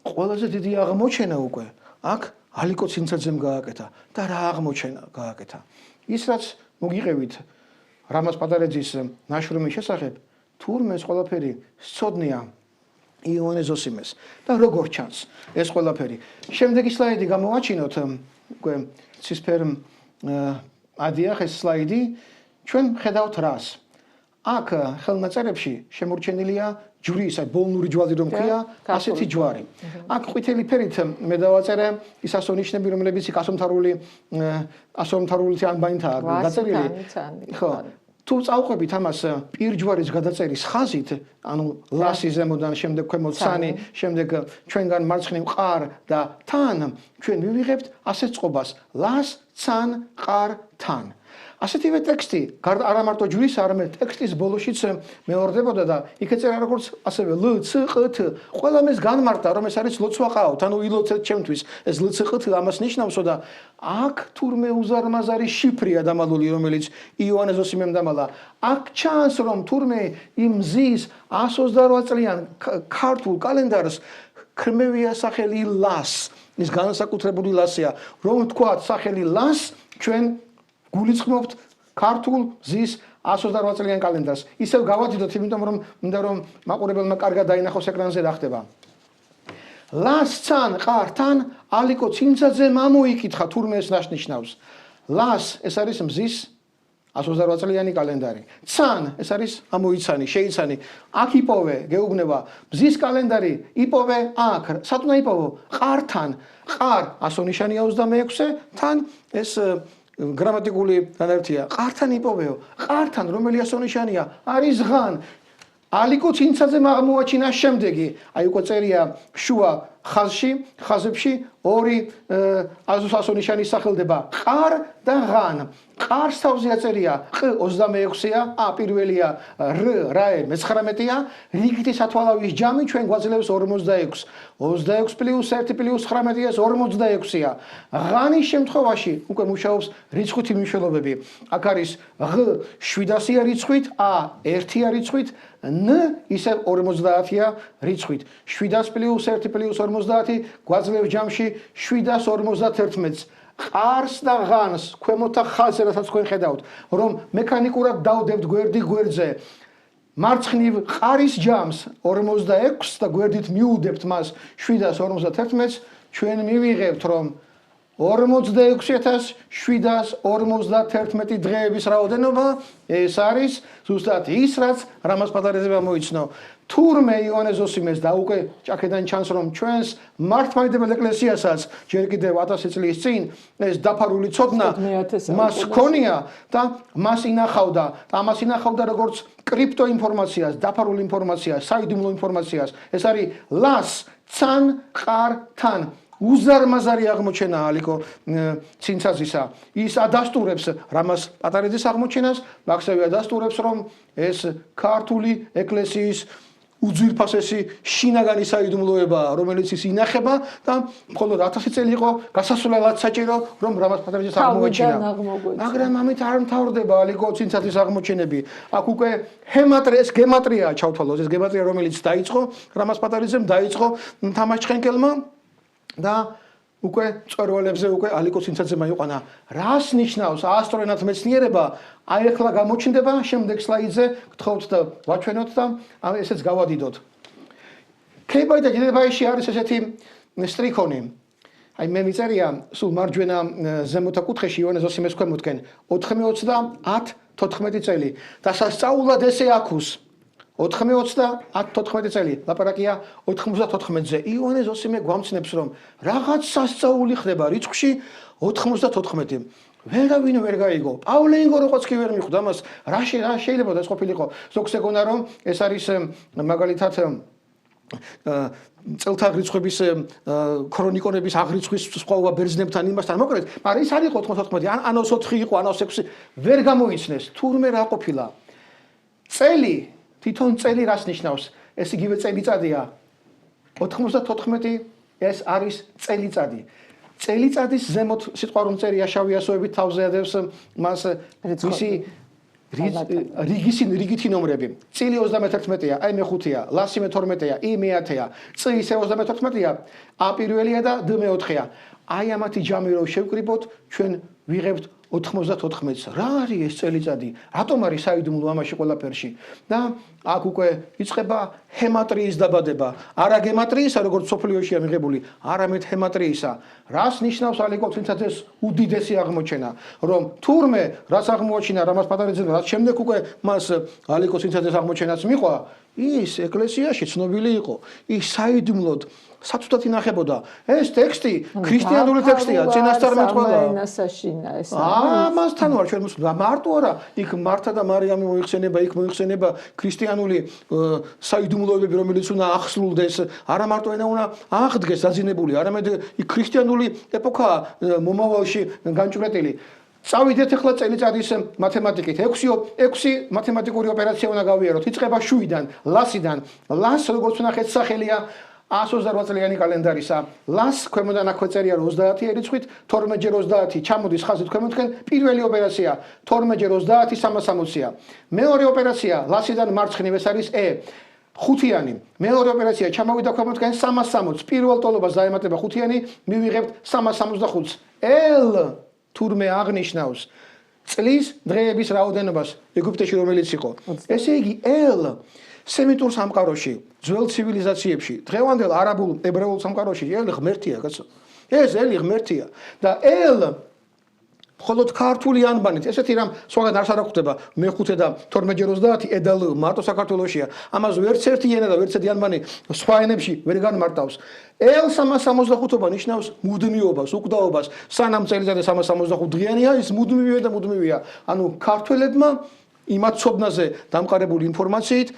ყველაზე დიდი აღმოჩენა უკვე აქ ალიკო ცინცაძემ გააკეთა და რა აღმოჩენა გააკეთა. ის რაც მოგიყევით რამაზ პატარიძის ნაშრომის შესახებ, თურმე ეს ყველაფერი სწოდნია იოანე ზოსიმეს და როგორ ჩანს ეს ყველაფერი. შემდეგი სლაიდი გამოვაჩინოთ, უკვე ცისფერ ადიახ ეს სლაიდი, ჩვენ ხედავთ რას. აქ ხელნაწერებში შემორჩენილია ჯვრის, ბოლნური ჯვარი რომ ქვია, ასეთი ჯვარი. აქ ყვითელი ფერით მე დავაწერე ის ასონიშნები, რომლებიც იქ ასომთავრული ანბანითაა დაწერილი. ხო. თუ წავყვებით ამას პირჯვარის გადაწერის ხაზით, ანუ ლასი ზემოდან, შემდეგ ქვემოთ სანი, შემდეგ ჩვენგან მარცხნივ ყარ და თან, ჩვენ მივიღებთ ასეთ წყობას: ლას, ცან, ყარ, თან. ასეთივე ტექსტი, არა მარტო ჯვრის, არამედ ტექსტის ბოლოშიც მეორდებოდა და იქ ეწერა როგორც ასევე ლ, ც, ყ, თ. ყველამ ეს განმარტა, რომ ეს არის ლოცვა-ყავთ, ანუ ილოცეთ ჩემთვის. ეს ლ, ც, ყ, თ ამას ნიშნავსო და აქ თურმე უზარმაზარი შიფრია დამალული, რომელიც იოანე ზოსიმემ დამალა. აქ ჩანს, რომ თურმე იმ მზის 128 წლიან ქართულ კალენდარს ქმევია სახელი ლას. ის განსაკუთრებული ლასია. რომ თქვათ სახელი ლას, ჩვენ გულისხმობთ ქართულ მზის 128 წლიან კალენდარს. ისევ გავადიდოთ, იმიტომ რომ მინდა რომ მაყურებელმა კარგად დაინახოს ეკრანზე რა ხდება. ლას, ცან, ყარ, თან ალიკო ცინცაძე ამოიკითხა თურმე ეს რას ნიშნავს. ლას ეს არის მზის 128 წლიანი კალენდარი. ცან ეს არის ამოიცანი, შეიცანი. აქ იპოვე, გეუბნება, მზის კალენდარი იპოვე აქ. სათუნა იპოვო? ყართან. ყარ ასონიშანია 26-ე, თან ეს გრამატიკული განართია. ყართან იპოვეო. ყართან რომელი ასონიშანია? არის ღან. ალიკო ცინცაძემ აღმოაჩინა შემდეგი. აი უკვე წერია შუა ხაზებში ორი ასონიშანი სახელდება ყარ და ღან. ყარს თავზე აწერია ყ 26-ია, პირველია რ 19-ია, რიგითი სათვალავის ჯამი ჩვენ გვაძლევს 46. 26 + 1 + 19-ია 46-ია. ღანის შემთხვევაში უკვე მუშაობს რიცხვითი მნიშვნელობები. აქ არის ღ 700-ია რიცხვით, ა 1-ია რიცხვით, ν ისევ 50-ია რიცხვით. 700 + 1 + 50 გვაძლევს ჯამში 751-ს. ყარს და ღანს ქვემოთა ხაზზე, რასაც თქვენ ხედავთ, რომ მექანიკურად დავდებთ გვერდი გვერდზე. მარცხნივ ყარის ჯამს 46 და გვერდით მიუდებთ მას 751-ს, ჩვენ მივიღებთ, რომ 46751 დღეების რაოდენობა ეს არის ზუსტად ის, რაც რამაზ პატარიძემ მოიცნო. თურმე იოანე ზოსიმეს და უკვე ჭაქედან ჩანს, რომ ჩვენს მართლმადიდებელ ეკლესიასაც ჯერ კიდევ 1000 წლის წინ ეს დაფარული ცოდნა მას ჰქონია და მას ინახავდა და ამას ინახავდა როგორც კრიპტო ინფორმაციას, დაფარულ ინფორმაციას, საიდუმლო ინფორმაციას. ეს არის ლას ცან ყარ თან უზარმაზარი აღმოჩენა ალიკო ცინცაძისა. ის ადასტურებს რამას პატარიძის აღმოჩენას, მაქსავე ადასტურებს, რომ ეს ქართული ეკლესიის უძვირფასესი შინაგანი საიდუმლოებაა, რომელიც ის ინახება და მხოლოდ 1000 წელი იყო გასასვლელად საჭირო, რომ რამას პატარიძეს აღმოაჩინა. მაგრამ ამით არ მთავრდება ალიკო ცინცაძის აღმოჩენები. აქ უკვე ჰემატრიას გემატრია ჩავთვალოთ, ეს გემატრია რომელიც დაიწყო რამას პატარიძემ, დაიწყო თამაშ ჩხენკელმა და უკვე წვერვალებზე უკვე ალიკო ცინცაძემ აიყვანა. რას ნიშნავს ასტრონავტ მეცნიერება? აი ახლა გამოჩნდება შემდეგ სლაიდზე, გთხოვთ და ვაჩვენოთ და ესეც გავადიდოთ. ქეიბაი და ჯედებაიში არის ესეთი სტრიქონი. აი მე მიწერია სულ მარჯვენა ზემოთა კუთხეში იოანე ზოსიმეს ქვემოთკენ 4:10-14 წელი და სასწაულად ესე აქვს 4:10-14 წელი, ლაპარაკია 94-ზე. იოანე ზოსიმე გვამცნებს, რომ რაღაც სასწაული ხდება რიცხვში 94. ვერავინ ვერ გაიგო. პავლე ინგოროყაც კი ვერ მიხვდა მას. რა შეიძლება და ეს ყოფილიყო. ზოგს ეგონა, რომ ეს არის მაგალითად წელთა რიცხვების ქრონიკონების აღრიცხვის სხვაობა ბერძნებთან იმასთან მოკლედ, მაგრამ ის არ იყო 94, ანოს 4 იყო, ანოს 6 ვერ გამოიცნეს. თურმე რა ყოფილა. წელი თვითონ წელი რას ნიშნავს? ეს იგივე წელიწადია. 94 ეს არის წელიწადი. წელიწადის ზემოთ სიტყვა რომ წერია შავი ასოებით თავზე ადევს მას მისი რიგითი ნომრები. წილი 31-ია, აი მე5-ია, ლასი მე12-ია, ი მე10-ია, წ ისე 34-ია, ა პირველია და დ მე4-ია. აი ამათი ჯამი რო შევკრიბოთ, ჩვენ ვიღებთ 94-ს. რა არის ეს წელიწადი? რატომ არის საიდუმლო ამაში ყველაფერში? და აქ უკვე იწყება ჰემატრიის დაბადება. არა გემატრიისა, როგორც სოფლიოშია მიღებული, არამედ ჰემატრიისა. რას ნიშნავს ალიკო ცინცაძეს უდიდესი აღმოჩენა? რომ თურმე რაც აღმოაჩინა რამას პატარიძემ, რაც შემდეგ უკვე მას ალიკო ცინცაძეს აღმოჩენაც მიყვა, ის ეკლესიაში ცნობილი იყო. ის საიდუმლოდ საცუდად ინახებოდა. ეს ტექსტი ქრისტიანული ტექსტია, წინასწარმეტყველა. მასთან ვარ ჩვენ მარტო არა, იქ მართა და მარიამი მოიხსენება, იქ მოიხსენება ქრისტიანული საიდუმლოებები, რომელიც უნდა ახსრულდეს, არა მარტო ენა უნდა აღდგეს დაძინებული, არამედ იქ ქრისტიანული ეპოქაა მომავალში განჭვრეტილი. წავიდეთ ახლა წელიწადის მათემატიკით. 6 მათემატიკური ოპერაცია უნდა გავიაროთ. იწყება შუიდან, ლასიდან. ლას როგორც ნახეთ სახელია 128 წლიანი კალენდარისა. ლას ქვემოდან აქვეწერია 30 რიცხვით, 12-30 ჩამოდის ხაზით ქვემოთკენ. პირველი ოპერაცია 12-30 360-ია. მეორე ოპერაცია ლასიდან მარცხნივ ეს არის ე. ხუთიანი. მეორე ოპერაცია ჩამოვიდა ქვემოთკენ 360. პირველ ტოლობას დაემატება ხუთიანი, მივიღებთ 365-ს. ელ თურმე აღნიშნავს წლის დღეების რაოდენობას ეგვიპტეში რომელიც იყო. ესე იგი ელ სემიტურ სამყაროში, ძველ ცივილიზაციებში, დღევანდელ არაბულ, ებრაულ სამყაროში ელი ღმერთია, კაცო. ეს ელი ღმერთია და ელ მხოლოდ ქართული ანბანით, ესეთი რამ სხვაგან არ სარახვდება მე5 და 12-30 ედალ მარტო საქართველოშია. ამას ვერც ერთი ენა და ვერც ერთი ანბანი სხვა ენებში ვერ განმარტავს. ელ 365-ობა ნიშნავს მუდმივობას, უკვდაობას. სანამ წელიწადი 365 დღიანია, ის მუდმივია და მუდმივია. ანუ ქართველებმა იმათ ცოდნაზე დამყარებული ინფორმაციით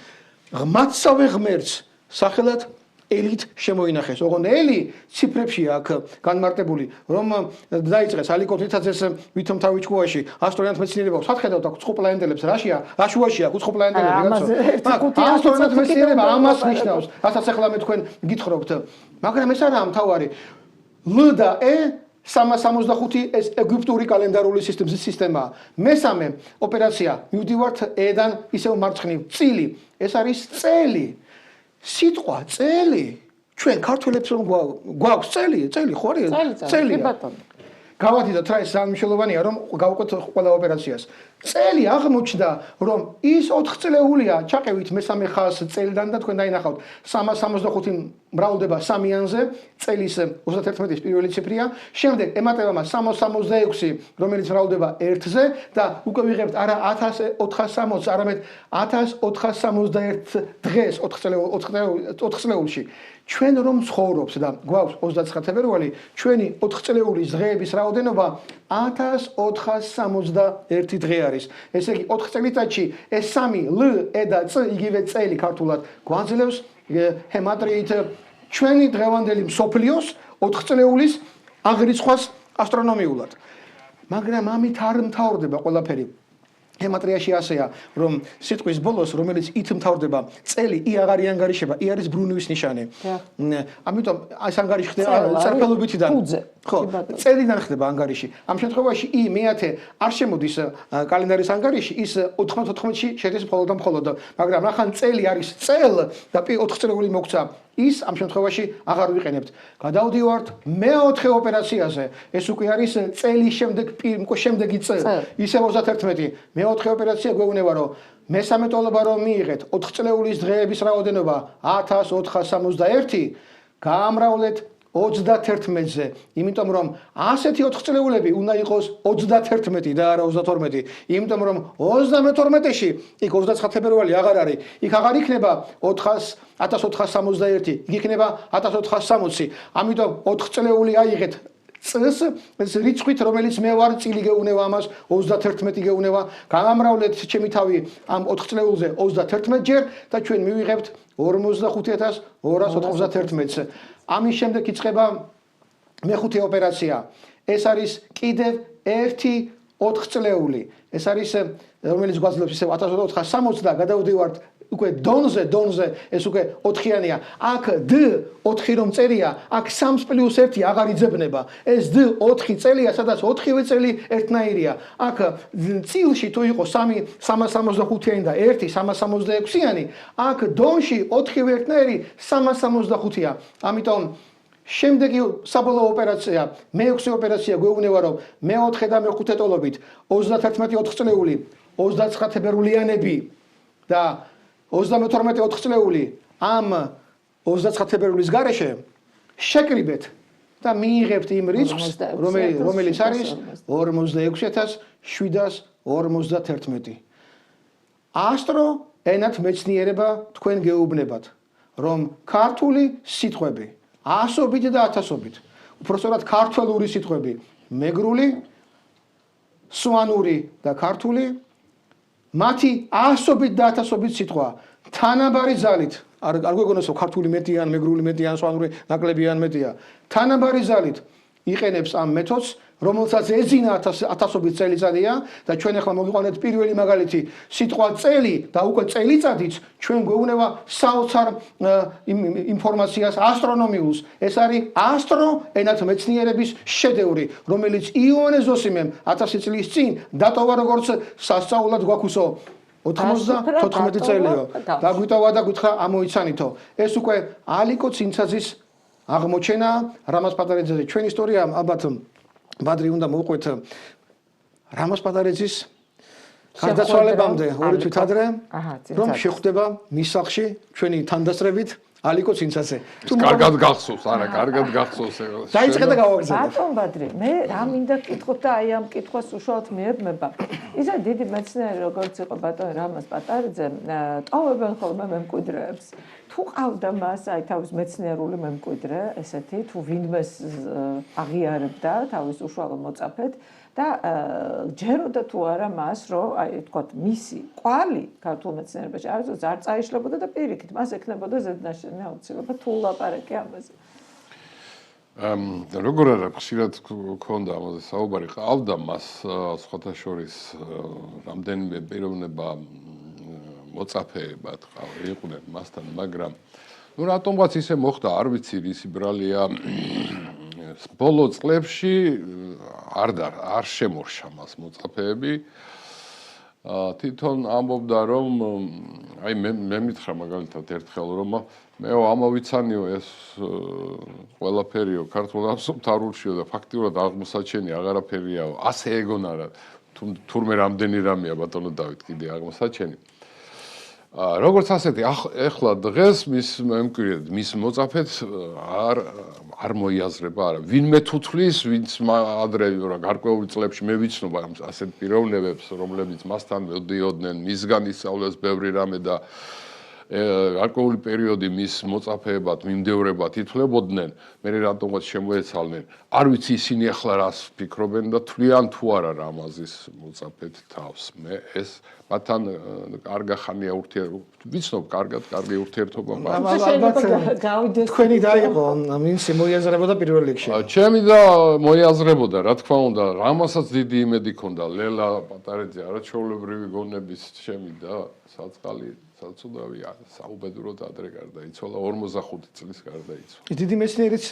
ღმაცავე ღმერთს სახელად ელით შემოინახეს. ოღონდ ელი ციფრებში აქ განმარტებული, რომ დაიწყეს ალიკო თითაძეს ვითომ თავიჩქუაში ასტრონავტ მეცნიერება სახედავთ აქ უცხოპლანეტელებს რაშუაში აქ უცხოპლანეტელები ასტრონავტ მეცნიერება ამას ნიშნავს, რასაც ახლა მე თქვენ გითხრობთ. მაგრამ ეს არაა მთავარი. L და E 365 ეს ეგვიპტური კალენდარული სისტემაა. მესამე ოპერაცია მივდივართ E-დან ისევ მარცხნივ. წილი. ეს არის წელი. სიტყვა წელი. ჩვენ ქართველებს რომ გვაქვს წელი ხო არის? წელი ბატონო. გავადიდოთ რა ეს სამშელოვანია რომ გავყვეთ ყველა ოპერაციას. წელი აღმოჩნდა რომ ის 4 წლეულია, ჩაყევით მესამე ხაზს წელიდან და თქვენ დაინახავთ 365 მრავლდება 3-იანზე, წელის 31-ის პირველი ციფრია, შემდეგ ემატება მას 366, რომელიც მრავლდება 1-ზე და უკვე ვიღებთ არა 1460, არამედ 1461 დღეს 4 წლეულში. ჩვენ რომ ცხოვრობს და გვაქვს 29 თებერვალი, ჩვენი 4 წლეულის დღეების რაოდენობა 1461 დღე არის. ესე იგი 4 წელიწადში ეს 3 L, E და C იგივე წელი ქართულად გვაძლევს ჰემატრიით ჩვენი დღევანდელი მსოფლიოს 4 წლეულის აღრიცხვას ასტრონომიულად. მაგრამ ამით არ მთავრდება ყველაფერი. ჰემატრიაში ასეა, რომ სიტყვის ბოლოს, რომელიც ით მთავრდება, წელი I აღარ ანგარიშება, I არის ბრუნვის ნიშანი. ამიტომ ეს ანგარიში ხდება წერფელობითიდან. ხო, წელიდან ხდება ანგარიში. ამ შემთხვევაში I მეათე არ შემოდის კალენდარის ანგარიში, ის 94-ში შედის მხოლოდ და მხოლოდ. მაგრამ ახან წელი არის წელ და 4 წლეული მოგცა. ის ამ შემთხვევაში აღარ ვიყენებთ. გადავდივართ მეოთხე ოპერაციაზე. ეს უკვე არის წელის შემდეგი წელი. ისე 31. მეოთხე ოპერაცია გვეუბნება, რომ მესამე ტოლობა რომ მიიღეთ 4 წლეულის დღეების რაოდენობა 1461 გაამრავლეთ 31-ზე, იმიტომ რომ ასეთი 4 წლეულები უნდა იყოს 31 და არა 32, იმიტომ რომ 32-ში იქ 29 თებერვალი აღარ არის, იქ აღარ იქნება 1461, იქ იქნება 1460, ამიტომ 4 წლეული აიღეთ წელს ეს რიცხვით რომელიც მე ვარ წილი გეუნება ამას 31 გეუნება გამამრავლეთ ჩემი თავი ამ 4 წლეულზე 31 ჯერ და ჩვენ მივიღებთ 45291-ს. ამის შემდეგ იწყება მეხუთე ოპერაცია. ეს არის კიდევ ერთი 4 წლეული. ეს არის რომელიც გვაძლევს ისევ 1460 და გადავდივართ უკვე დონზე ეს უკვე 4-იანია. აქ D 4 რომ წერია, აქ 3+1 აღარ იძებნება. ეს D 4 წელია, სადაც 4-ვე წელი ერთნაირია. აქ წილში თუ იყო 365-იანი და 1 366-იანი, აქ დონში 4-ვე ერთნაირი 365-ია. ამიტომ შემდეგი საბოლოო ოპერაცია, მეექვსე ოპერაცია გვეუბნება, რომ მეოთხე და მეხუთე ტოლობით 31 4 წლეული, 29 თებერვლიანები და 32 4 წლეული ამ 29 თებერვლის გარეშე შეკრიბეთ და მიიღებთ იმ რიცხვს, რომელიც არის 46751. ასტრო ენათ მეცნიერება თქვენ გეუბნებათ, რომ ქართული სიტყვები ასობით და ათასობით, უпростоრად ქართველური სიტყვები, მეგრული, სვანური და ქართული, მათი ასობით და ათასობით სიტყვა თანაბარი ძალით, არ გვეგონოს რომ ქართული მეტია, მეგრული მეტია, სვანური ნაკლებია მეტია, თანაბარი ძალით იყენებს ამ მეთოდს, რომელსაც ეძინა ათასობით წელიწადია და ჩვენ ახლა მოვიყვანეთ პირველი მაგალითი სიტყვა წელი და უკვე წელიწადიც ჩვენ გვეუბნება საოცარ ინფორმაციას ასტრონომიულს. ეს არის ასტროენათ მეცნიერების შედევრი, რომელიც იოანე ზოსიმემ 1000 წლის წინ დატოვა როგორც სასწაულად გვაქვსო 94 წელიო. დაგვიტოვა და გითხრა ამოიცანითო. ეს უკვე ალიკო ცინცაძის აღმოჩენა რამაზ პატარაძეზე. ჩვენ ისტორია ალბათ ბადრი უნდა მოვყვეთ რამაზ პატარაძის გარდაცვალებამდე 2 თვით ადრე, რომ შეხვდება მის სახლში ჩვენი თანდასწრებით ალიკო ცინცაძე. კარგად გახსოვს, არა, კარგად გახსოვს. დაიწყე და გავაგზავნე. ბატონ ბადრი, მე რა მინდა გკითხოთ და აი ამ კითხვას უშუალოდ მიებმება. ისე დიდი მეცნიერი როგორც იყო ბატონ რამაზ პატარაძე, ტოვებენ ხოლმე მემკვიდრეებს. თუ ყავდა მას აი თავის მეცნიერული მემკვიდრე, ესეთი, თუ ვინმეს აღიარებდა თავის უშუალო მოწაფედ, და ჯეროდა თუ არა მას რომ აი თქვათ მისი კვალი ქართულ მეცნიერებაში არც არ წაიშლებოდა და პირიქით მას ექნებოდა ზედნაშენი აუცილებლად თუ ლაპარაკი ამაზე. როგორ არა ხშირად გქონდა ამაზე საუბარი ყავდა მას სხვათა შორის რამდენიმე პიროვნება მოწაფეებად იყვნენ მასთან მაგრამ ну რატომღაც ისე მოხდა არ ვიცი ისი ბრალია ბოლო წლებში არ შემორშა მას მოწაფეები თვითონ ამბობდა რომ აი მე მითხრა მაგალითად ერთხელ რომ მეო ამოვიცანიო ეს ყველაფერიო ქართულ სამთავროშიო და ფაქტიურად აღმოსაჩენი აღარაფერიაო ასე ეგონა რა თურმე რამდენი რამეა ბატონო დავით კიდე აღმოსაჩენი როგორც ასეთი ეხლა დღეს მის მემკვიდრედ მის მოწაფედ არ მოიაზრება არა ვინმე თუთლის ვინც ადრე რა გარკვეული წლებში მე ვიცნობ ასეთ პიროვნებებს რომლებიც მასთან მოდიოდნენ მისგან ისწავლეს ბევრი რამე და გარკვეული პერიოდი მის მოწაფეებად მიმდევრებად ითვლებოდნენ მე რატომღაც შემოეცალნენ არ ვიცი ისინი ახლა რას ფიქრობენ და თვლიან თუ არა რამაზის მოწაფედ თავს მე ეს მათთან კარგი ხანია ვიცნობ კარგი ურთიერთობა მაქვს თქვენი დაიყო მინსი მოიაზრებოდა პირველ რიგში ჩემი და მოიაზრებოდა რა თქმა უნდა რამასაც დიდი იმედი ქონდა ლელა პატარეძე არაჩვეულებრივი გონების ჩემი და საწყალი საცუდავია საუბედუროდ ადრე გარდაიცვალა 45 წლის გარდაიცვალა დიდი მეცნიერიც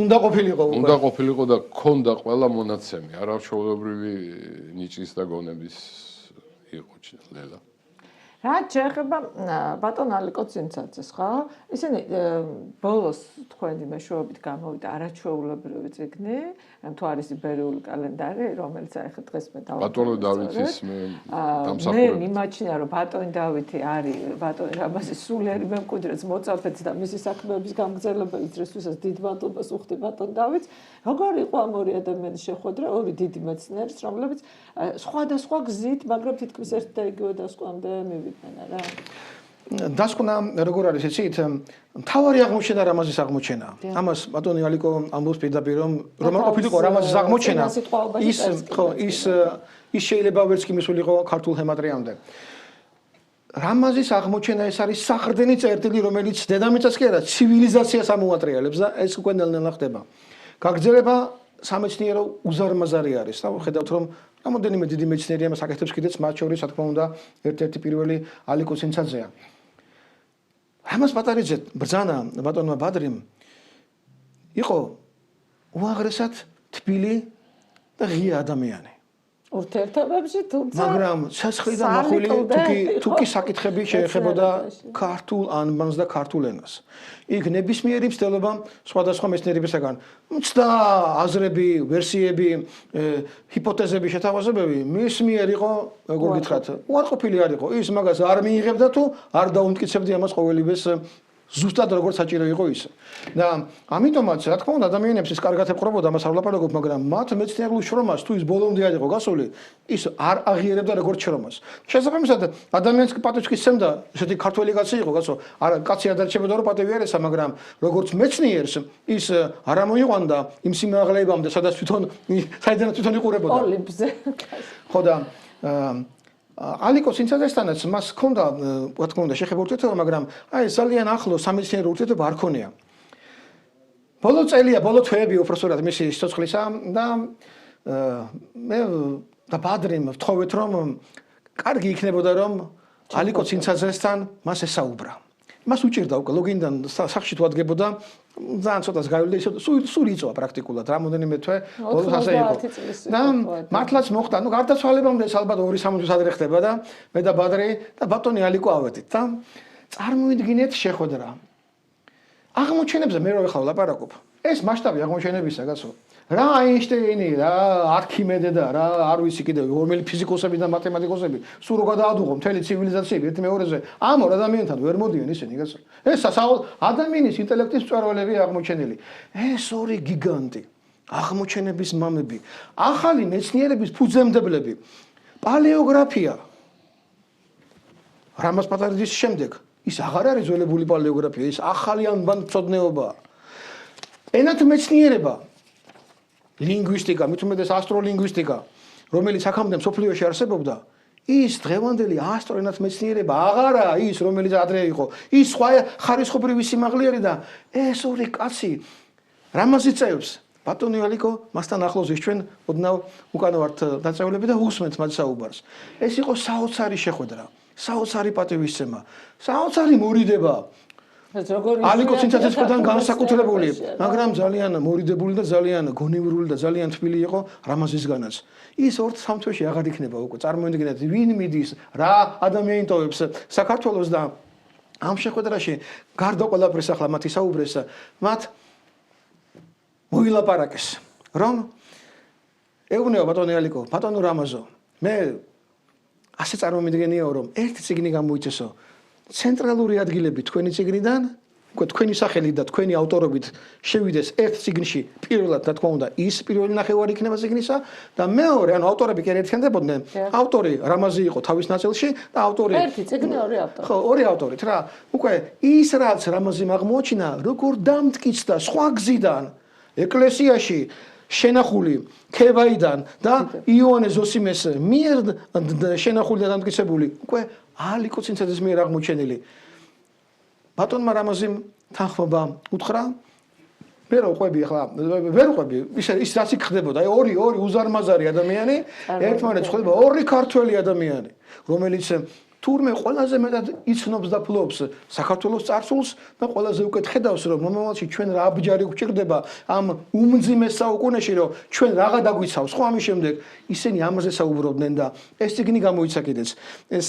უნდა ყოფილიყო და ქონდა ყველა მონაცემი არაჩვეულებრივი ნიჭის და გონების იყო ლელა რაც შეეხება ბატონ ალიკო ცინცაძეს ხო ისინი ბოლოს თქვენი მეშვეობით გამოვიდა არაჩვეულებრივი წიგნი თუ არის იბერიული კალენდარი რომელიც აი ხა დღეს მე დავწერე ბატონო დავითის მე მიმაჩნია რომ ბატონი დავითი არის ბატონი რამაზის სულიერი მემკვიდრეც მოწაფეც და მისი საქმეების გამგზავრებელიც რისთვისაც დიდ ბატონობას უხდი ბატონ დავითს როგორ იყო ამ ორი ადამიანის შეხვედრა ორი დიდი მეცნიერის რომლებიც სხვადასხვა გზით მაგრამ თითქმის ერთ და იგივე დასკვნამდე მივიდნენ რა დასკვნა როგორ არის იცით მთავარი აღმოჩენა რამაზის აღმოჩენა ამას ბატონი ალიკო ამბობს პირდაპირ რომ ყოფილიყო რამაზის აღმოჩენა ის შეიძლება ვერც კი მისულიყო ქართულ ჰემატრიამდე რამაზის აღმოჩენა ეს არის საყრდენი წერტილი რომელიც დედამიწას კი არა ცივილიზაციას ამოატრიალებს და ეს უკვე ნელ-ნელა ხდება გაგრძელება სამეცნიერო უზარმაზარი არის და ხედავთ რომ რამოდენიმე დიდი მეცნიერი ამას აკეთებს კიდეც მათ შორის რა თქმა უნდა ერთ-ერთი პირველი ალიკო ცინცაძეა რამაზ პატარიძე ბრძანა ბატონმა ბადრიმ იყო უაღრესად თბილი და ღია ადამიანი ურთიერთობებში თუმცა მაგრამ ცეცხლიდან მოხვილი თუკი საკითხები შეეხებოდა ქართულ ანბანს და ქართულ ენას იქ ნებისმიერი მცდელობა სხვადასხვა მეცნიერებისაგან მცდა აზრები ვერსიები ჰიპოთეზები შეთავაზებები მის მიერ იყო როგორ გითხრათ უარყოფილი არ იყო ის მაგას არ მიიღებდა თუ არ დაუმტკიცებდი ამას ყოველივეს ზუსტად როგორც საჭირო იყო ის და ამიტომაც რა თქმა უნდა ადამიანებს ის კარგად ეყრობოდა მას არ ვლაპარაკობ მაგრამ მათ მეცნიერულ შრომას თუ ის ბოლომდე არ იყო გასული ის არ აღიარებდა როგორც შრომას შესაბამისად ადამიანს პატივს სცემდა ესეთი ქართველი კაცი იყო კაცო არა კაცი არ დარჩებოდა რომ პატივი არ ესა მაგრამ როგორც მეცნიერს ის არ ამოიყვანდა იმ სიმაღლებამდე სადაც საიდანაც თვითონ იყურებოდა ოლიმპზე ხო და ალიკო ცინცაძესთანაც მას ჰქონდა რა თქმა უნდა შეხება ურთიერთობა მაგრამ აი ძალიან ახლო სამეცნიერო ურთიერთობა არ ქონია ბოლო წელია ბოლო თვეები უბრალოდ მისი სიცოცხლისა და მე და ბადრიმ ვთხოვეთ რომ კარგი იქნებოდა რომ ალიკო ცინცაძესთან მას ესაუბრა მას უჭირდა უკვე ლოგინდან სახში თუ ადგებოდა ძალიან ცოტას გავიდა ისე სულ იწვა პრაქტიკულად რამოდენიმე თვე ბოლოს ასე იყო და მართლაც მოხდა ნუ გარდაცვალებამდე ალბათ 2-3 თვის ადრე ხდება და მე და ბადრი და ბატონი ალიკო ავედით და წარმოიდგინეთ შეხვედრა აღმოჩენებზე მე რო ახლა ვლაპარაკობ ეს მასშტაბი აღმოჩენებისა გასო რა აინშტეინი რა არქიმედე და რა არ ვიცი კიდე რომელი ფიზიკოსები და მათემატიკოსები სულ რო გადაადუღო მთელი ცივილიზაციები ერთ მეორეზე ამ ორ ადამიანთან ვერ მოდიან ისინი გასო ეს ადამიანის ინტელექტის მწვერვალები აღმოჩენილი ეს ორი გიგანტი აღმოჩენების მამები ახალი მეცნიერების ფუძემდებლები პალეოგრაფია რამაზ პატარიძის შემდეგ ის აღარ არის ძველებული პალეოგრაფია ის ახალი ანბანმცოდნეობაა ენათმეცნიერება ლინგვისტიკა, მით უმეტეს ასტროლინგვისტიკა, რომელიც აქამდე მსოფლიოში არსებობდა, ის დღევანდელი ასტროენათ მეცნიერება აღარაა ის, რომელიც ადრე იყო. ის სხვა ხარისხობრივი სიმაღლეარი და ეს ორი კაცი რამაზი წევს. ბატონი ალიკო, მასთან ახლოს ის ჩვენ ოდნავ უკან ვართ დაწევლები და უსმენთ მათ საუბარს. ეს იყო საოცარი შეხვედრა, საოცარი პატივისცემა, საოცარი მორიდება. ალიკო ცინცაძესთან განსაკუთრებული, მაგრამ ძალიან მორიდებული და ძალიან გონივრული და ძალიან თბილი იყო რამაზისგანაც. ის 2-3 თვეში აღარ იქნება უკვე. წარმოიდგინეთ, ვინ მიდის, რა ადამიანი ტოვებს საქართველოს და ამ შეხვედრაში გარდა ყველაფრის ახლა მათი საუბრეს, მათ მოილაპარაკეს, რომ ეუბნეო ბატონი ალიკო, ბატონო რამაზო, მე ასე წარმომიდგენიაო, რომ ერთი წიგნი გამოიცესო ცენტრალური ადგილები თქვენი წიგნიდან, უკვე თქვენი სახელი და თქვენი ავტორობით შევიდეს ერთ წიგნში, პირველად რა თქმა უნდა, ის პირველი ნახევარი იქნება წიგნისა და მეორე, ანუ ავტორები კი არ ერთიანდებოდნენ, ავტორი რამაზი იყო თავის ნაწილში და ავტორი ერთი წიგნი ორი ავტორი. ხო, ორი ავტორით რა. უკვე ის რაც რამაზიმ აღმოაჩინა, როგორ დამტკიცდა სხვა გზიდან ეკლესიაში შენახული ქებაიდან და იოანე ზოსიმეს მიერ შენახული და დამტკიცებული უკვე ალიკო ცინცაძის მიერ აღმოჩენილი. ბატონმა რამაზიმ თანხმობა უთხრა, ვერ უყვები ახლა, ვერ უყვები, ის რაც იქ ხდებოდა, აი ორი უზარმაზარი ადამიანი, ერთმანეთს ხვდება ორი ქართველი ადამიანი, რომელიც თურმე ყველაზე მეტად იცნობს და ფლობს საქართველოს წარსულს და ყველაზე უკეთ ხედავს, რომ მომავალში ჩვენ რა აბჯარი გვჭირდება ამ უმძიმეს საუკუნეში, რომ ჩვენ რაღა დაგვიცავს, ხო ამის შემდეგ ისინი ამაზე საუბრობდნენ და ეს წიგნი გამოიცა კიდეც. ეს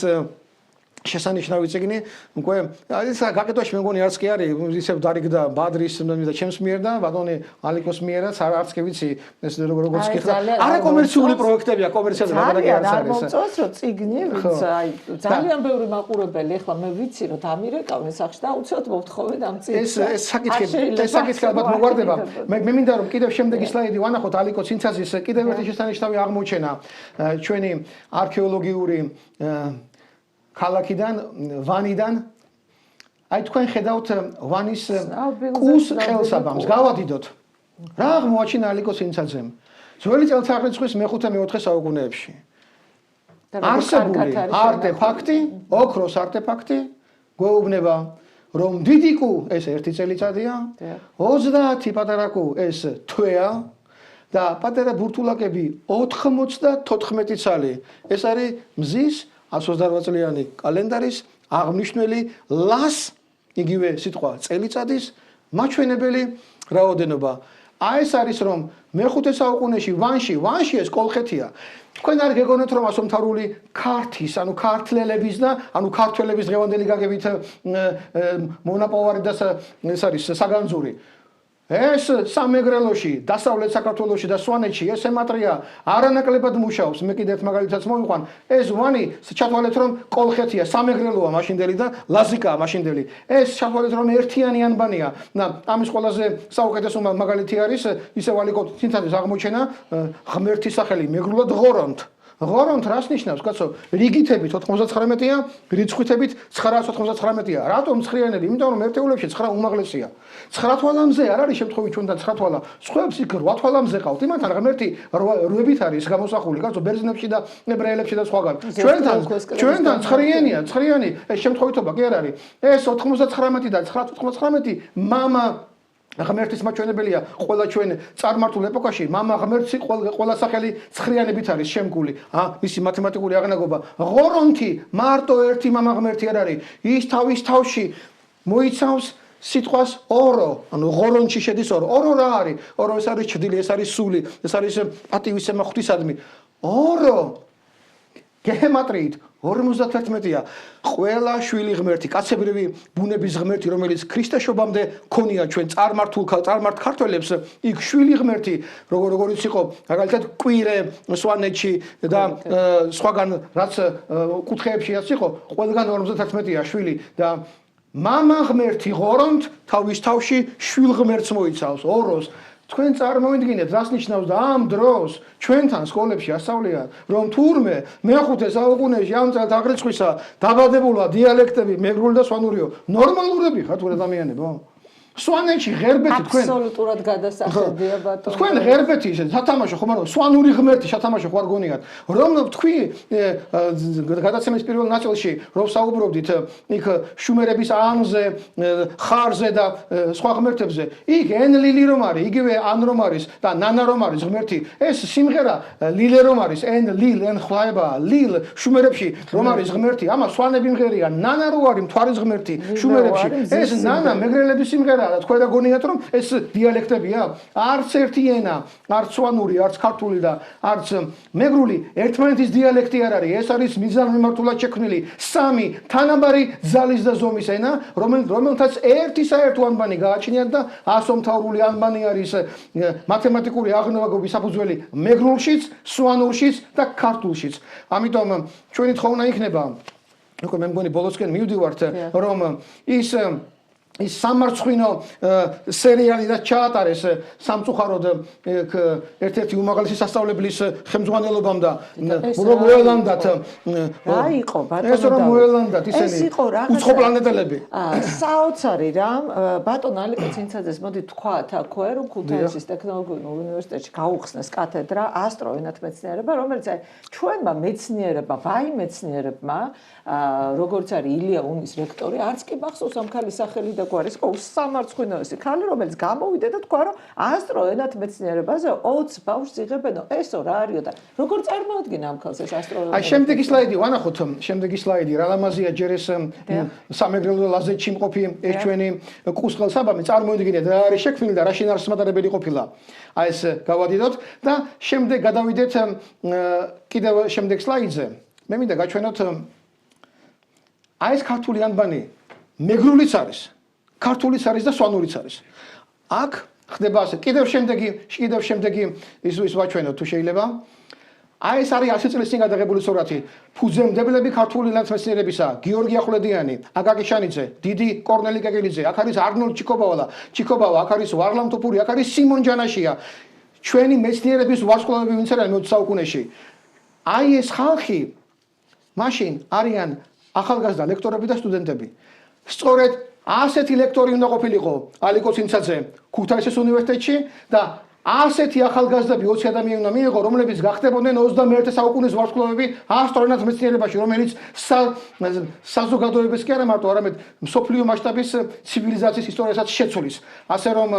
შესანიშნავი წიგნი, უკვე ის გაკეთებაში მე მგონი არც კი არის, ისევ დარიგდა ბადრის და ჩემს მიერ და ბატონი ალიკოს მიერაც არც კი ვიცი ეს როგორც კი ხდება. არა კომერციული პროექტებია, კომერციაზე მაგარი არც არის. არ მოწონს რომ წიგნი, ვინც აი ძალიან ბევრი მაყურებელი, ახლა მე ვიცი რომ დამირეკავენ სახში და უცბად მოვთხოვენ ამ წიგნს. ეს საკითხი ალბათ მოგვარდება. მე მინდა რომ კიდევ შემდეგი სლაიდი ვანახოთ ალიკო ცინცაძის კიდევ ერთი შესანიშნავი აღმოჩენა ჩვენი არქეოლოგიური ქალაქიდან, ვანიდან, აი თქვენ ხედავთ ვანის კუს ყელსაბამს, გავადიდოთ. რა აღმოაჩინა ალიკო ცინცაძემ? ძველი წელთაღრიცხვის მე-5-4 საუკუნეებში. არსებული არტეფაქტი, ოქროს არტეფაქტი, გვეუბნება, რომ დიდი კუ ეს 1 წელიწადია, 30 პატარა კუ ეს თვეა და პატარა ბურთულაკები 94 წალი. ეს არის მზის 128 წლიანი კალენდარის აღნიშნული ლას იგივე სიტყვა წელიწადის მაჩვენებელი რაოდენობა. აი ეს არის რომ მე-5 საუკუნეში ვანში ეს კოლხეთია. თქვენ არ გეგონოთ რომ ასომთავრული ქართის, ანუ ქართლელების და ანუ ქართველების დღევანდელი გაგებით მონაპოვარი და ეს არის საგანძური. ეს სამეგრელოში, დასავლეთ საქართველოში და სვანეთში ეს ემატრია არანაკლებად მუშაობს. მე კიდევ ერთ მაგალითაც მოვიყვან. ეს ვანი ჩათვალეთ რომ კოლხეთია, სამეგრელოა მაშინდელი და ლაზიკაა მაშინდელი. ეს ჩათვალეთ რომ ერთიანი ანბანია. და ამის ყველაზე საუკეთესო მაგალითი არის ისევ ალიკო ცინცაძის აღმოჩენა ღმერთის სახელი მეგრულად ღორონთ. ღორონთ რას ნიშნავს, კაცო? რიგითებით 99-ია, რიცხვითებით 999-ია. რატომ 9-იანები? იმიტომ რომ ერთეულებში 9 უმაღლესია. 9 თვალამზე არ არის შემთხვევით ჩვენთან 9 თვალა. სხვებს იქ 8 თვალამზე ყავთ. იმანთან ღმერთი 8-ით არის გამოსახული, კაცო, ბერძნებში და ებრაელებში და სხვაგან. ჩვენთან 9-იანია, 9-იანი, ეს შემთხვევითობა კი არ არის. ეს 99 და 999 მამა ღმერთის მაჩვენებელია ყველა ჩვენ წარმართულ ეპოქაში მამა ღმერთი ყველა სახელი 9-იანებით არის შემკული. მისი მათემატიკური აღნაგობა ღორონთი მარტო ერთი მამა ღმერთი არ არის. ის თავის თავში მოიცავს სიტყვას ორო, ანუ ღორონში შედის ორო. ორო რა არის? ორო ეს არის ჭრილი, ეს არის სული, ეს არის პატივისცემა ღვთისადმი. ორო გეჰემატრიით 51-ია. ყველა შვილი ღმერთი, კაცებრივი ბუნების ღმერთი, რომელიც ქრისტეშობამდე ქონია ჩვენ წარმართ ქართველებს, იქ შვილი ღმერთი, როგორიც იყო, მაგალითად, კვირე სვანეთში და სხვაგან რაც კუთხეებშიც იყო, ყველგან 51-ია შვილი და მამა ღმერთი ღორონთ თავის თავში შვილ ღმერთს მოიცავს, ოროს. თქვენ წარმოიდგინეთ, რას ნიშნავს და ამ დროს ჩვენთან სკოლებში ასწავლიან, რომ თურმე მე-5 საუკუნეში ამ წელთაღრიცხვისა დაბადებულა დიალექტები მეგრული და სვანურიო, ნორმალურები ხართ ადამიანებო? სვანეთში ღერბეთი თქვენ აბსოლუტურად გადასახედია ბატონო. თქვენ ღერბეთი სათამაშო ხომ არა სვანური ღმერთი სათამაშო ხარ გონიათ რომ თქვი გადაცემის პირველ ნაწილში რომ საუბრობდით იქ შუმერების ანზე ხარზე და სხვა ღმერთებზე იქ ენლილი რომ არის იგივე ან რომ არის და ნანა რომ არის ღმერთი ეს სიმღერა ლილე რომ არის ენ ხლაება ლილ შუმერებში რომ არის ღმერთი ამას სვანები მღერია ნანა რო არის მთვარის ღმერთი შუმერებში ეს ნანა მეგრელების სიმღერაა და თქვენ და გონიათ რომ ეს დიალექტებია არც ერთი ენა არც სვანური არც ქართული და არც მეგრული ერთმანეთის დიალექტი არ არის ეს არის მიზანმიმართულად შექმნილი სამი თანაბარი ძალის და ზომის ენა რომელთაც ერთი საერთო ანბანი გააჩნიათ და ასომთავრული ანბანი არის მათემატიკური აღნაგობის საფუძველი მეგრულშიც სვანურშიც და ქართულშიც ამიტომ ჩვენი თხოვნა იქნება უკვე მე მგონი ბოლოსკენ მივდივართ რომ ის სამარცხვინო სერიალი და ჩაატარეს სამწუხაროდ ერთ-ერთი უმაღლესი სასწავლებლის ხელმძღვანელობამ და რომ მოელანდათ რა იყო ბატონო ეს რომ მოელანდათ ისინი უცხო პლანეტელები საოცარი რამ ბატონ ალიკო ცინცაძეს მოდი თქვათ აქვე რომ ქუთაისის ტექნოლოგიურ უნივერსიტეტში გაუხსნეს კათედრა ასტროენათმეცნიერება რომელიც ჩვენმა მეცნიერებმა ვაი მეცნიერებმა როგორც არის ილია უნის რექტორი არც კი მახსოვს ამ ქალის სახელი და გვარის ყო სამარცხვინოესი ქალი რომელიც გამოვიდა და თქვა რომ ასტროენათმეცნიერებაზე 20 ბავშვს იღებენო ესო რა არისო და როგორ წარმოადგინა ამ ქალს ეს ასტროენათმეცნიერება აი შემდეგი სლაიდი ვანახოთ შემდეგი სლაიდი რა ლამაზია ჯერ ეს სამეგრელო ლაზეთში მყოფი ეს ჩვენი კუსყელსაბამი წარმოიდგინეთ რა არის შექმნილი და რა შინაარსმადარებელი ყოფილა აი ეს გავადიდოთ და შემდეგ გადავიდეთ კიდევ შემდეგ სლაიდზე მე მინდა გაჩვენოთ აი ეს ქართული ანბანი მეგრულიც არის ქართულიც არის და სვანურიც არის აქ ხდება ასე კიდევ შემდეგი ის ვაჩვენოთ თუ შეიძლება აი ეს არის 100 წლის წინ გადაღებული სურათი ფუძემდებლები ქართული ნაცმეცნიერებისა გიორგი ახვლედიანი აკაკი შანიძე დიდი კორნელი კეკელიძე აქ არის არნოლდ ჩიკობავა აქ არის ვარლამ თოფური აქ არის სიმონ ჯანაშია ჩვენი მეცნიერების ვარსკვლავები ვინც არიან 20 საუკუნეში აი ეს ხალხი მაშინ არიან ახალგაზრდა ლექტორები და სტუდენტები სწორედ ასეთი ლექტორი უნდა ყოფილიყო ალიკო ცინცაძე ქუთაისის უნივერსიტეტში და ასეთი ახალგაზრდები 20 ადამიანი უნდა მიიღო რომლებიც გახდებოდნენ 21 საუკუნის ვარსკვლავები ასტროენათმეცნიერებაში რომელიც საზოგადოების კი არა მარტო არამედ მსოფლიო მასშტაბის ცივილიზაციის ისტორიასაც შეცვლის ასე რომ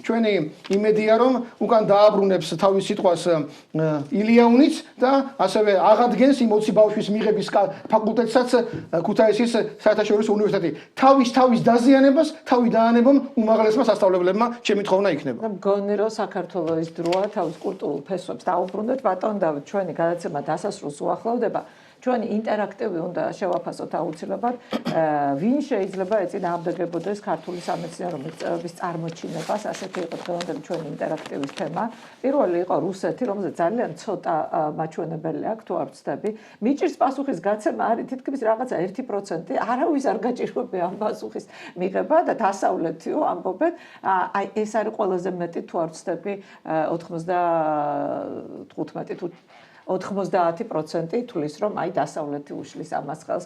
ჩვენი იმედია რომ უკან დააბრუნებს თავის სიტყვას ილია უნიც და ასევე აღადგენს იმ 20 ბავშვის მიღების ფაკულტეტსაც ქუთაისის საერთაშორისო უნივერსიტეტი თავის დაზიანებას თავი დაანებონ უმაღლესმა სასწავლებლებმა ჩემი თხოვნა იქნება მგონი რომ საქართველოს დროა თავის კულტურულ ფესვებს დაუბრუნდეთ ბატონ დავით ჩვენი გადაცემა დასასრულს უახლოვდება ჩვენი ინტერაქტივი უნდა შევაფასოთ აუცილებლად ვინ შეიძლება ეწინააღმდეგებოდეს ქართული სამეცნიერო მიღწევების წარმოჩინებას ასეთი იყო დღევანდელი ჩვენი ინტერაქტივის თემა პირველი იყო რუსეთი რომელზეც ძალიან ცოტა მაჩვენებელი აქვს თუ არ ვცდები მიჭირს პასუხის გაცემა არის თითქმის რაღაცა 1% არავის არ გაჭირვებია ამ პასუხის მიღება და დასავლეთიო ამბობენ აი ეს არის ყველაზე მეტი თუ არ ვცდები 95 თუ 90% თulis რომ აი დასავლეთი უშლის ამას ხელს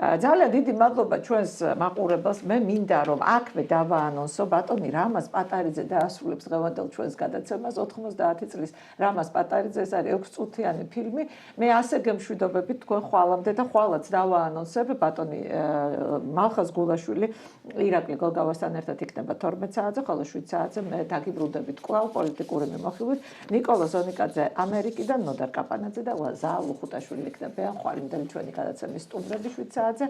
ძალიან დიდი მადლობა ჩვენს მაყურებელს მე მინდა რომ აქვე დავაანონსო ბატონი რამაზ პატარიძე დაასრულებს დღევანდელ ჩვენს გადაცემას 90 წლის რამაზ პატარიძე ეს არის 6 წუთიანი ფილმი მე ასე გემშვიდობებით თქვენ ხვალამდე და ხვალაც დავაანონსებ ბატონი მალხაზ გულაშვილი ირაკლი გოლგავასთან ერთად იქნება 12 საათზე ხოლო 7 საათზე მე დაგიბრუნდებით კვლავ პოლიტიკური მიმოხილვით ნიკოლოზ ონიკაძე ამერიკიდან ნოდარ კაპანაძე და ზაალ უხუტაშვილი იქნება ხვალინდელი ჩვენი გადაცემის სტუმრები 7 საათზე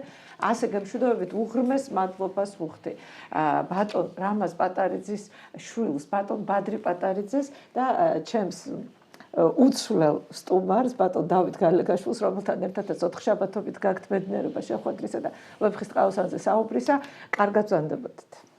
ასე გემშვიდობებით უღრმეს მადლობას ვუხდი ბატონ რამაზ პატარიძის შვილს ბატონ ბადრი პატარიძეს და ჩემს უცვლელ სტუმარს ბატონ დავით გალეგაშვილს რომელთან ერთადაც 4 შაბათობით გაქვთ მეცნიერება შეხვედრისა და ვეფხისტყაოსანზე საუბრისა კარგად ვზანდებოდეთ